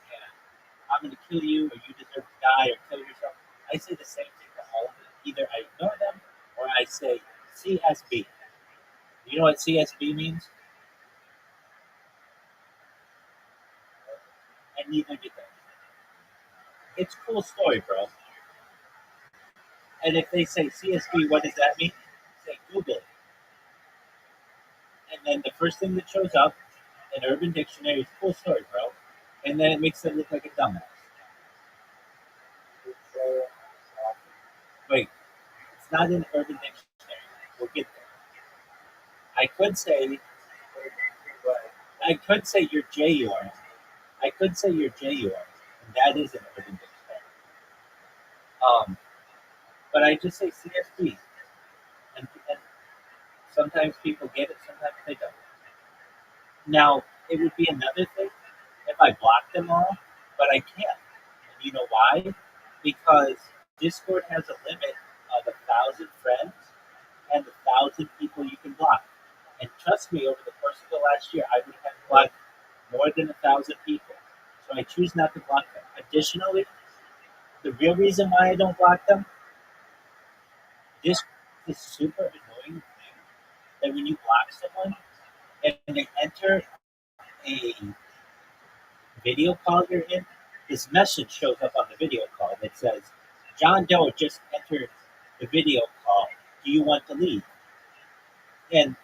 Speaker 1: I'm going to kill you or you deserve to die or kill yourself? I say the same thing to all of them. Either I ignore them or I say CSB. You know what CSB means? And neither did they. It's a cool story, bro. And if they say CSB, what does that mean? Say Google it. And then the first thing that shows up in Urban Dictionary is cool story, bro. And then it makes them look like a dumbass. Wait, it's not in Urban Dictionary. We'll get there. I could say, I could say you're J-U-R. I could say you're J-U-R. And that is an Urban Dictionary. Um, but I just say CSB. And sometimes people get it, sometimes they don't. Now, it would be another thing if I blocked them all, but I can't. And you know why? Because Discord has a limit of 1,000 friends and 1,000 people you can block. And trust me, over the course of the last year, I would have blocked more than 1,000 people. So I choose not to block them. Additionally, the real reason why I don't block them, this super annoying thing that when you block someone and they enter a video call you're in, this message shows up on the video call that says, John Doe just entered the video call. Do you want to leave? And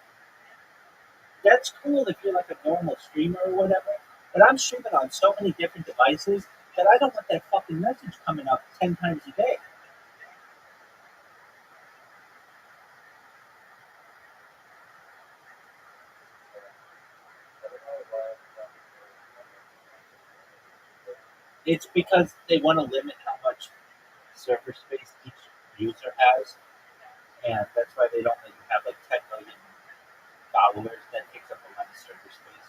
Speaker 1: that's cool if you're like a normal streamer or whatever. But I'm streaming on so many different devices that I don't want that fucking message coming up 10 times a day. It's because they want to limit how much server space each user has. And that's why they don't let you have like 10 million followers. That takes up a lot of server space.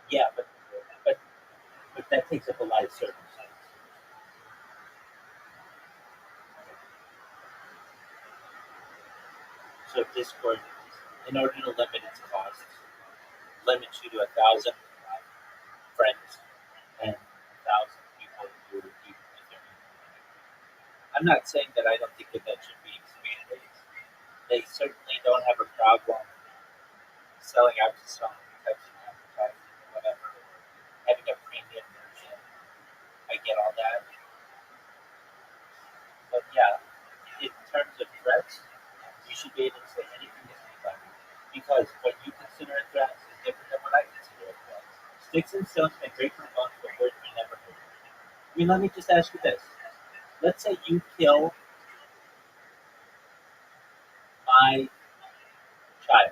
Speaker 1: Yeah, but but that takes up a lot of server space. So Discord, in order to limit its costs, limits you to 1,000 friends and 1,000 people who you with their I'm not saying that I don't think that that should be expanded. They certainly don't have a problem selling out to some types of advertising or whatever, having a premium version. I get all that. But yeah, in terms of threats, you should be able to say anything to anybody. Because what you consider a threat is different than what I consider a threat. Sticks and stones may break my bones, but words may never hurt. I mean, let me just ask you this. Let's say you kill my child.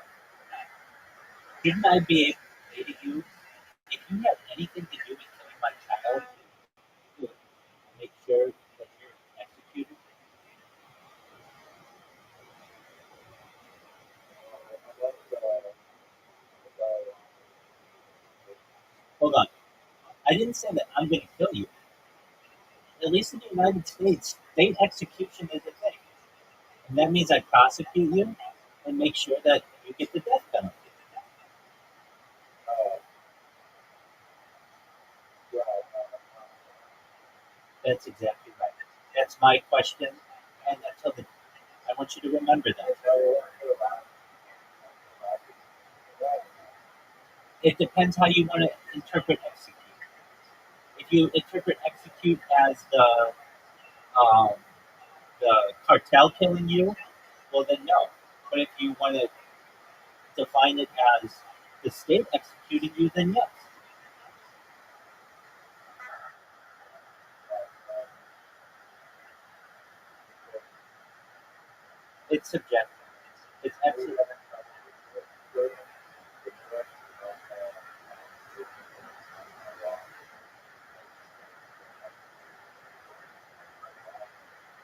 Speaker 1: Shouldn't I be able to say to you, if you have anything to do with killing my child, to make sure that you're executed? I didn't say that I'm going to kill you. At least in the United States, state execution is a thing. And that means I prosecute you and make sure that you get the death penalty.
Speaker 2: uh, yeah,
Speaker 1: That's exactly right. That's my question. And until the, I want you to remember that. It depends how you want to interpret execute. If you interpret execute as um, the cartel killing you, well then no. But if you want to define it as the state executing you, then yes. It's subjective. It's absolutely.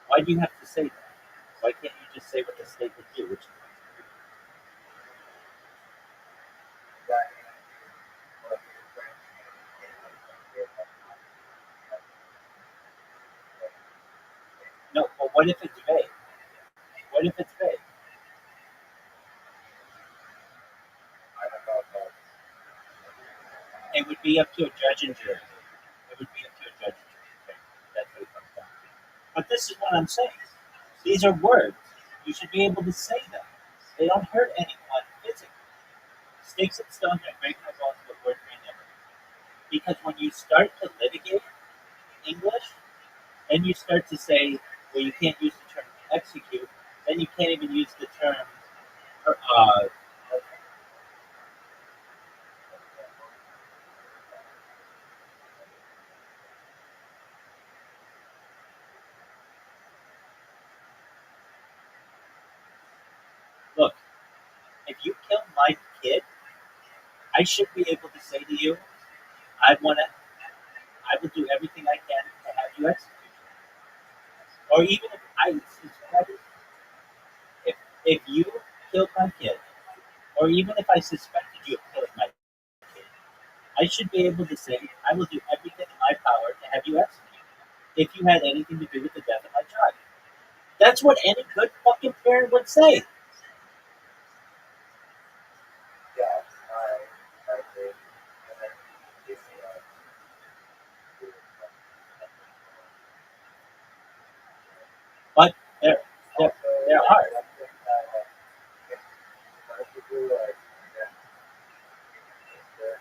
Speaker 1: Why do you have to say that? Why can't you just say what the state would do? Which no, but what if it's vague? What if it's vague? It would be up to a judge and jury. It would be up to a judge and jury. That's what it comes down to. But this is what I'm saying. These are words. You should be able to say them. They don't hurt anyone physically. Sticks and stones may break my bones, but words may never. Because when you start to litigate English, and you start to say, well, you can't use the term execute, then you can't even use the term, uh, look, if you kill my kid, I should be able to say to you, I want to, I will do everything I can to have you executed. Or even if I suspect, if you killed my kid, or even if I suspected you of killing my kid, I should be able to say, I will do everything in my power to have you executed if you had anything to do with the death of my child. That's what any good fucking parent would say.
Speaker 2: yeah, I agree. And then it's,
Speaker 1: But there, there,
Speaker 2: also,
Speaker 1: there are.
Speaker 2: something that, if most people like, yeah, the,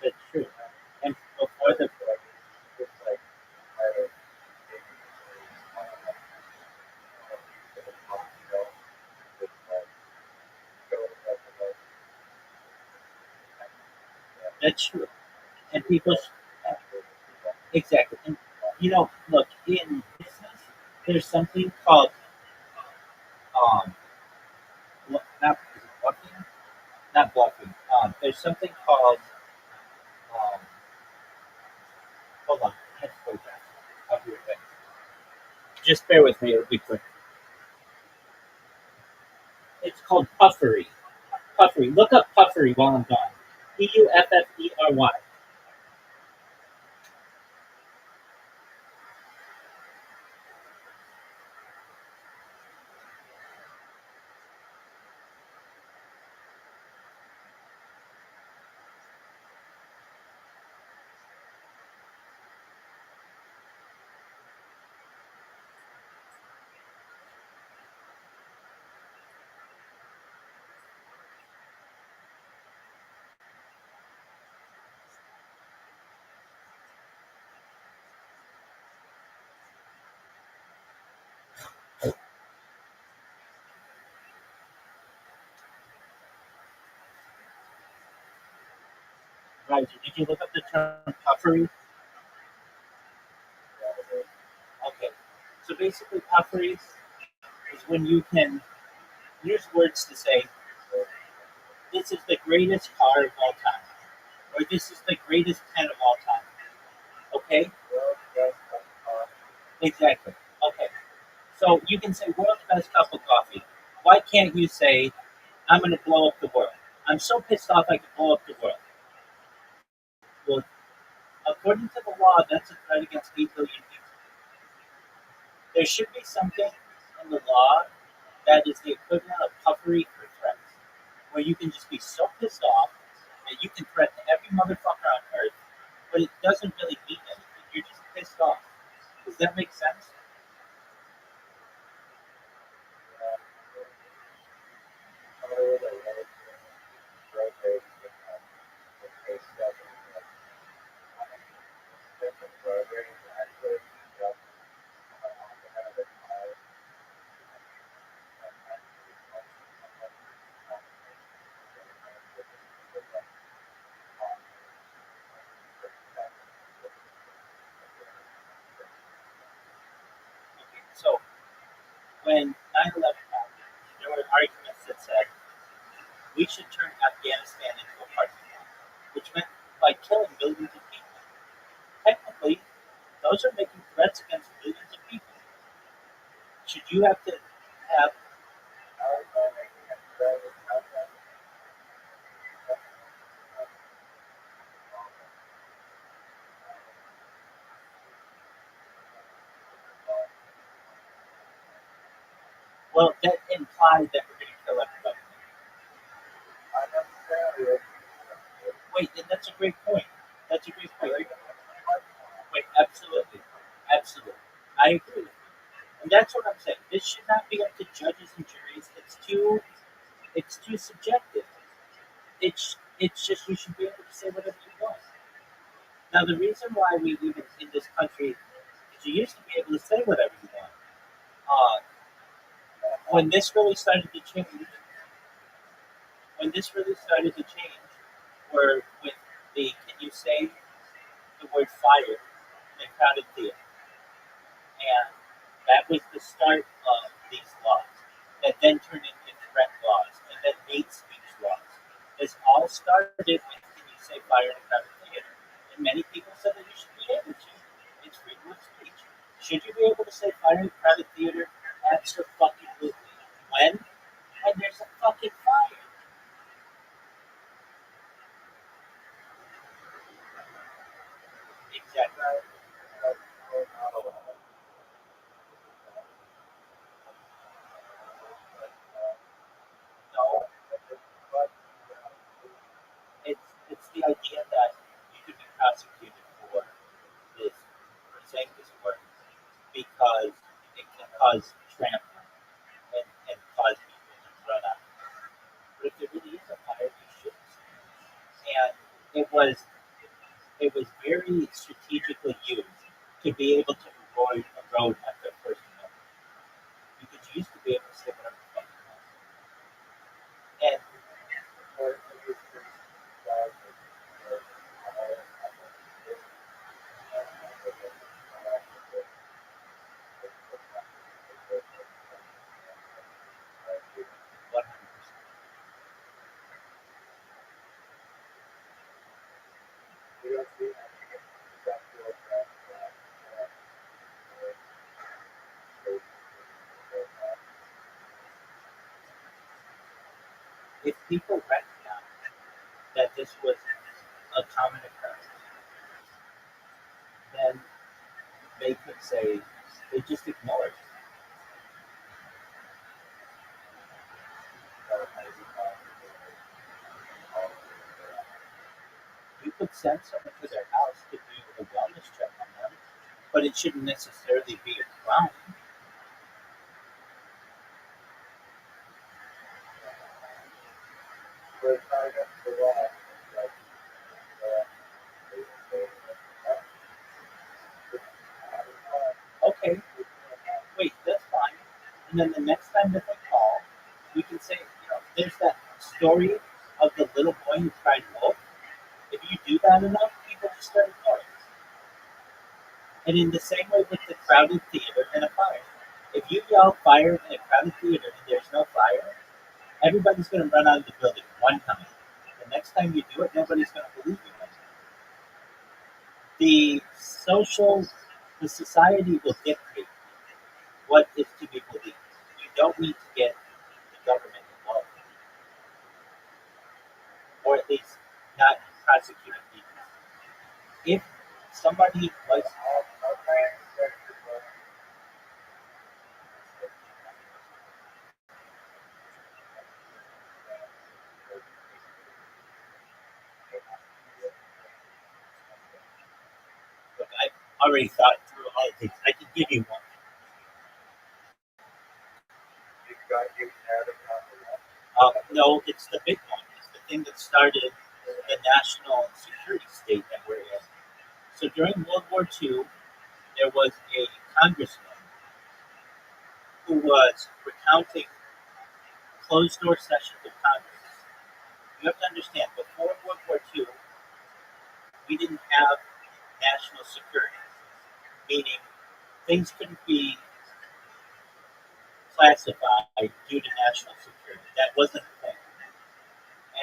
Speaker 1: That's true. And before the that's true. And people exactly. And look in business, there's something called um, not is it bluffing, not bluffing. There's something called um, hold on, I have to go back. I'll be right back. Just bear with me. It'll be quick. It's called puffery. Puffery. Look up puffery while I'm gone. Puffery. Right. Did you look up the term puffery? Okay. So basically, puffery is when you can use words to say, this is the greatest car of all time, or this is the greatest pen of all time. Okay? Exactly. Okay. So you can say world's best cup of coffee. Why can't you say, I'm going to blow up the world? I'm so pissed off I could blow up the world. Well, according to the law, that's a threat against 8 billion people. There should be something in the law that is the equivalent of puffery for threats, where you can just be so pissed off that you can threaten every motherfucker on earth, but it doesn't really mean anything. You're just pissed off. Does that make sense? Okay, so when 9/11 happened, there were arguments that said we should turn Afghanistan into a parking lot, which meant by killing millions of people. Technically, those are making threats against millions of people. Should you have to have, well, that implies that we're going to kill everybody. Wait, and that's a great point. That's a great point. Wait, absolutely. Absolutely. I agree with you. And that's what I'm saying. This should not be up to judges and juries. It's too subjective. It's just you should be able to say whatever you want. Now the reason why we live in this country is you used to be able to say whatever you want. Uh, when this really started to change, when this really started to change, were with the can you say the word fire in a crowded theater, and that was the start of these laws that then turned into threat laws and then hate speech laws. This all started with can you say fire in a crowded theater, and many people said that you should be able to. It's freedom of speech. Should you be able to say fire in a crowded theater? Absolutely. When? When there's a fucking fire. Exactly. No, it's the idea that you could be prosecuted for this for saying this word because it can cause trampling and cause people to run out. But if there really is a fire, you should. And it was very strategically used to be able to avoid a road at the first moment. Because you used to be able to say whatever the fuck you want. And what if people recognize that this was a common occurrence, then they could say they just ignored it. You could send someone to their house to do a wellness check on them, but it shouldn't necessarily be a crime. Okay, wait, that's fine. And then the next time that they call, we can say, there's that story of the little boy who cried wolf. If you do do that enough, people just start ignoring it. And in the same way with the crowded theater and a fire. If you yell fire in a crowded theater and there's no fire, everybody's going to run out of the building one time. The next time you do it, nobody's going to believe you. The social, the society will dictate what is to be believed. You don't need to get the government involved, or at least not prosecuting people. If somebody likes, look, I already thought through all of these. I can give you one. No, it's the big one. It's the thing that started the national security state that we're in. So during World War II, there was a congressman who was recounting closed door sessions of Congress. You have to understand, before World War II, we didn't have national security, meaning things couldn't be classified due to national security. That wasn't a thing.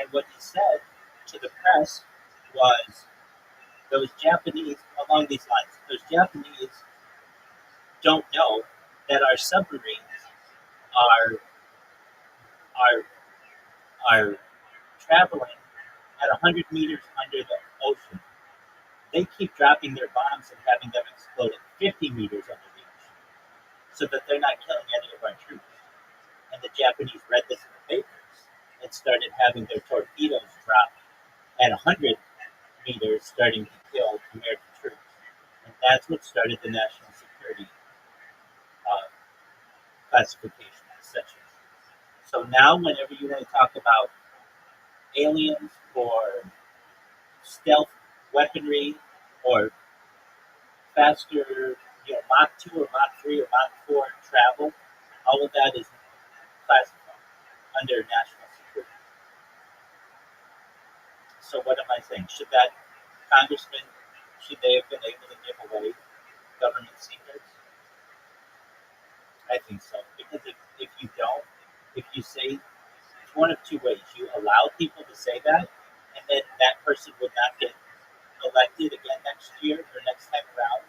Speaker 1: And what he said to the press was those Japanese, along these lines, those Japanese don't know that our submarines are are are traveling at 100 meters under the ocean. They keep dropping their bombs and having them explode at 50 meters under the ocean, so that they're not killing any of our troops. And the Japanese read this in the papers and started having their torpedoes drop at 100 meters, starting to kill American troops. And that's what started the national security uh, classification section. So now, whenever you want to talk about aliens or stealth weaponry or faster, Mach 2 or Mach 3 or Mach 4 travel, all of that is classified under national security. So what am I saying? Should that congressman, should they have been able to give away government secrets? I think so. Because if you don't, if you say, it's one of two ways. You allow people to say that, and then that person would not get elected again next year or next time around.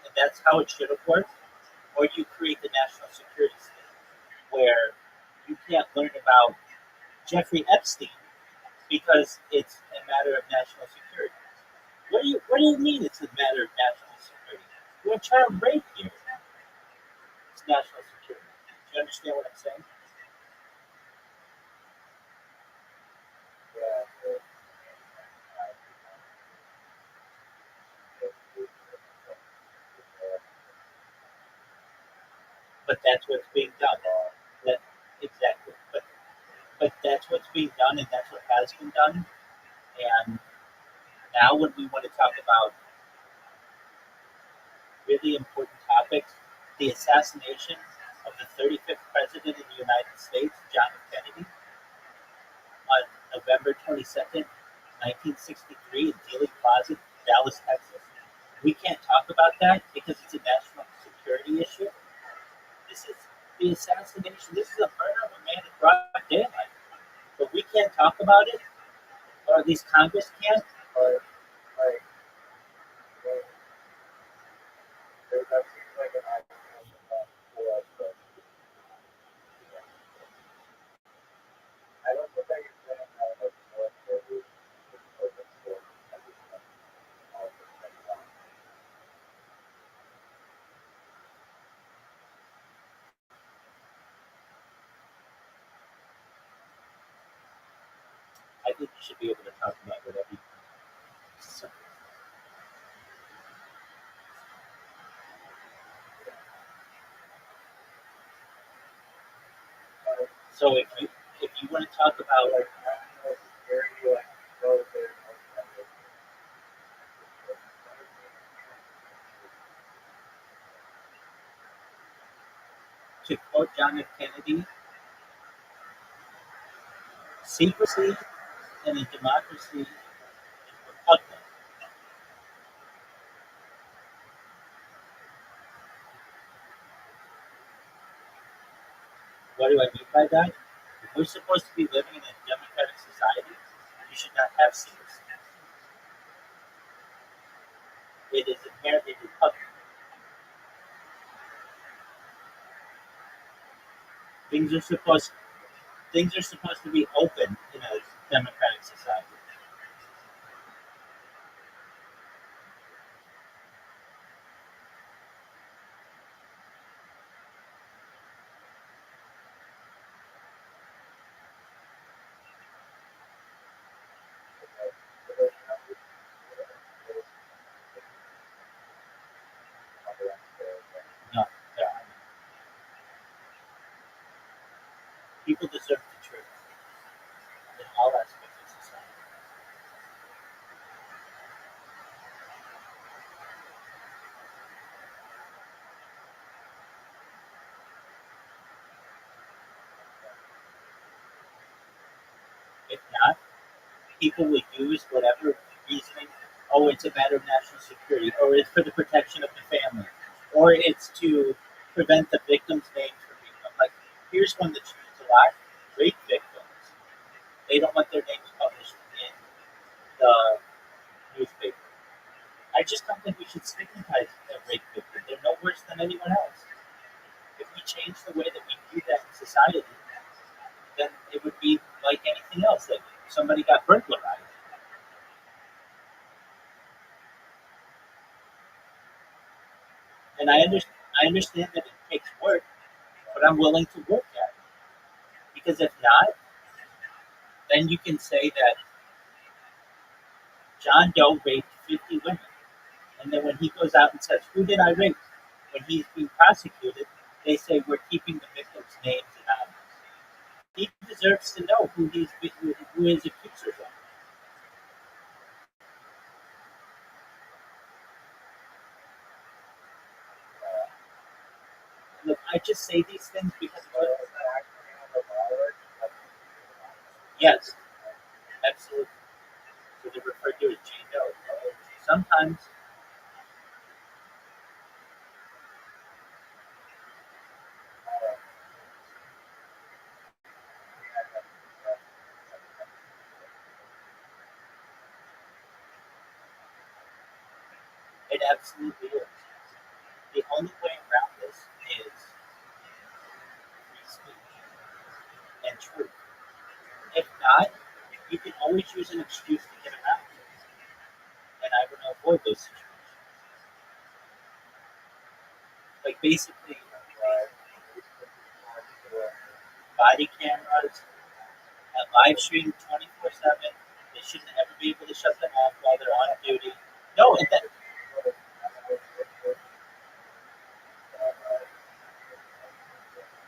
Speaker 1: And that's how it should have worked. Or you create the national security state where you can't learn about Jeffrey Epstein because it's a matter of national security. What do you mean it's a matter of national security? You have child rape here. It's national security. Do you understand what I'm saying? But that's what's being done. That, exactly. But that's what's being done, and that's what has been done. And now, when we want to talk about really important topics, the assassination of the 35th president of the United States, John F. Kennedy, on November 22nd, 1963, in Dealey Plaza, Dallas, Texas. We can't talk about that because it's a national security issue. This is the assassination. This is a murder of a man in broad daylight. But we can't talk about it, or at least Congress can't. Or I think you should be able to talk about whatever you want. So if you want to talk about to quote John F. Kennedy, secrecy in a democracy is repugnant What do I mean by that? If we're supposed to be living in a democratic society, you should not have secrecy. It is inherently repugnant. Things are supposed things are supposed to be open in a democratic society. No, there are people deserve the truth in all aspects of society. If not, people will use whatever reasoning. Oh, it's a matter of national security, or it's for the protection of the family, or it's to prevent the victims' names from being like. Here's one that's used a lot: rape victims. They don't want their names published in the newspaper. I just don't think we should stigmatize a rape victim. They're no worse than anyone else. If we change the way that we view that in society, then it would be like anything else. Like somebody got burglarized, and I understand that it takes work, but I'm willing to work at it because if not, then you can say that John Doe raped 50 women, and then when he goes out and says, "Who did I rape?" when he's being prosecuted, they say we're keeping the victims' names anonymous. He deserves to know who his accusers are. Look, I just say these things because yes, absolutely. So they're referred to as Jane Doe. Sometimes it absolutely is. The only way around this is free speech and truth. If not, you can always use an excuse to get around it. And I want to avoid those situations. Like basically, body cameras, live stream 24/7. They shouldn't ever be able to shut them off while they're on duty. No, and that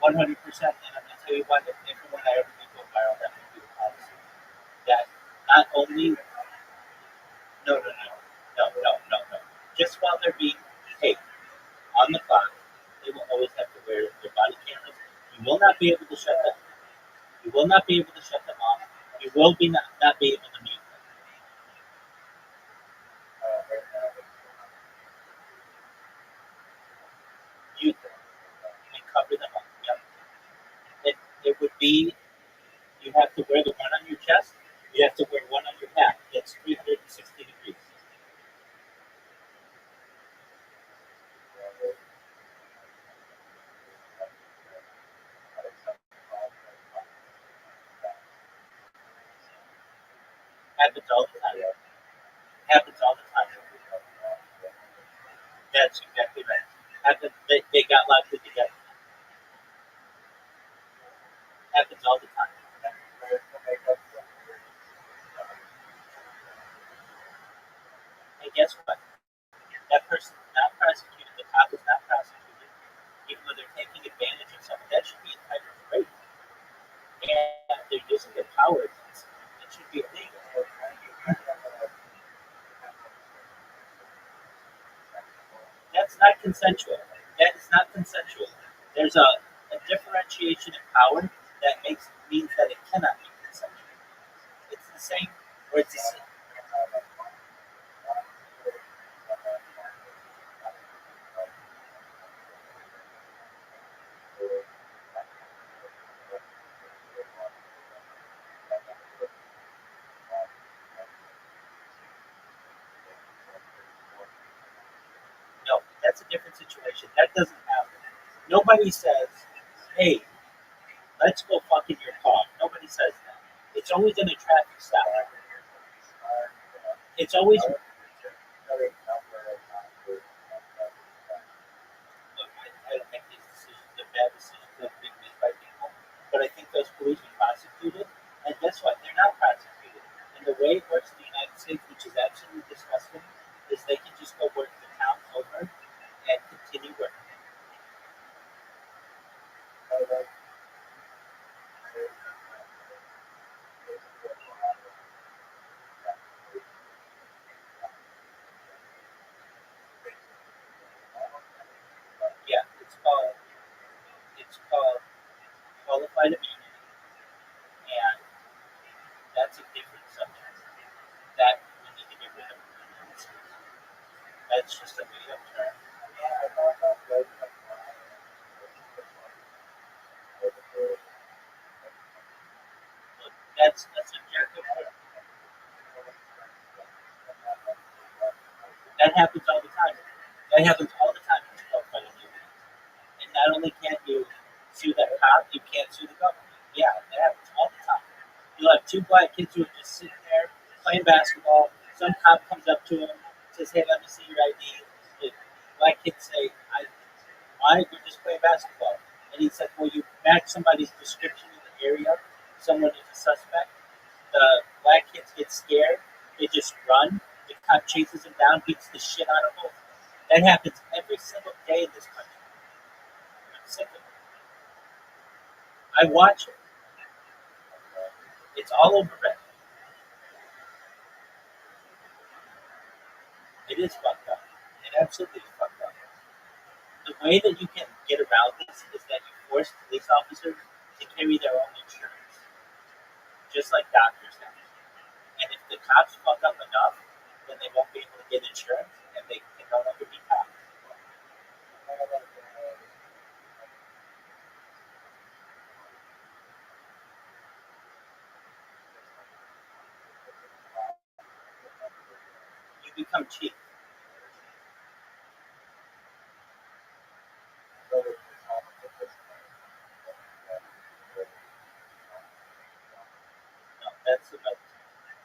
Speaker 1: 100%. And I'm going to tell you what, if and when I ever do go viral, that will be the policy. That not only, no, no, no, no, no, no, no. Just while they're being taped on the clock, they will always have to wear their body cameras. You will not be able to shut them. You will not be able to shut them off. You will be not be able to mute them. Mute them and cover them up. Yep. It would be you have to wear the one on your chest. You have to wear one on your back. That's 360 degrees. Happens all the time. Happens all the time. That's exactly right. They got locked in together. Happens all the time. And guess what? That person is not prosecuted. The cop is not prosecuted. Even though they're taking advantage of someone, that should be entitled to rape. And they're using their power against them. It should be illegal. That's not consensual. That is not consensual. There's a differentiation in power that means that it cannot be consensual. It's the same, or it's the same. that's a different situation. That doesn't happen. Nobody says, "Hey, let's go fuck in your car." Nobody says that. It's always in a traffic stop. It's always look, I don't think these decisions are bad decisions that are being made by people, but I think those police are prosecuted, and guess what? They're not prosecuted. And the way it works in the United States, which is absolutely disgusting, is they can just go work the town over and continue working. Yeah, it's called qualified immunity, and that's a different subject that we need to get rid of. That's just a made up term. Look, that's a subjective term. That happens all the time. That happens all the time in qualified immunity. And not only can't you sue that cop, you can't sue the government. Yeah, that happens all the time. You'll have two black kids who are just sitting there playing basketball. Some cop comes up to them, says, "Hey, let me see your ID." The black kids say, "Why? We're just playing basketball." And he said, "Well, you match somebody's description in the area. Someone is a suspect." The black kids get scared. They just run. The cop chases them down, beats the shit out of them. That happens every single day in this country. I'm sick of it. I watch it. It's all over Reddit. It is fucked up. It absolutely is fucked up. The way that you can get around this is that you force police officers to carry their own insurance, just like doctors have. And if the cops fuck up enough, then they won't be able to get insurance and they can no longer be cops. You become cheap. No, that's about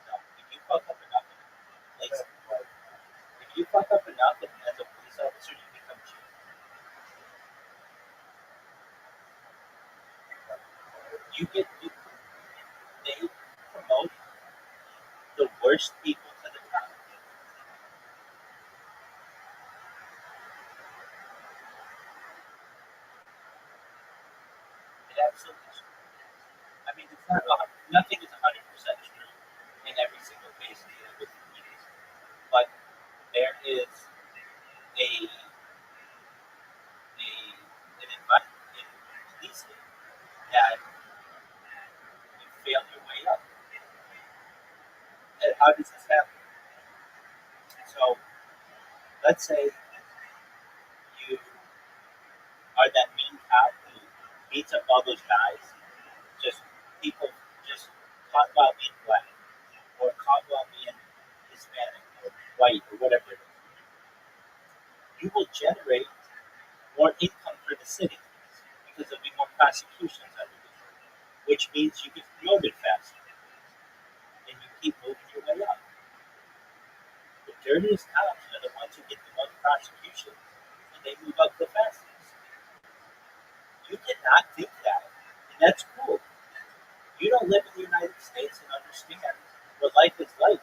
Speaker 1: no. If you fuck up enough in a police, if you fuck up enough as a police officer, you become cheap. They promote the worst people to the top. It absolutely is. I mean, it's not nothing is 100% true in every single case dealing with police, but there is a an environment in policing that you fail your way up. And how does this happen? So let's say you are that mean cop who beats up all those guys, just people just caught while being black or caught while being Hispanic or white or whatever it is. You will generate more income for the city because there'll be more prosecutions under you, which means you get promoted faster and you keep moving your way up. The dirtiest cops are the ones who get the most prosecutions and they move up the fastest. You cannot think that, and that's cool. You don't live in the United States and understand what life is like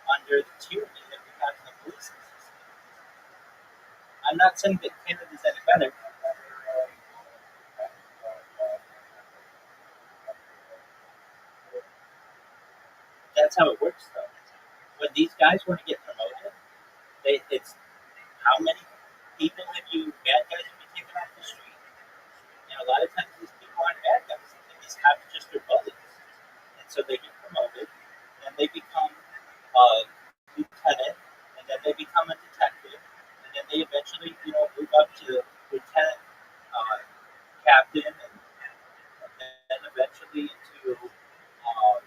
Speaker 1: under the tyranny that we have in the police system. I'm not saying that Canada's any better. That's how it works, though. When these guys want to get promoted, it's how many people have you, bad guys, have you taken off the street? And a lot of times these people aren't bad guys. And these cops just are bullies. And so they get promoted, and they become a lieutenant, and then they become a detective, and then they eventually, move up to lieutenant, uh, captain, and then eventually into um,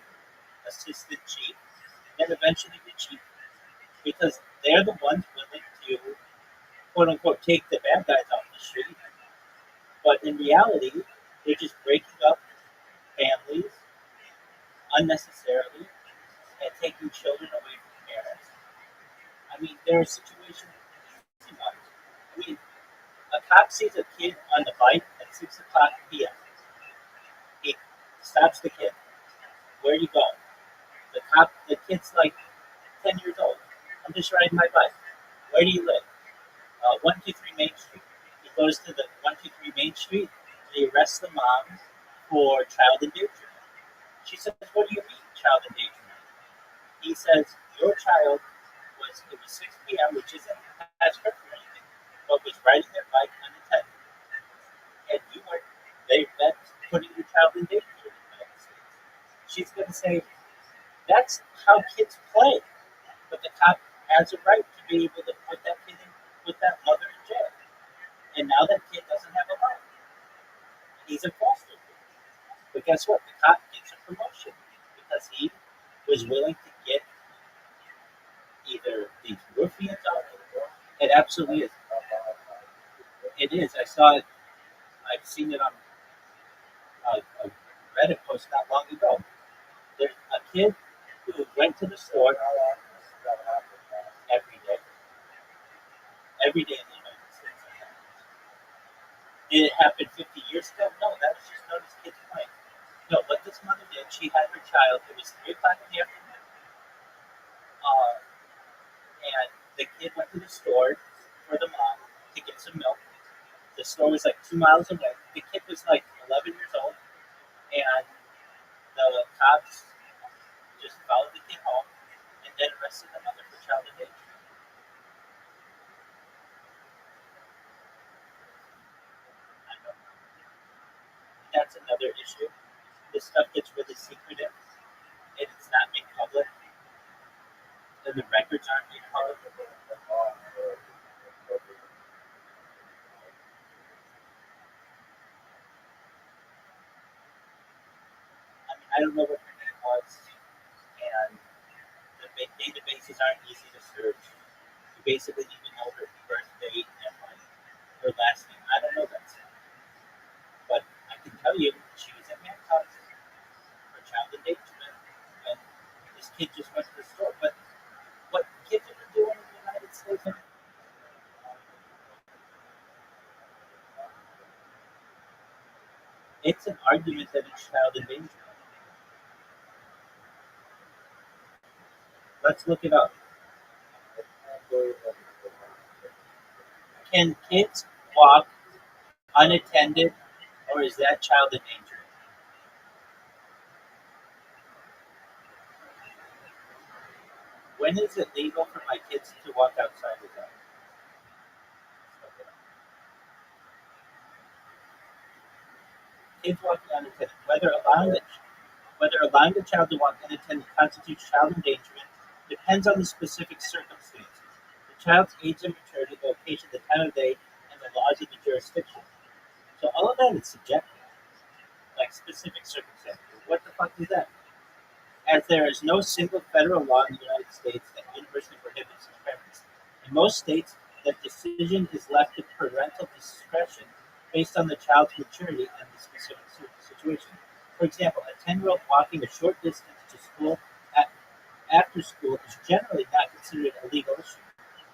Speaker 1: assistant chief, and then eventually the chief, because they're the ones willing to quote unquote take the bad guys off the street, but in reality, they're just breaking up families unnecessarily and taking children away from parents. I mean, there are situations. I mean, a cop sees a kid on the bike at 6 o'clock p.m. He stops the kid. Where are you going? The kid's like 10 years old. I'm just riding my bike. Where do you live? 123 Main Street. He goes to the 123 Main Street and he arrests the mom for child endangerment. She says, "What do you mean, child endangerment?" He says, "Your child it was 6 p.m., which isn't past curfew or anything, but was riding their bike unattended. And you were, that's putting your child in danger in the United States." She's going to say, "That's how kids play." But the cop has a right to be able to put that mother in jail. And now that kid doesn't have a life. He's a foster kid. But guess what? The cop gets a promotion because he was willing to get either these ruffians out. It absolutely is. It is. I saw it. I've seen it on a Reddit post not long ago. There's a kid who went to the store every day, every day in the United States. Did it happen 50 years ago? No, that was just noticed kids playing. No, what this mother did, she had her child. It was 3 o'clock in the afternoon, uh, and the kid went to the store for the mom to get some milk. The store was like 2 miles away. The kid was like 11 years old, and the cops just followed the kid home and then arrested the mother for child endangerment. I know. That's another issue. This stuff gets really secretive, and it's not made public, and the records aren't made public. I mean, I don't know what her name was, and the databases aren't easy to search. You basically need to know her birth date and like her last name. I don't know that stuff, but I can tell you she was in handcuffs for child endangerment, and this kid just went to the store. But what kids have been doing in the United States, it's an argument that it's child endangerment. Let's look it up. Can kids walk unattended, or is that child endangerment? When is it legal for my kids to walk outside with them? Kids walking unattended, whether allowing the child to walk unattended constitutes child endangerment depends on the specific circumstances, the child's age and maturity, the location, the time of day, and the laws of the jurisdiction. So all of that is subjective, like specific circumstances. What the fuck is that? As there is no single federal law in the United States that universally prohibits experiments. In most states, the decision is left to parental discretion based on the child's maturity and the specific situation. For example, a 10-year-old walking a short distance to school at, after school is generally not considered a legal issue,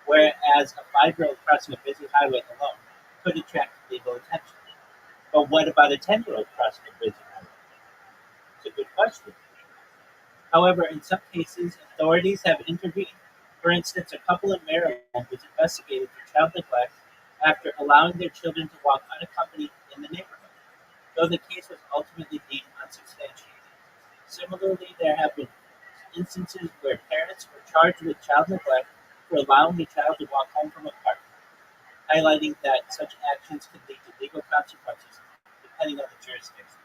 Speaker 1: whereas a 5-year-old crossing a busy highway alone could attract legal attention. But what about a 10-year-old crossing a busy highway? It's a good question. However, in some cases, authorities have intervened. For instance, a couple in Maryland was investigated for child neglect after allowing their children to walk unaccompanied in the neighborhood, though the case was ultimately deemed unsubstantiated. Similarly, there have been instances where parents were charged with child neglect for allowing a child to walk home from a park, highlighting that such actions can lead to legal consequences depending on the jurisdiction.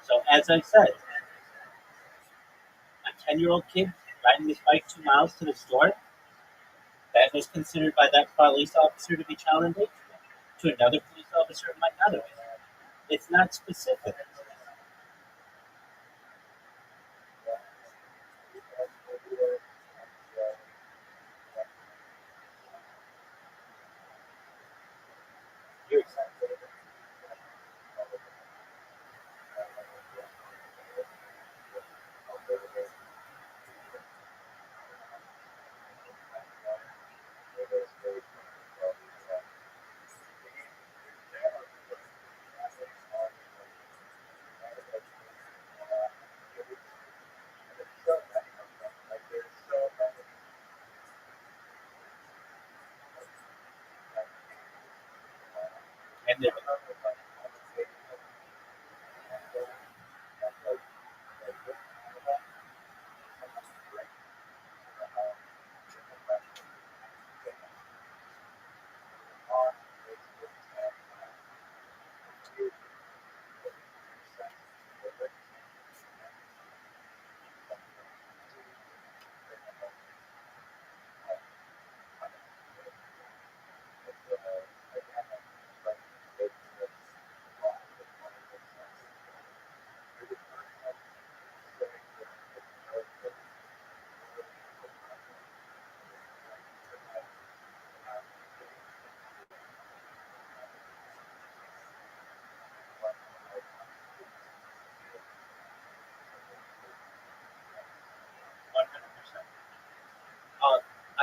Speaker 1: So, as I said, a 10-year-old kid riding his bike 2 miles to the store, that was considered by that police officer to be child endangerment. To another police officer, it might not have been. It's not specific.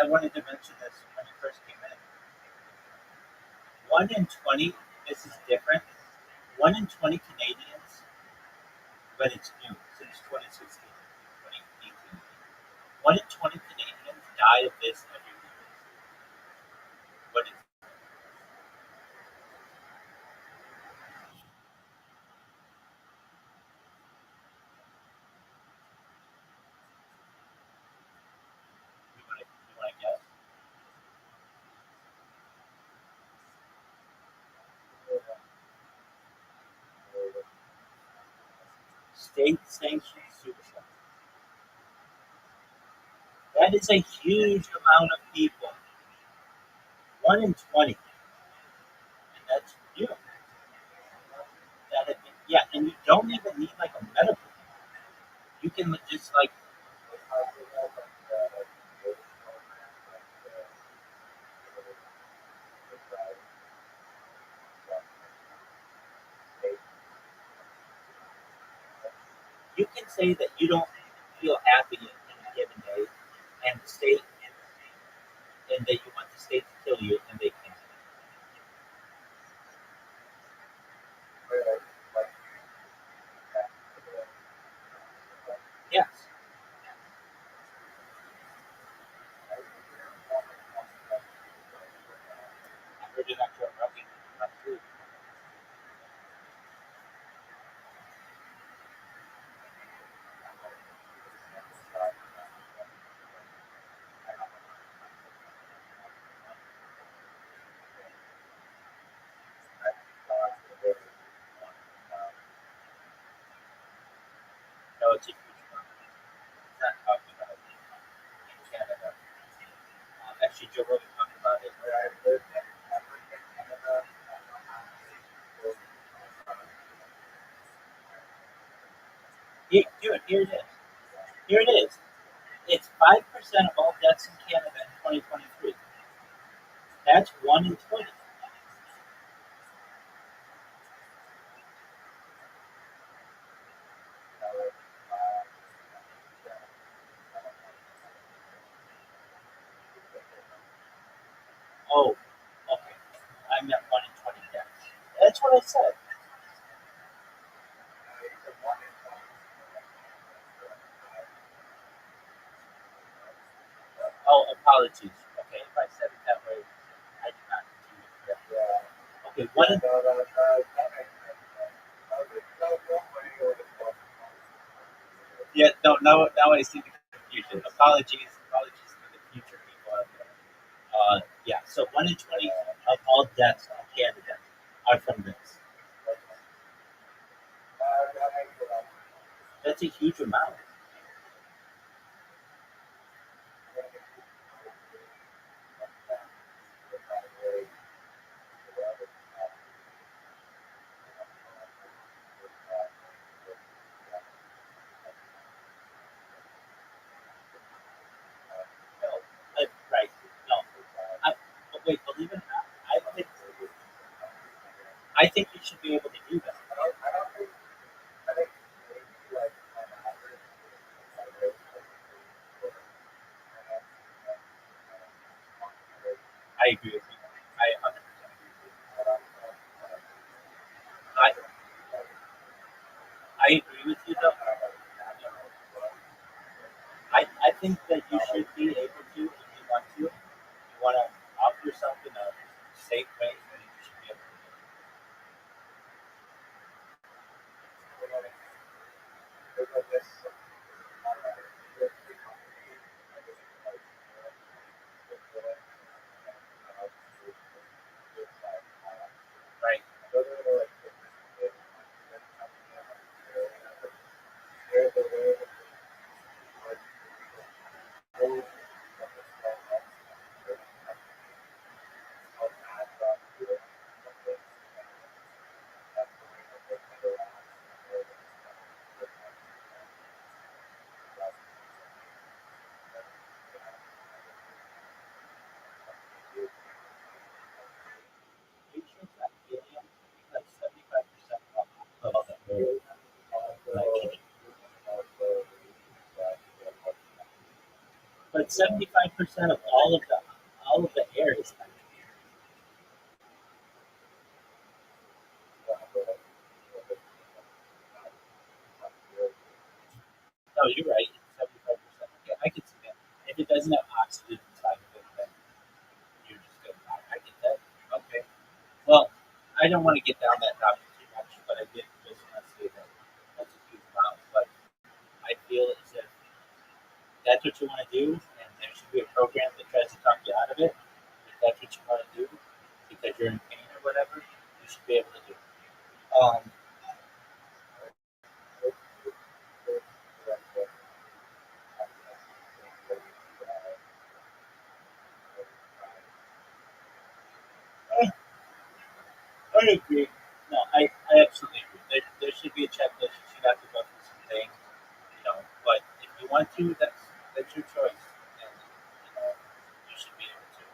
Speaker 1: I wanted to mention this when you first came in. 1 in 20, this is different. 1 in 20 Canadians, but it's new since 2016, 2018. 1 in 20 Canadians die of this every year. What is you want to guess? State sanctioned suicide. That is a huge amount of people. 1 in 20, and that's you. Yeah, and you don't even need like a medical. You can just like you can say that you don't feel happy in a given day, and the state and that you want the state to kill you, and they can't. Yes, I heard it on Joe Rogan last week. No, it's a huge one. It's not talking about it in Canada. Actually, Joe Rogan talked about it. Here it is. Here it is. It's 5% of all deaths in Canada in 2023. That's 1 in 20. Oh, okay. I meant 1 in 20 deaths. That's what I said. Oh, apologies. Okay, if I said it that way, I did not mean it. Okay, yeah, no, now I see the confusion. Apologies to the future people out there. Yeah, so 1 in 20 of all deaths in Canada are from this. That's a huge amount. No, right? No, but wait, believe it or not, I think you should be able to do that. I agree with you. I 100% agree with you. I agree with you though. I think that you should be able to, if you want to, you want to offer yourself in a safe way, then you should be able to do but 75% of all of the air is nitrogen. No, you're right. 75%. Okay, I can see that. If it doesn't have oxygen inside of it, then you're just going to die. I get that. Okay. Well, I don't want to get down that topic too much, but I did just want to say that that's a huge amount. But I feel as if that's what you want to do, and there should be a program that tries to talk you out of it. If that's what you want to do, because you're in pain or whatever, you should be able to do it. Um, I agree. No, I absolutely agree. There should be a checklist. You should have to go through some things, But if you want to, that's your choice, and you should be able to.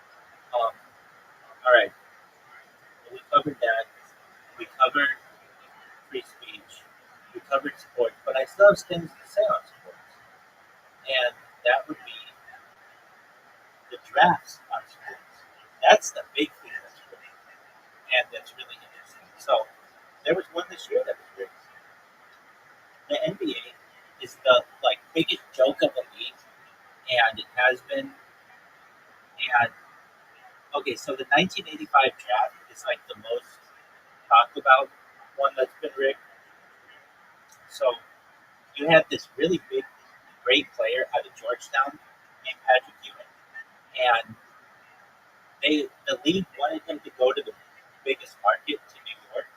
Speaker 1: All right, well, we covered that. We covered free speech. We covered sports, but I still have things to say on sports, and that would be the drafts on sports. That's the big thing that's really, and that's really interesting. So there was one this year that was great. The NBA is the biggest joke of the league, and it has been. And okay, so the 1985 draft is like the most talked about one that's been rigged. So you had this really big, great player out of Georgetown named Patrick Ewing, and the league wanted him to go to the biggest market to New York,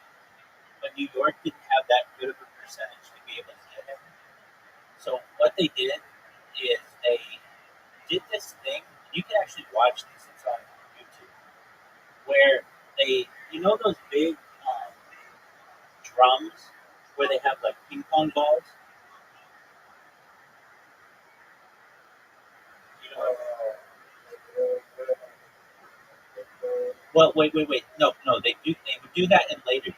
Speaker 1: but New York didn't have that good of a percentage to be able to get him. So what they did is they did this thing. You can actually watch this. It's on YouTube where those big drums where they have like ping pong balls. You know, well, wait. No. They would do that in later years.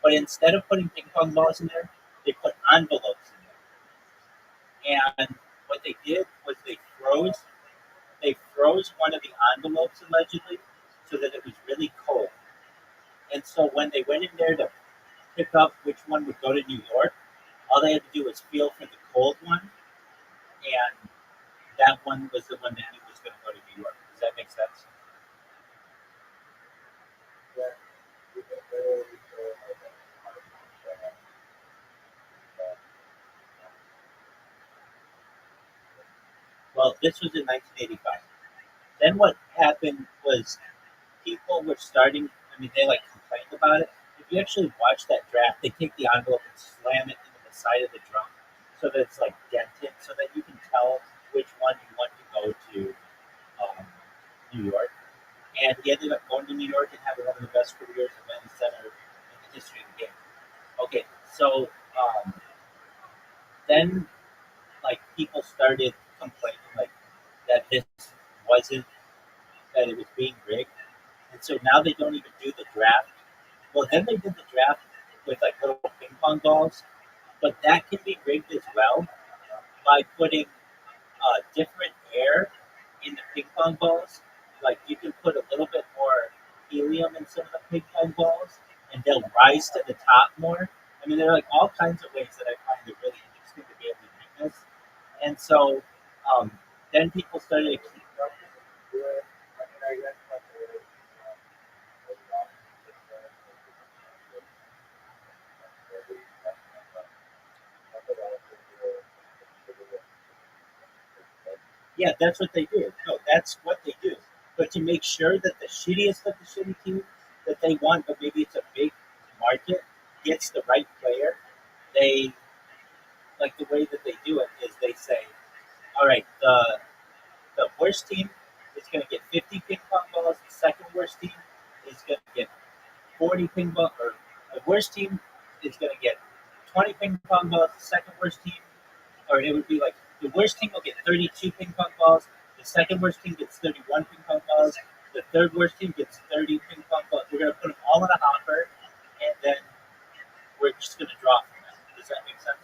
Speaker 1: But instead of putting ping pong balls in there, they put envelopes in there. And what they did was they froze one of the envelopes allegedly so that it was really cold. And so when they went in there to pick up which one would go to New York, all they had to do was feel for the cold one, and that one was the one that knew was going to go to New York. Does that make sense? Well, this was in 1985. Then what happened was people were starting. I mean, they complained about it. If you actually watch that draft, they take the envelope and slam it into the side of the drum so that it's dented, so that you can tell which one you want to go to New York. And he ended up going to New York and having one of the best careers of any center in the history of the game. Okay, so then people started complaining that this wasn't that it was being rigged, and so now they don't even do the draft. Well, then they did the draft with little ping pong balls, but that can be rigged as well by putting different air in the ping pong balls. Like you can put a little bit more helium in some of the ping pong balls, and they'll rise to the top more. I mean, there are all kinds of ways that I find it really interesting to be able to do this. And so um, then people started to keep. Yeah, that's what they do. No, that's what they do. But to make sure that the shittiest of the shitty teams that they want, but maybe it's a big market, gets the right player, they the way that they do it is they say, all right, the worst team is going to get 50 ping pong balls. The second worst team is going to get 40 ping pong, or the worst team is going to get 20 ping pong balls. The second worst team, or it would be the worst team will get 32 ping pong balls. The second worst team gets 31 ping pong balls. The third worst team gets 30 ping pong balls. We're going to put them all in a hopper, and then we're just going to draw from that. Does that make sense?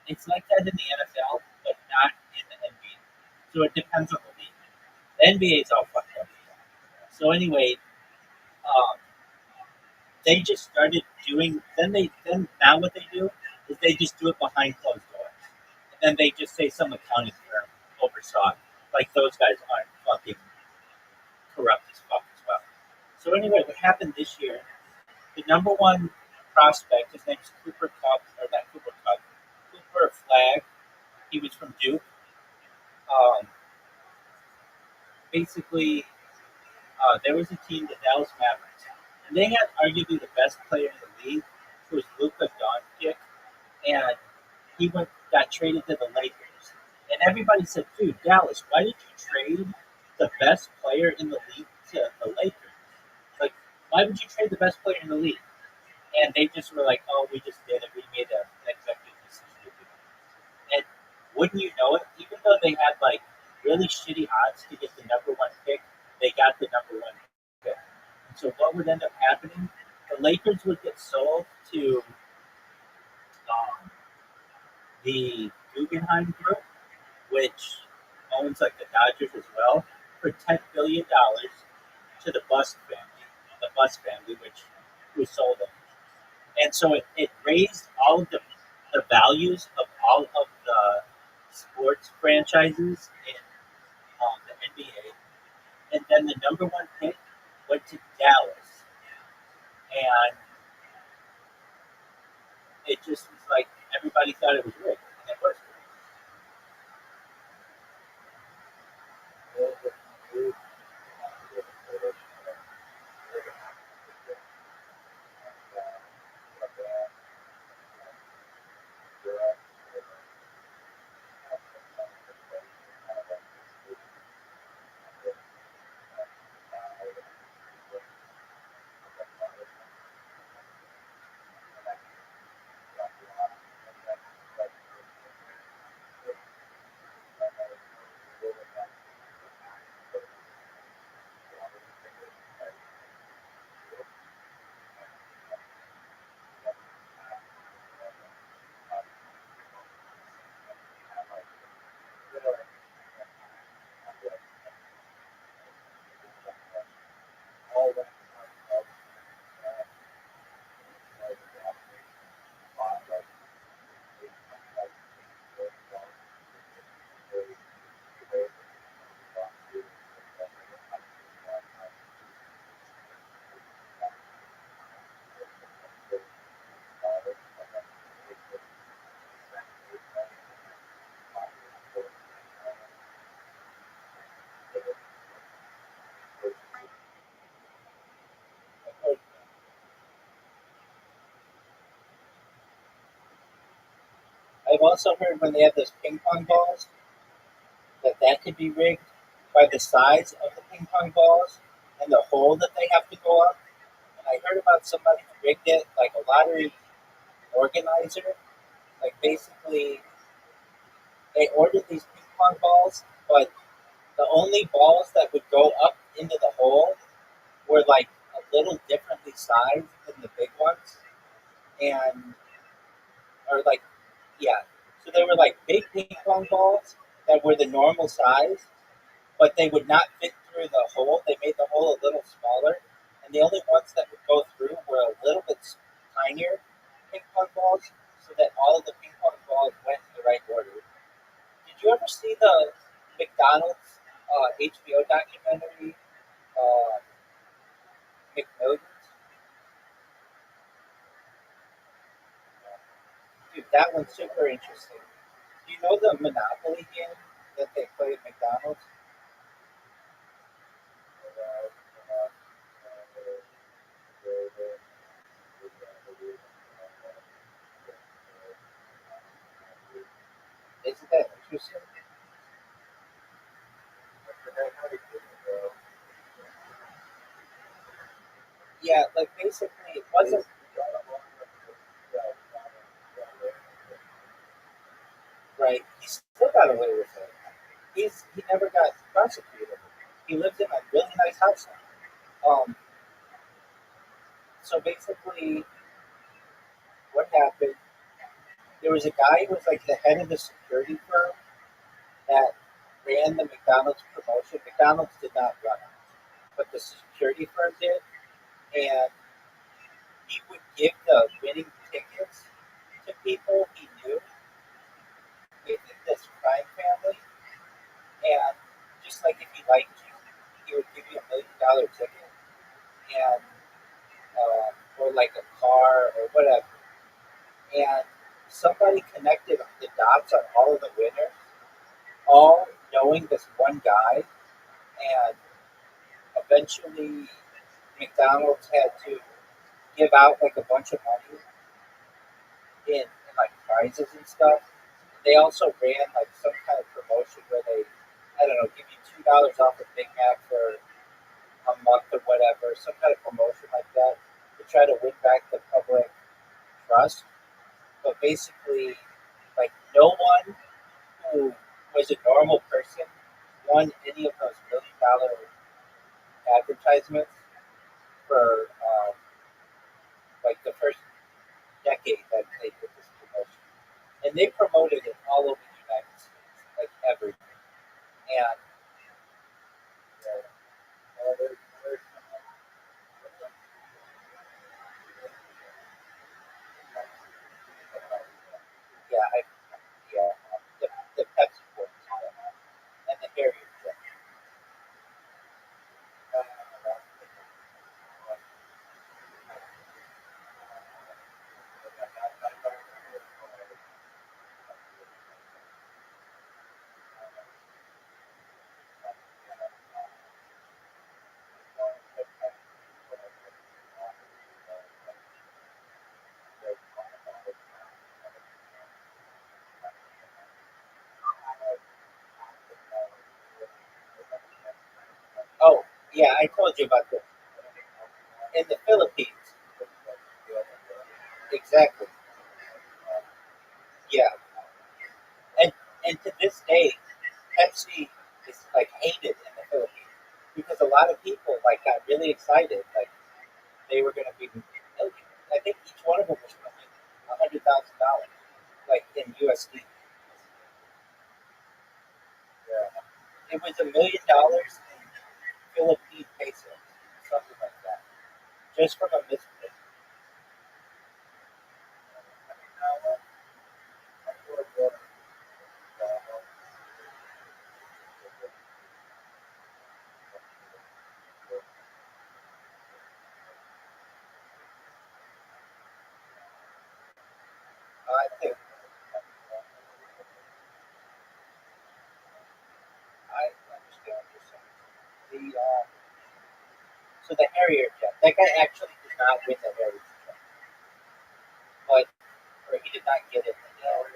Speaker 1: It's like that in the NFL, but not in the NBA. So it depends on the league. The NBA is all fucked up. So anyway, um, they just started doing. Then now what they do is they just do it behind closed doors, and then they just say some accounting firm oversaw it. Like those guys aren't fucking corrupt as fuck as well. So anyway, what happened this year? The number one prospect, his name's Cooper Cup, or not Cooper Cup, Cooper Flag. He was from Duke. Um, basically, there was a team, the Dallas Mavericks, and they had arguably the best player in the league, who was Luka Doncic, and got traded to the Lakers. And everybody said, "Dude, Dallas, why did you trade the best player in the league to the Lakers? Like, why would you trade the best player in the league?" And they just were like, "Oh, we just did it. We made an executive decision to do it." And wouldn't you know it, even though they had like really shitty odds to get the number one pick, they got the number one pick. And so what would end up happening? The Lakers would get sold to um, the Guggenheim Group, which owns like the Dodgers as well, for $10 billion to the Bus family, which who sold them. And so it raised all of the values of all of the sports franchises in the NBA. And then the number one pick went to Dallas, and it just was like everybody thought it was rigged, and it was it. I've also heard when they have those ping pong balls that could be rigged by the size of the ping pong balls and the hole that they have to go up. And I heard about somebody who rigged it like a lottery organizer. Like basically, they ordered these ping pong balls, but the only balls that would go up into the hole were like a little differently sized than the big ones, and or like yeah. So they were like big ping pong balls that were the normal size, but they would not fit through the hole. They made the hole a little smaller, and the only ones that would go through were a little bit tinier ping pong balls, so that all of the ping pong balls went in the right order. Did you ever see the McDonald's HBO documentary, uh, McMillions? Dude, that one's super interesting. Do you know the Monopoly game that they play at McDonald's? Isn't that interesting? Yeah, like basically it wasn't right. He still got away with it. He never got prosecuted. He lived in a really nice house now. So basically, what happened? There was a guy who was like the head of the security firm that ran the McDonald's promotion. McDonald's did not run it, but the security firm did, and he would give the winning tickets to people he knew within this crime family, and just like if he liked you, he would give you $1 million ticket, and or like a car or whatever, and somebody connected the dots on all of the winners, all knowing this one guy, and eventually McDonald's had to give out like a bunch of money in like prizes and stuff. They also ran like some kind of promotion where they, I don't know, give you $2 off a Big Mac for a month or whatever, some kind of promotion like that to try to win back the public trust. But basically, like no one who was a normal person won any of those $1 million advertisements for like the first decade that they did this promotion. And they promoted it all over the United States, like everywhere. And yeah, yeah, the Pepsi boys and the Harrier Jet. Oh, yeah, I told you about this. In the Philippines, exactly. Yeah, and and to this day, Pepsi is like hated in the Philippines because a lot of people like got really excited, like they were going to be millionaires. I think each one of them was going to make $100,000, like in USD. Yeah. It was $1 million in Philippine pesos, something like that, just from a misprint. I think I understand what you're saying. So the Harrier jet, that guy actually did not win the Harrier jet, but or he did not get it. No,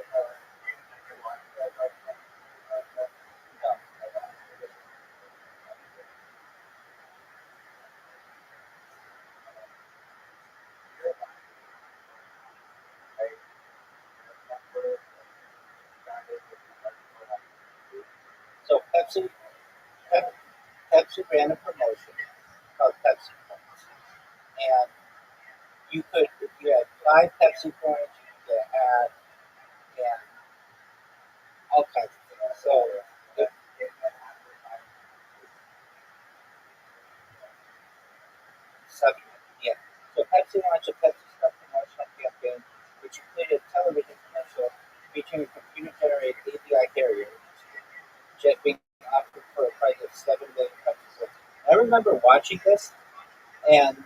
Speaker 1: so Pep, Pepsi ran a promotion called Pepsi Points, and you could, if you had 5 Pepsi points, you could get a hat and all kinds of things. So, the, seven, yeah. So Pepsi launched a Pepsi Stuff promotional campaign, which included a television commercial featuring a computer-generated ABI carrier jet being offered for a price of 7 million Pepsi cents. I remember watching this and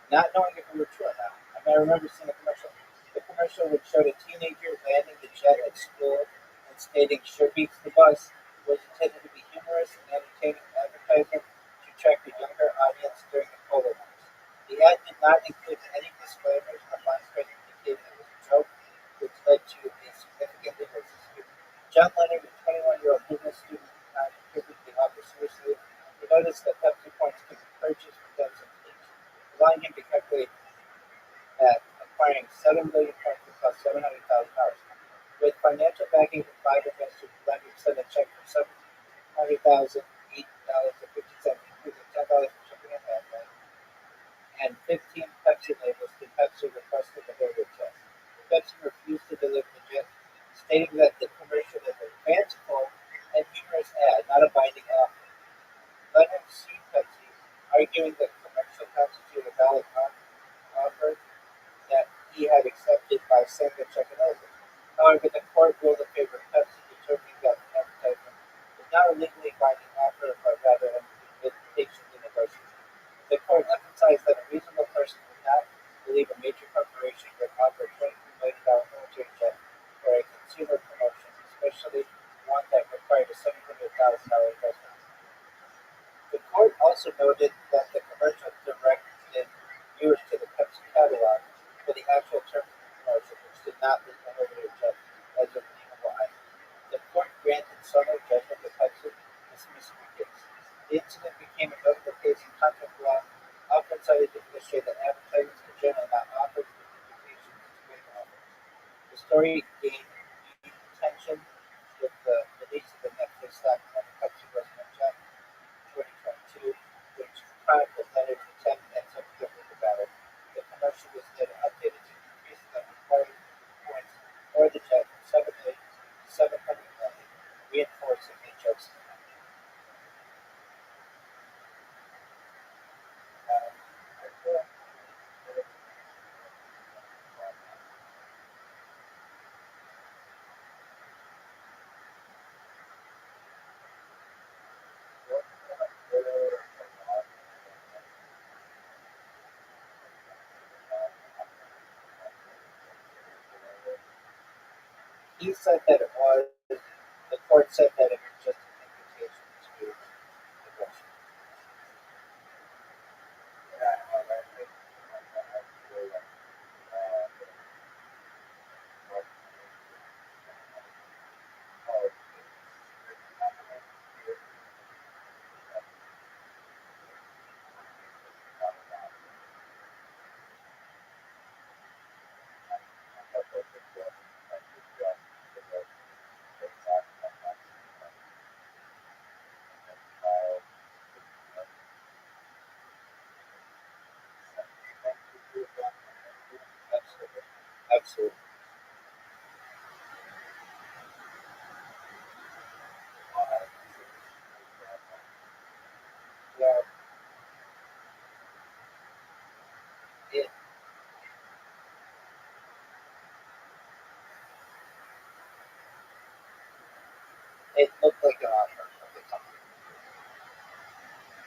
Speaker 1: not knowing if it was true or not. I mean, I remember seeing the commercial. The commercial would show a teenager landing the jet at school and stating "Sure beats the bus" was intended to be humorous and entertaining advertisement to attract a younger audience during the polar months. The ad did not include any disclaimers or fine print indicating it was a joke, which led to a significant legal dispute. John Leonard, a 21-year-old business student at the time, interpreted the offer seriously. He noticed that Pepsi points could be purchased for themselves, allowing him to calculate that acquiring 7 million points would cost $700,000. With financial backing from five investors, the lender sent a check for $700,000, $8.50, including $10 for shipping and handling, and 15 Pepsi labels to Pepsi requested the Hilbert check.
Speaker 2: Pepsi refused to deliver the jet, stating that the commercial was a fanciful and humorous ad, not a binding offer. Leonard sued Pepsi, arguing that the commercial constituted a valid offer that he had accepted by sending the check over. However, the court ruled in favor of Pepsi, determining that the advertisement was not a legally binding offer, but rather an invitation to negotiate. The court emphasized that a reasonable person would not believe a major corporation would offer a $23 million military jet for a consumer promotion, especially one that required a $700,000 investment. The court also noted that the commercial directed viewers to the Pepsi catalog for the actual terms of the promotion, which did not list the elevator jet as a redeemable item. The court granted summary judgment to Pepsi, dismissing the case. The incident became a notable case in contract law, often cited to illustrate that advertisements in general are not offered with invitations to make offers. The story gained huge attention with the release of the Netflix documentary Pepsi Wasn't a Jet 2022, which chronicled Leonard's attempt and subsequently the battle. The commercial was later updated to increase the required points for the jet from 7 million to 700 million, reinforcing the jet's He said that it was, the court said that it was just an invitation to negotiate. Absolutely. Absolutely. Yeah, it, it looked like an offer of the company.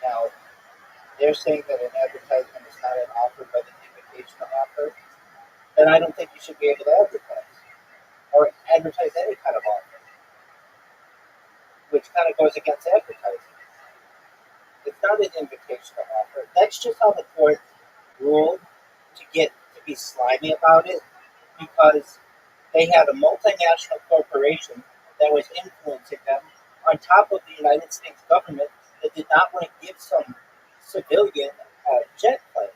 Speaker 2: Now, they're saying that an advertisement is not an offer but an invitational offer, then I don't think you should be able to advertise or advertise any kind of offer, which kind of goes against advertising. It's not an invitational offer. That's just how the court ruled to be slimy about it because they had a multinational corporation that was influencing them on top of the United States government that did not want to give some civilian jet plane.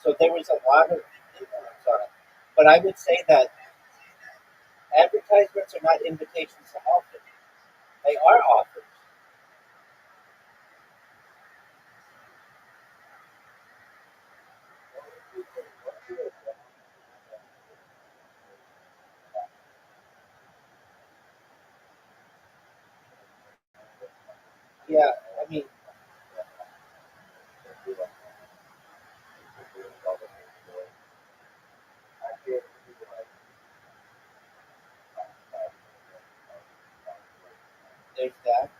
Speaker 2: So there was a lot of influence on it. But I would say that advertisements are not invitations to offers. They are offers. Yeah, I mean, there's that.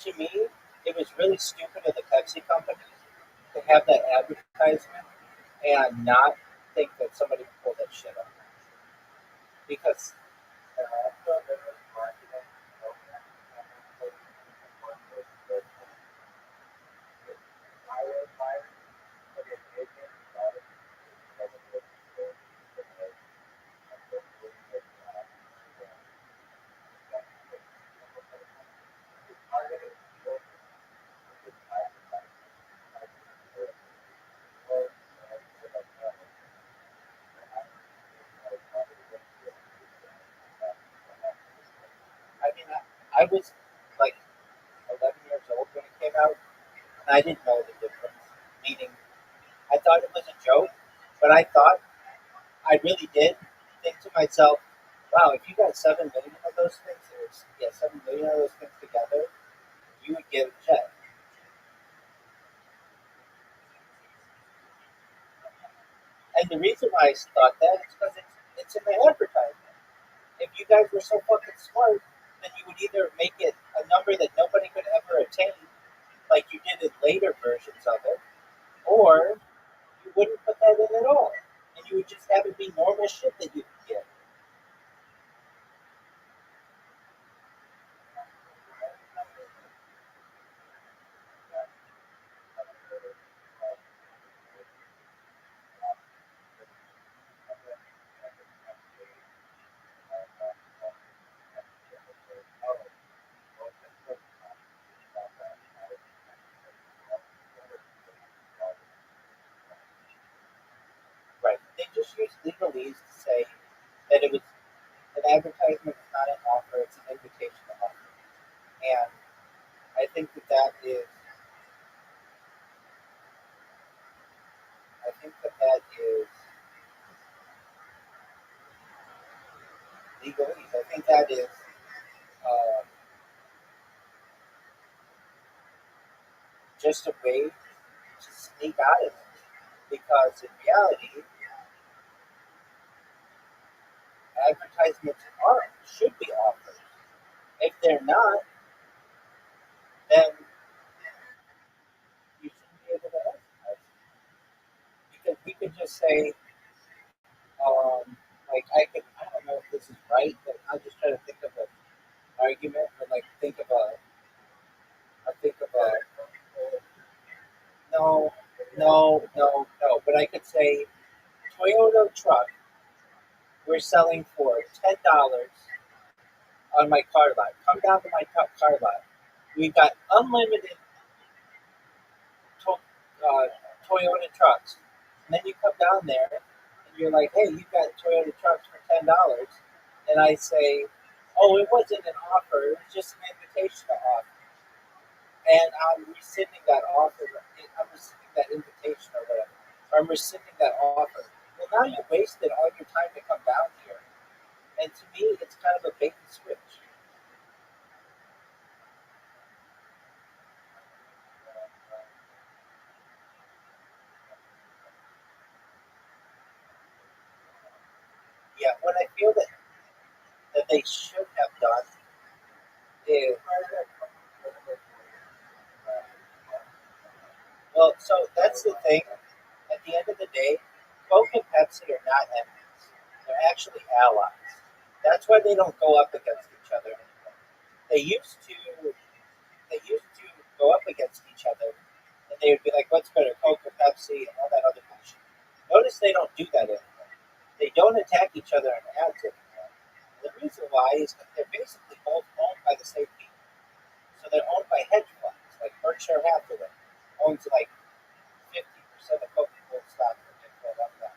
Speaker 2: To me, it was really stupid of the Pepsi company to have that advertisement and not think that somebody would pull that shit up. Because I mean, I was like And I didn't know the difference. Meaning, I thought it was a joke, but I really did think to myself, wow, if you got 7 million of those things, or yeah, 7 million of those things together, you would get a check. And the reason why I thought that is because it's in the advertisement. If you guys were so fucking smart, then you would either make it a number that nobody could ever attain, like you did in later versions of it, or you wouldn't put that in at all. And you would just have it be normal shit that you could get. Right. They just use legalese to say that it was an advertisement is not an offer, it's an invitation to offer. And I think that is legalese. I think that is uh, just a way to sneak out of it. Because in reality, advertisements should be offered. If they're not, then you shouldn't be able to advertise. Because we could just say, like I don't know if this is right, but I'm just trying to think of an argument, or like think of a, no, no. But I could say Toyota truck we're selling for $10 on my car lot. Come down to my car lot. We've got unlimited to- uh, Toyota trucks. And then you come down there and you're like, hey, you got Toyota trucks for $10. And I say, oh, it wasn't an offer. It was just an invitation to offer. And I'm rescinding that offer. I'm rescinding that invitation or whatever. Or I'm rescinding that offer. Well, now you wasted all your time to come down here. And to me, it's kind of a bait and switch. Yeah, what I feel that they should have done is, well, so that's the thing. At the end of the day, Coke and Pepsi are not enemies. They're actually allies. That's why they don't go up against each other anymore. They used to they used to go up against each other, and they would be like, "What's better, Coke or Pepsi?" and all that other bullshit. Notice they don't do that anymore. They don't attack each other in ads anymore. And the reason why is that they're basically both owned by the same people. So they're owned by hedge funds, like Berkshire Hathaway owns like 50% of Coca-Cola stock for Nikola Lumley.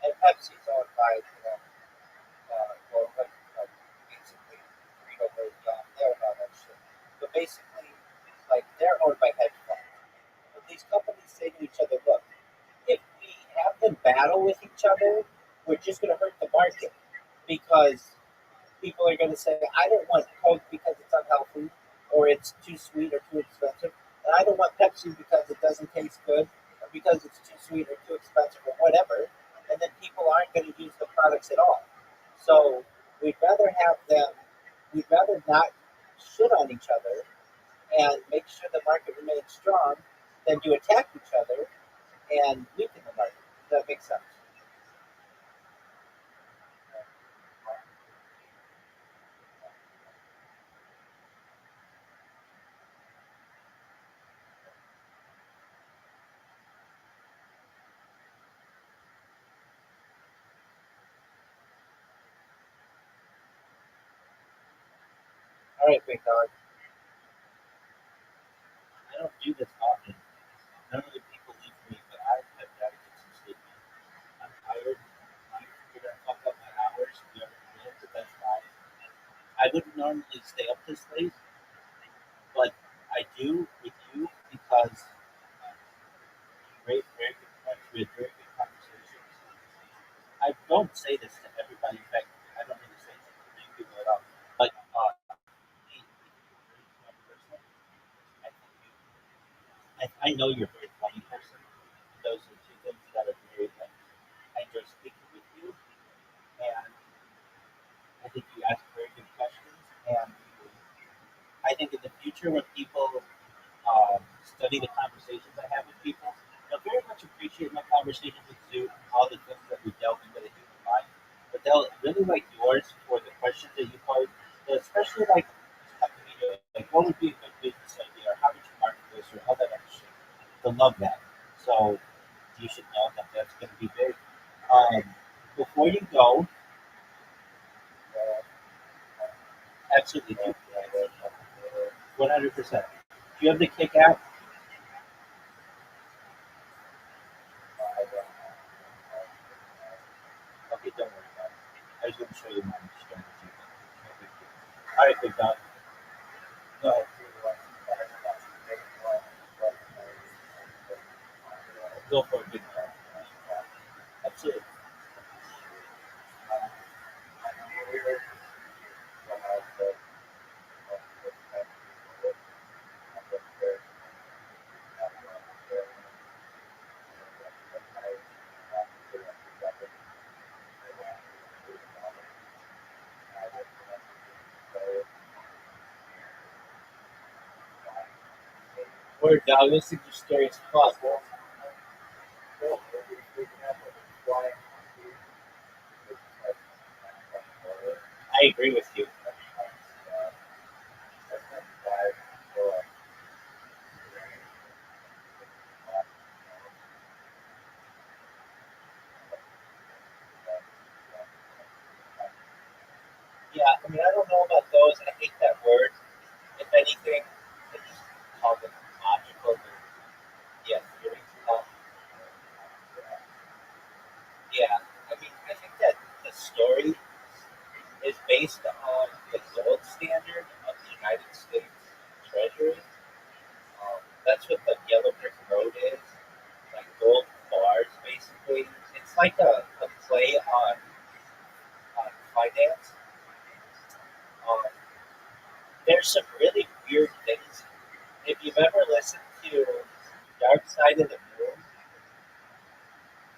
Speaker 2: And Pepsi's owned by, basically Frito Lay, they own all that shit. But basically, like, they're owned by hedge funds. But these companies say to each other, look, if we have them battle with each other, we're just going to hurt the market because people are going to say, I don't want Coke because it's unhealthy or it's too sweet or too expensive. And I don't want Pepsi because it doesn't taste good or because it's too sweet or too expensive or whatever. And then people aren't going to use the products at all. So we'd rather have them, we'd rather not shit on each other and make sure the market remains strong than to attack each other and weaken the market. Does that make sense? All right, big dog. I don't do this often. None of the people leave me, but I've got to get some sleep. I'm tired. I'm gonna fuck up my hours. You ever did, but that's fine. I wouldn't normally stay up this late, but I do with you because
Speaker 1: great, very good points. We had very good conversations. I don't say this to everybody. In fact, I don't really say it to many people at all. But me, if you're a very smart person, I think I know you're a very funny person. Those are two things that are very like I enjoy speaking with you, and I think you ask very good questions. And I think in the future, when people study the conversations I have with people, they'll very much appreciate my conversations with Zoo, all the things that we delve into the human mind. But they'll really like yours for the questions that you pose, especially like like what would be a good business idea, or how would you market this, or all that other shit. They'll love that. So you should know that that's going to be big. Um, Before you go, absolutely do. 100%. Do you have the kick out? Okay, don't worry about it. I was going to show you my strategy. No big deal. All right, big dog. Go ahead. Go for it, big dog. Absolutely. Word, dog. Those things are scary as fuck. I agree with you. Yeah, I mean, I don't know about those. I hate that word. If anything, I just call them logical. Yeah, theories. Yeah, I mean, I think that the story is based on the gold standard of the United States Treasury. That's what the yellow brick road is, like gold bars, basically. It's like a play on finance. Um, there's some really weird things. If you've ever listened to Dark Side of the Moon,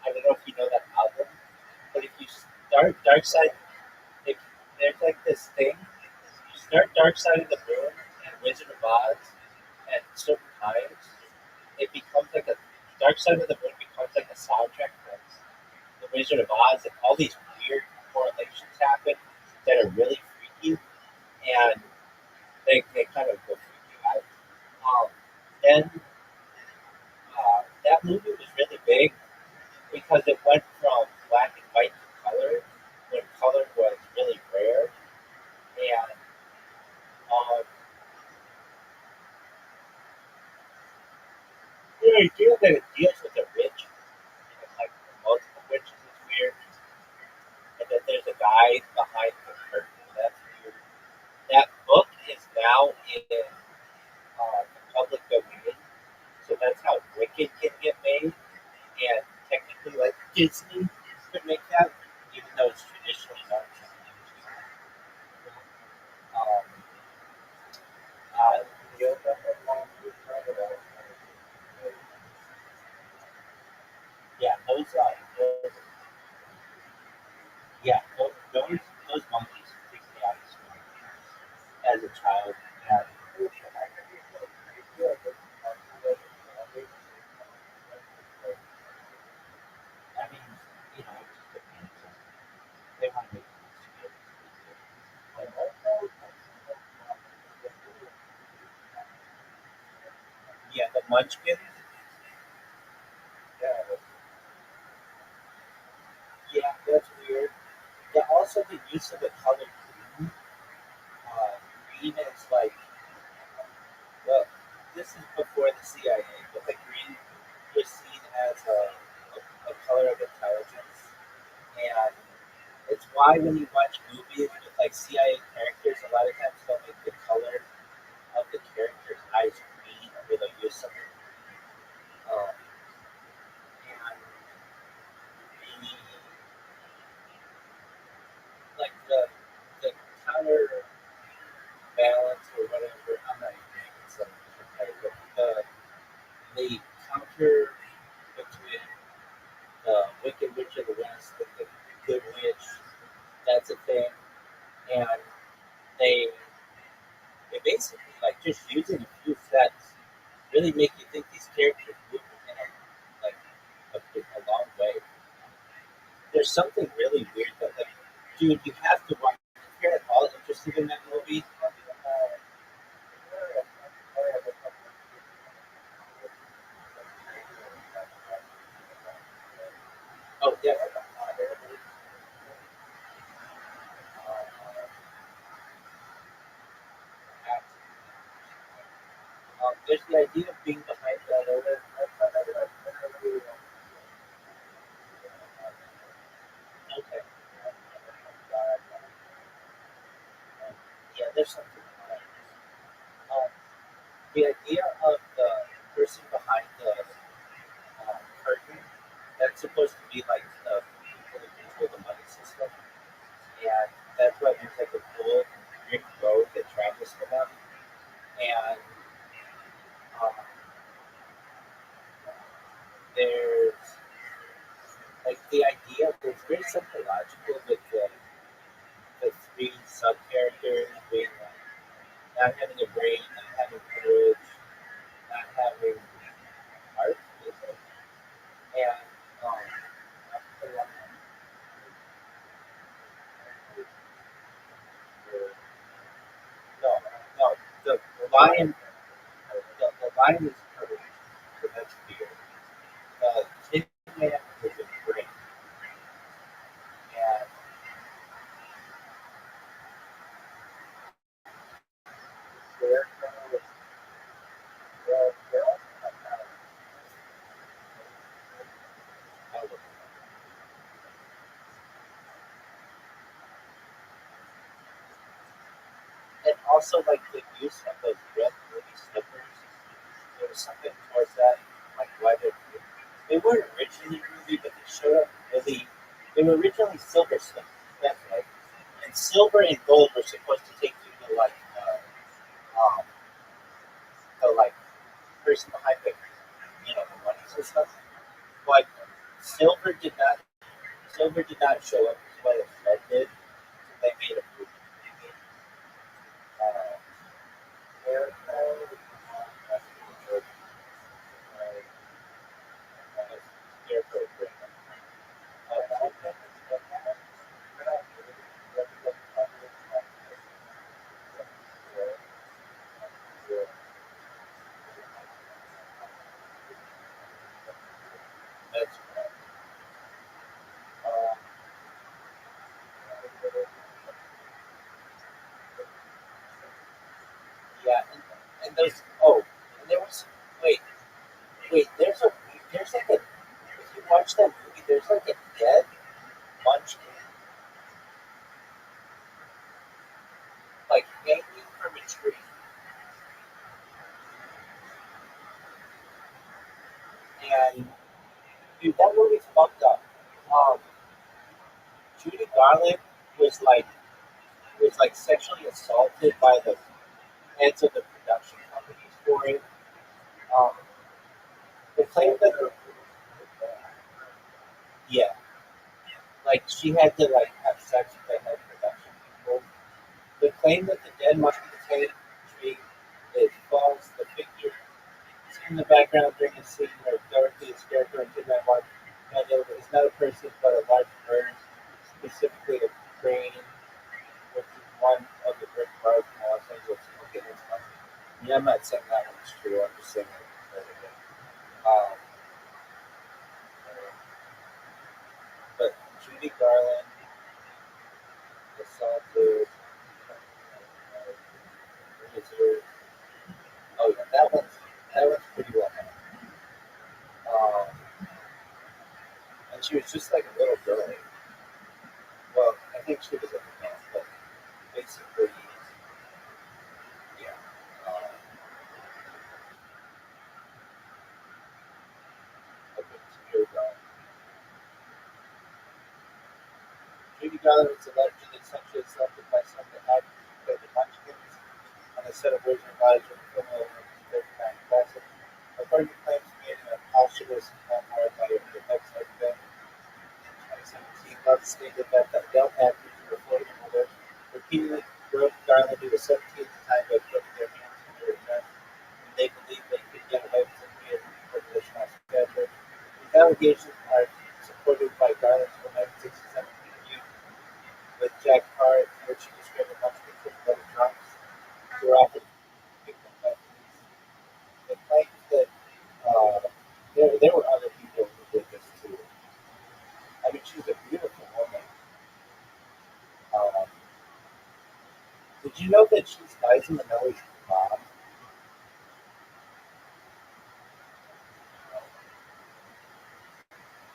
Speaker 1: I don't know if you know that album, but if you start Dark Side, if there's like this thing, you start Dark Side of the Moon and Wizard of Oz at certain times, it becomes like a Dark Side of the Moon becomes like a soundtrack for the Wizard of Oz, and all these weird correlations happen that are really freaky, and they kind of go freaky out. Then that movie was really big because it went from black and white to color when color was really rare, and um, the idea that it deals with the rich and like multiple riches is weird, and that there's a guy behind the curtain that's weird. That book is now in the public domain, so that's how Wicked can get made, and technically, like Disney could make that, even though it's traditionally not. Um, uh, yeah, those yeah, those monkeys freak me out as a child. And I mean, it just depends. They want to make it yeah, the Munchkins. Yeah, that's weird. Yeah, also the use of the color green. Green is like, well, this is before the CIA, but the green was seen as a color of intelligence. And it's why when you watch movies with like CIA characters, a lot of times they'll make the color of the character's eyes green, or they'll use some. Um, basically, like just using a few sets really make you think these characters move in like a long way. There's something really weird that, like, dude, you have to watch. If you're at all interested in that movie, oh yeah, there's the idea of being behind the. Okay, yeah, there's something behind it. The idea of the person behind the curtain that's supposed to be like the people who control the money system, and that's why there's like a full brick road that travels to them, and um, there's like the idea that's very psychological with the three sub characters being like not having a brain, not having courage, not having heart, and no, no, the lion, the lion is courage, so that's fear. The tin man is a brain, and they're kind of, they're also kind of, and also like the use of those red movie slippers. There was something towards that, like why they weren't originally ruby, but they showed up really. They were originally silver slippers. That's right. And silver and gold were supposed to take you to like the like person behind the money system. But silver did not. Silver did not show up as well as red did. So they made a movie. Uh, That's uh, yeah, and those. Oh, and there was. Wait, wait. There's like a. If you watch that movie, there's like a dead munchkin, like hanging from a tree, and dude, that movie's fucked up. Um, Judy Garland was like sexually assaulted by the heads of the production companies for it. Um, they claimed that yeah, like she had to like have sex with the head production people. The claim that the dead must be the tree is false. The figure in the background during a scene where Dorothy is character in Kidnapped Mark Daniel is not a person but a large bird, specifically a crane, which is one of the brick bars in Los Angeles. Okay, that's fine. Yeah, I'm not saying that one's true. I'm just saying that. Um, but Judy Garland assaulted. Wizard. Oh yeah, that one's pretty well known. And she was just like a little girl. Well, I think she was like a man, but basically, yeah. Um, okay, so here we go. Judy Garland was allegedly sexually assaulted by some that had played the Munchkins on a set of original bodies from the film of the 39 classic. According to claims made in a posthumous memoir by the website film in 2017, Love stated that the adult actors were floating over repeatedly broke Garland to the 17th time by putting investigations are supported by Garland's romantic 67 interview with Jack Hart, in which he described a bunch of different letter drops who were often victims by police. It claims that there were other people who did this too. I mean, she's a beautiful woman. Um, did you know that she's Liza Minnelli's mom?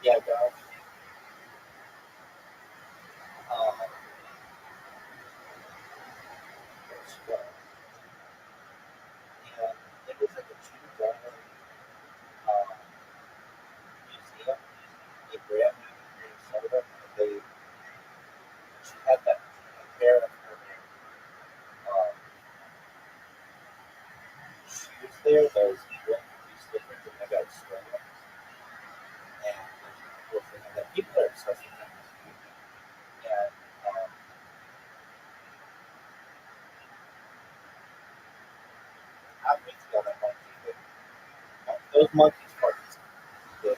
Speaker 1: Yeah, girl. Um, she was. And there was like a Judy Garland um, museum in Graham in Minnesota, and she had that pair of her shoes there, those one slippers, and they got stolen. And that people are obsessed with them. And I'm with you on that monkey. Those monkeys parties. And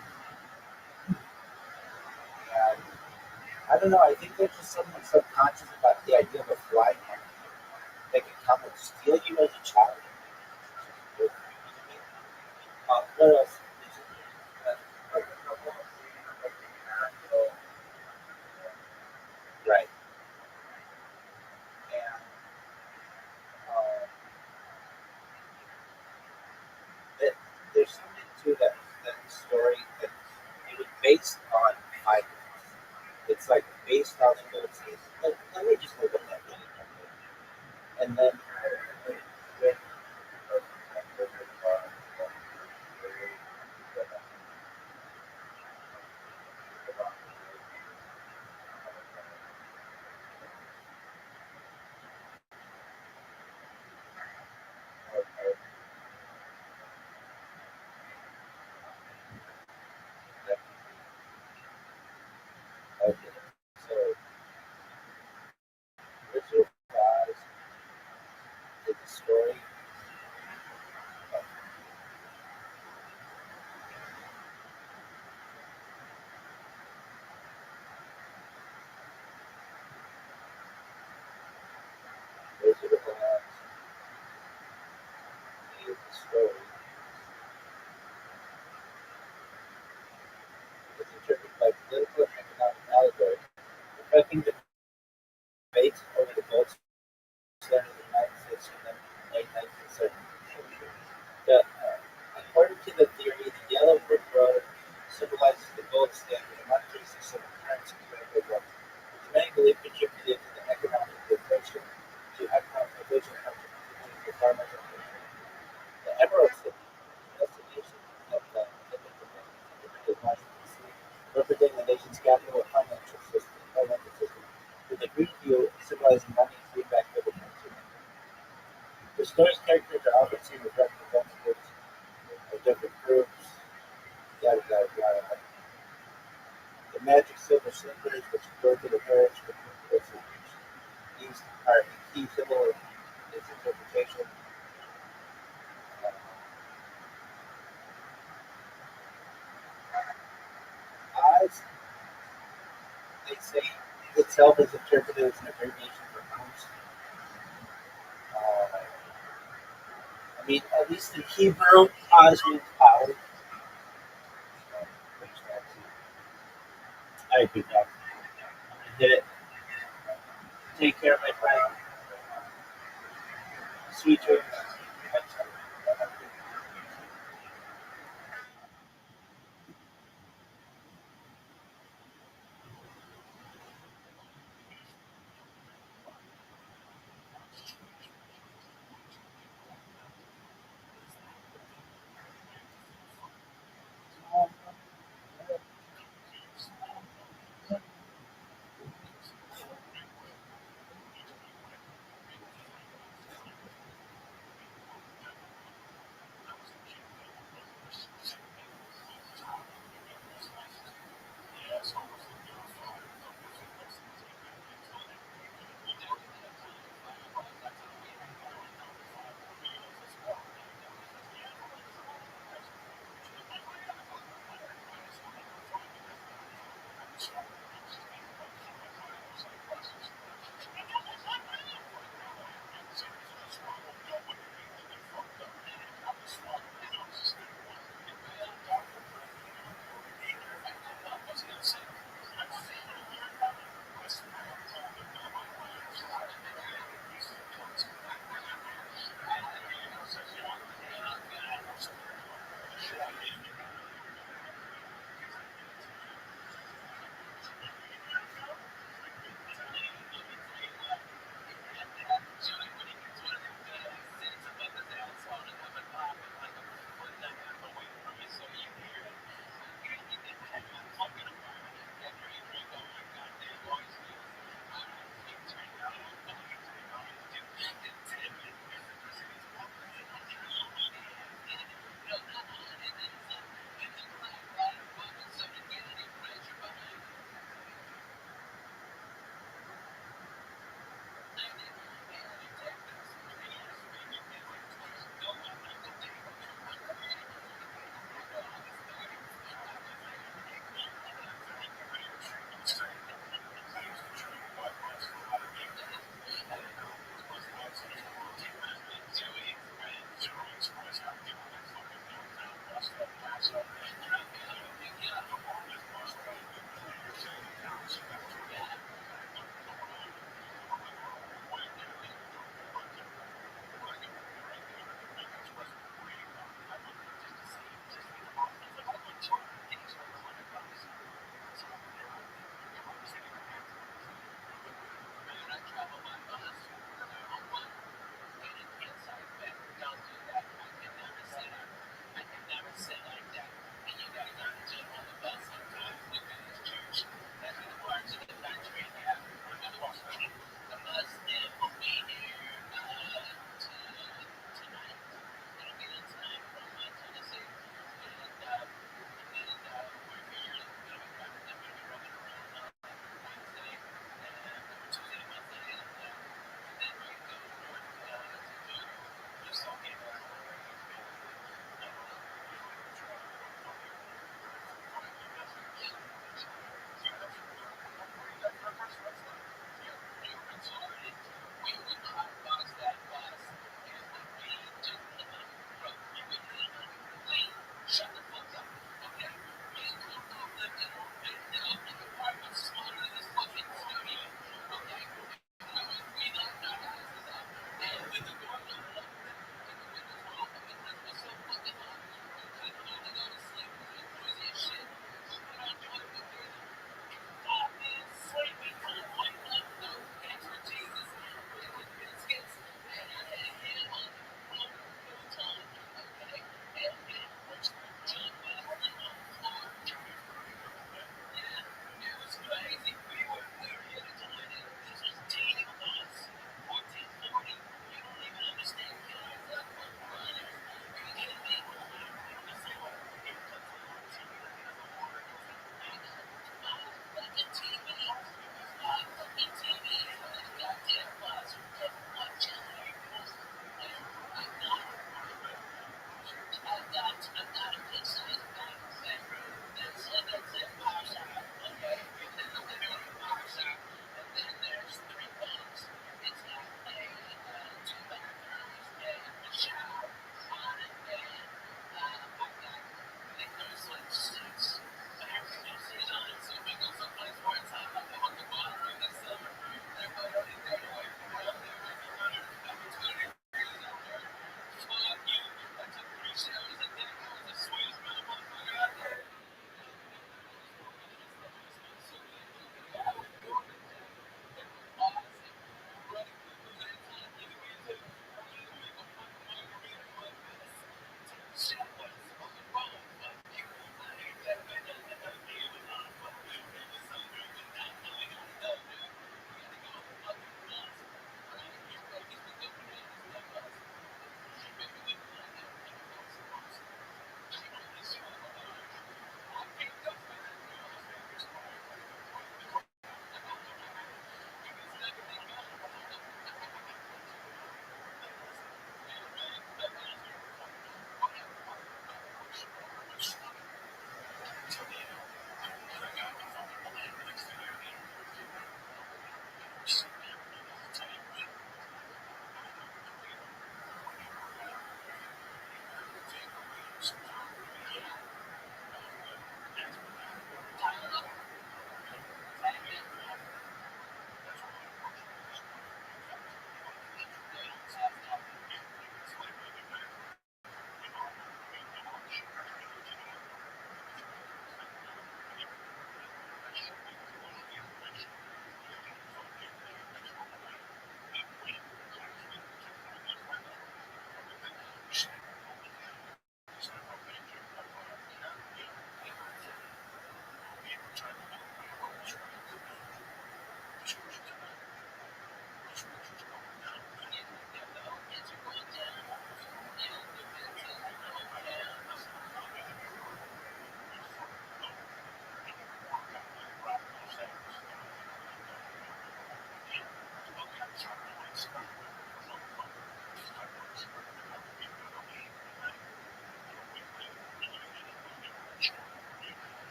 Speaker 1: I don't know. I think there's just something subconscious about the idea of a flying monkey that can come and steal you as a child. What else? Right. And um, it, there's something to that story that it was based on eyewitness. It's like based on the gold case. Let me just look up that really quickly. And then when okay, so Richard Ross did the story of Richard Ross did the story was interpreted by political and economic allegory, reflecting the debates over the gold standard of the United States in the late 19th century. According to the theory, the yellow brick road symbolizes the gold standard, a monetary system of currency critical growth, which many believe contributed to the economic deflation, for farmers and fishermen. The Emerald City, destination of the Washington D.C., representing the nation's capital and financial system, with a green view symbolizing money and greenback for the country. The story's characters are often seen as representatives of different groups, yada yada yada. The magic silver slippers, which go to the parish, these are a key symbol of its interpretation. Uh, Oz, they say, itself is interpreted as an abbreviation for Oz. Uh, I mean, at least in Hebrew, Oz means power. I agree, Doc. Did it. Take care, my friend. Sweet dreams.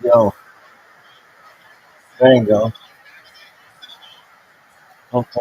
Speaker 1: Yo, there you go. Okay.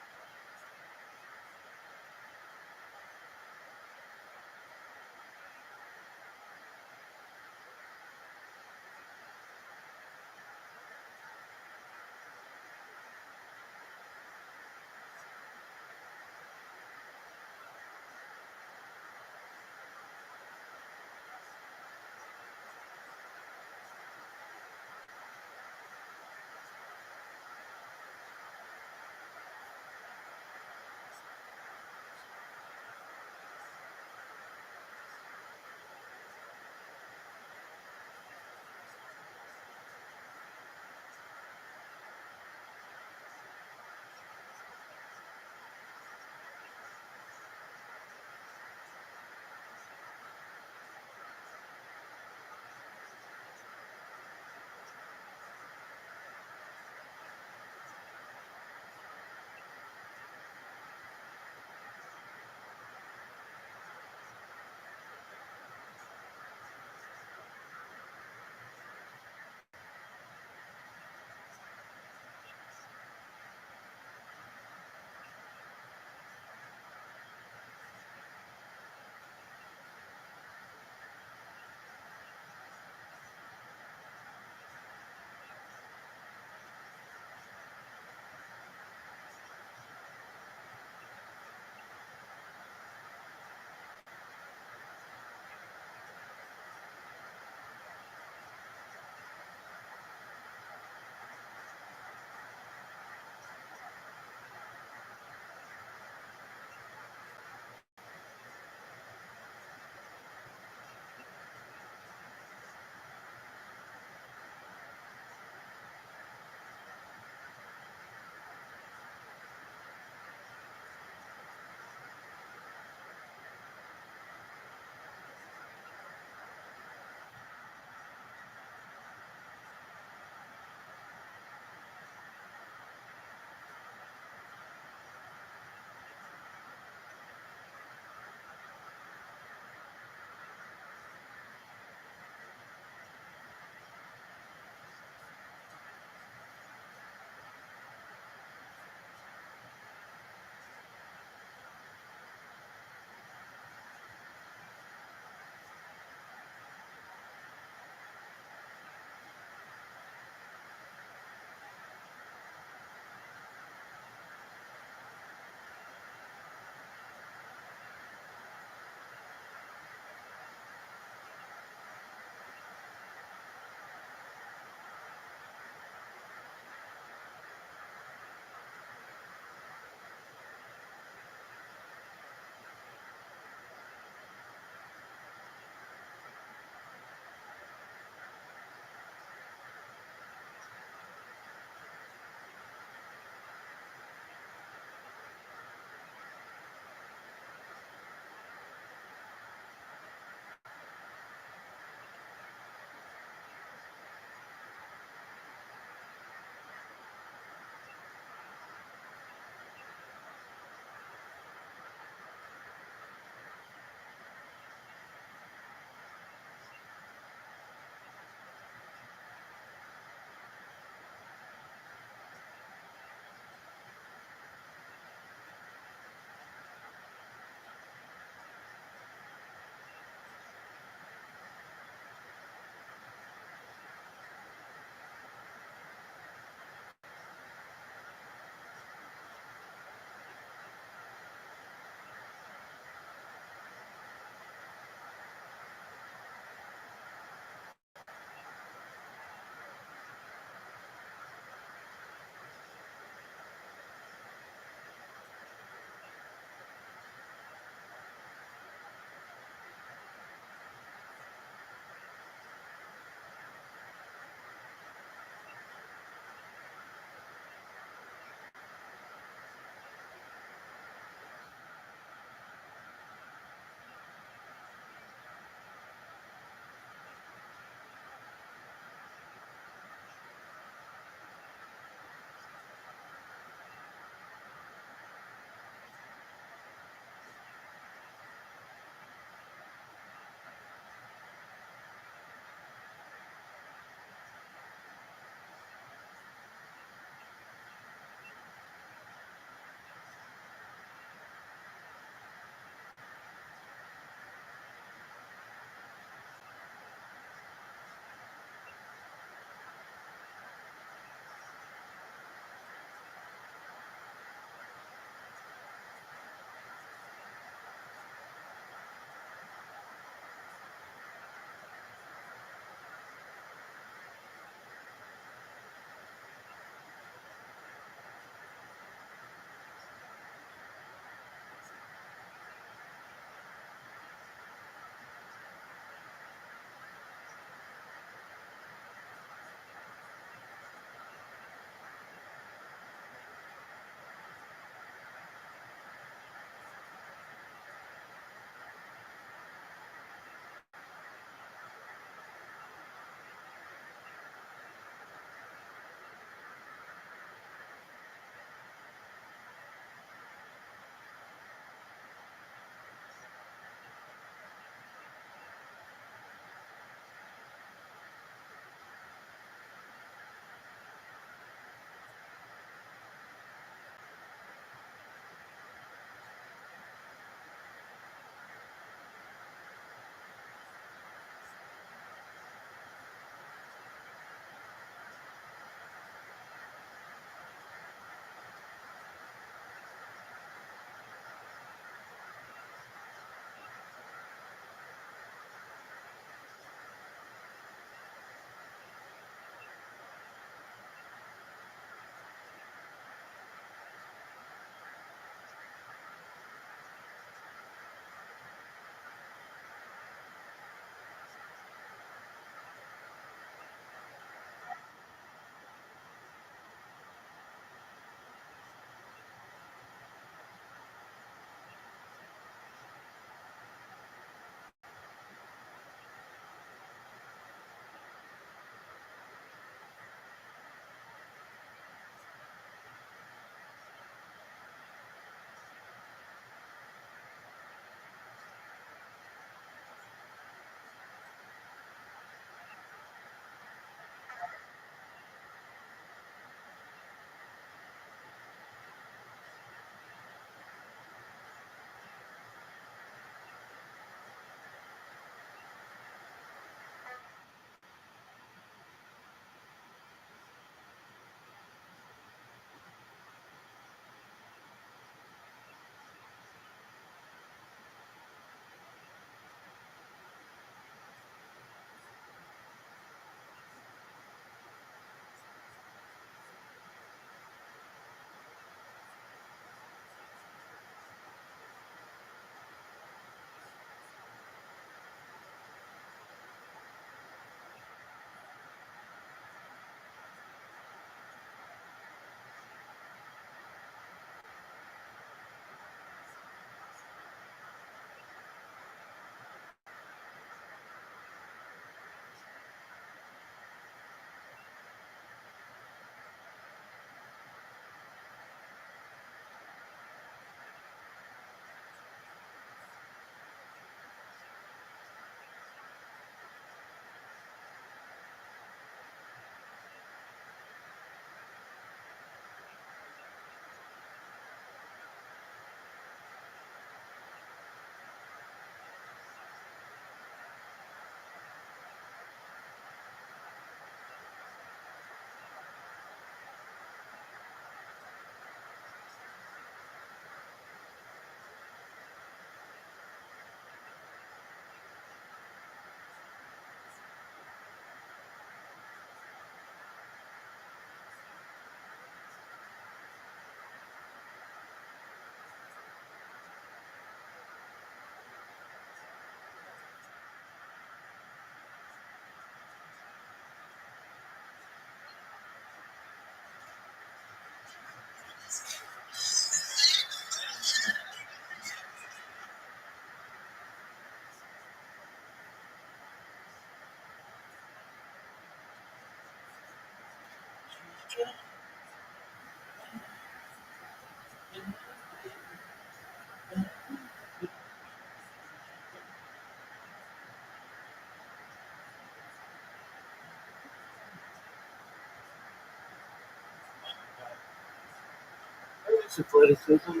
Speaker 1: Athleticism.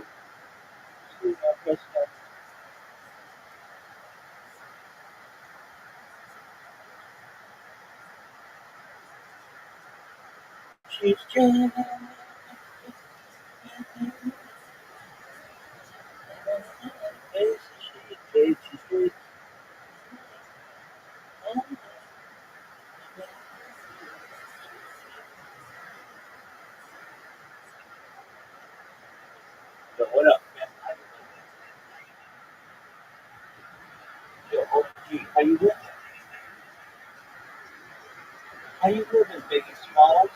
Speaker 1: She's just she's great. Yo, what up, man? Yo, OG, how you doing? How you living, Big and Small?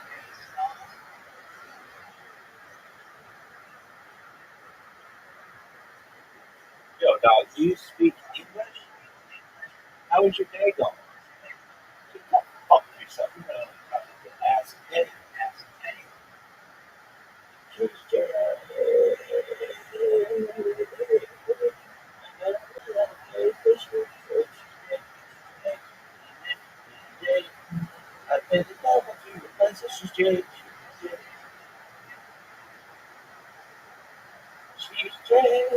Speaker 1: Yo, dog, do you speak English? How was your day going? Fuck yourself. You know, ass Eddie. Ass Eddie. She's just I think the devil to replace us. She's Jay. She's Jay.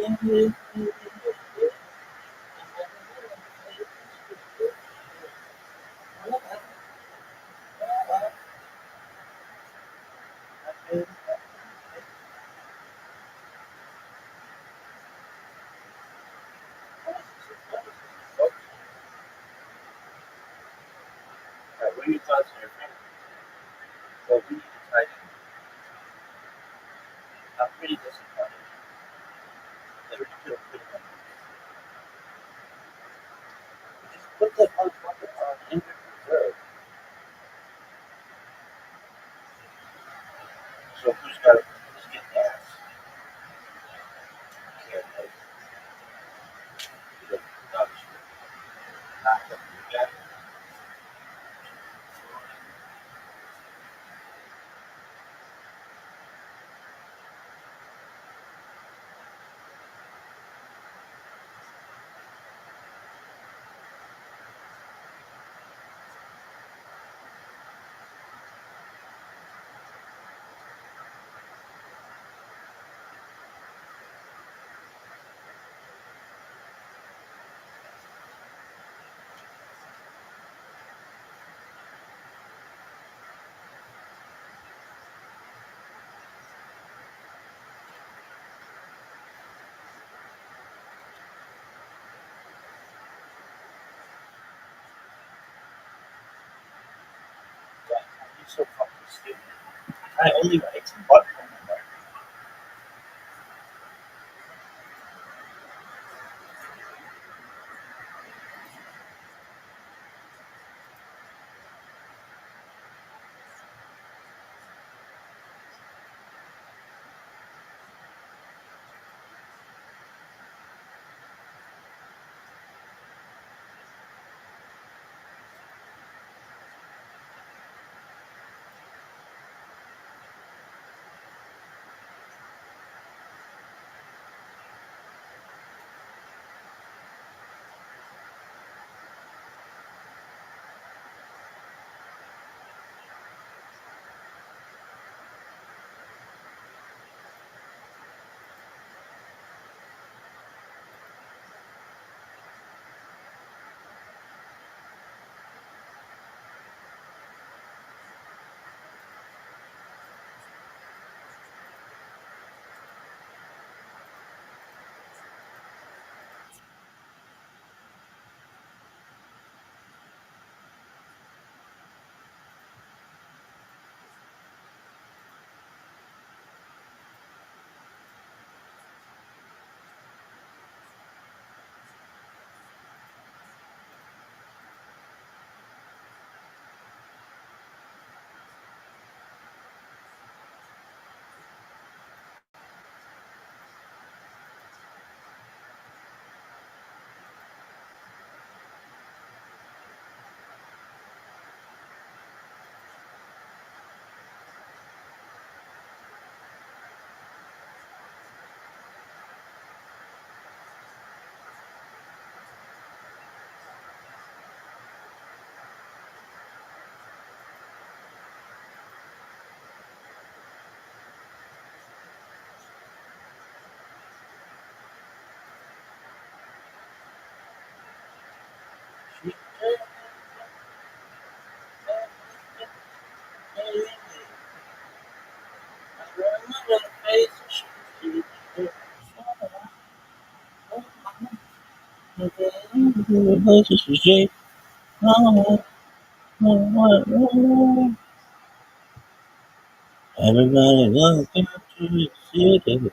Speaker 2: What are your thoughts on your friend? Well, we need to try to. I'm pretty disappointed that we could have put him on. Just put that motherfucker on injured reserve. So who's getting ass? Can't like, obviously not the guy. He's so fucking stupid. I only write butt from the heart. Everybody welcome to the city.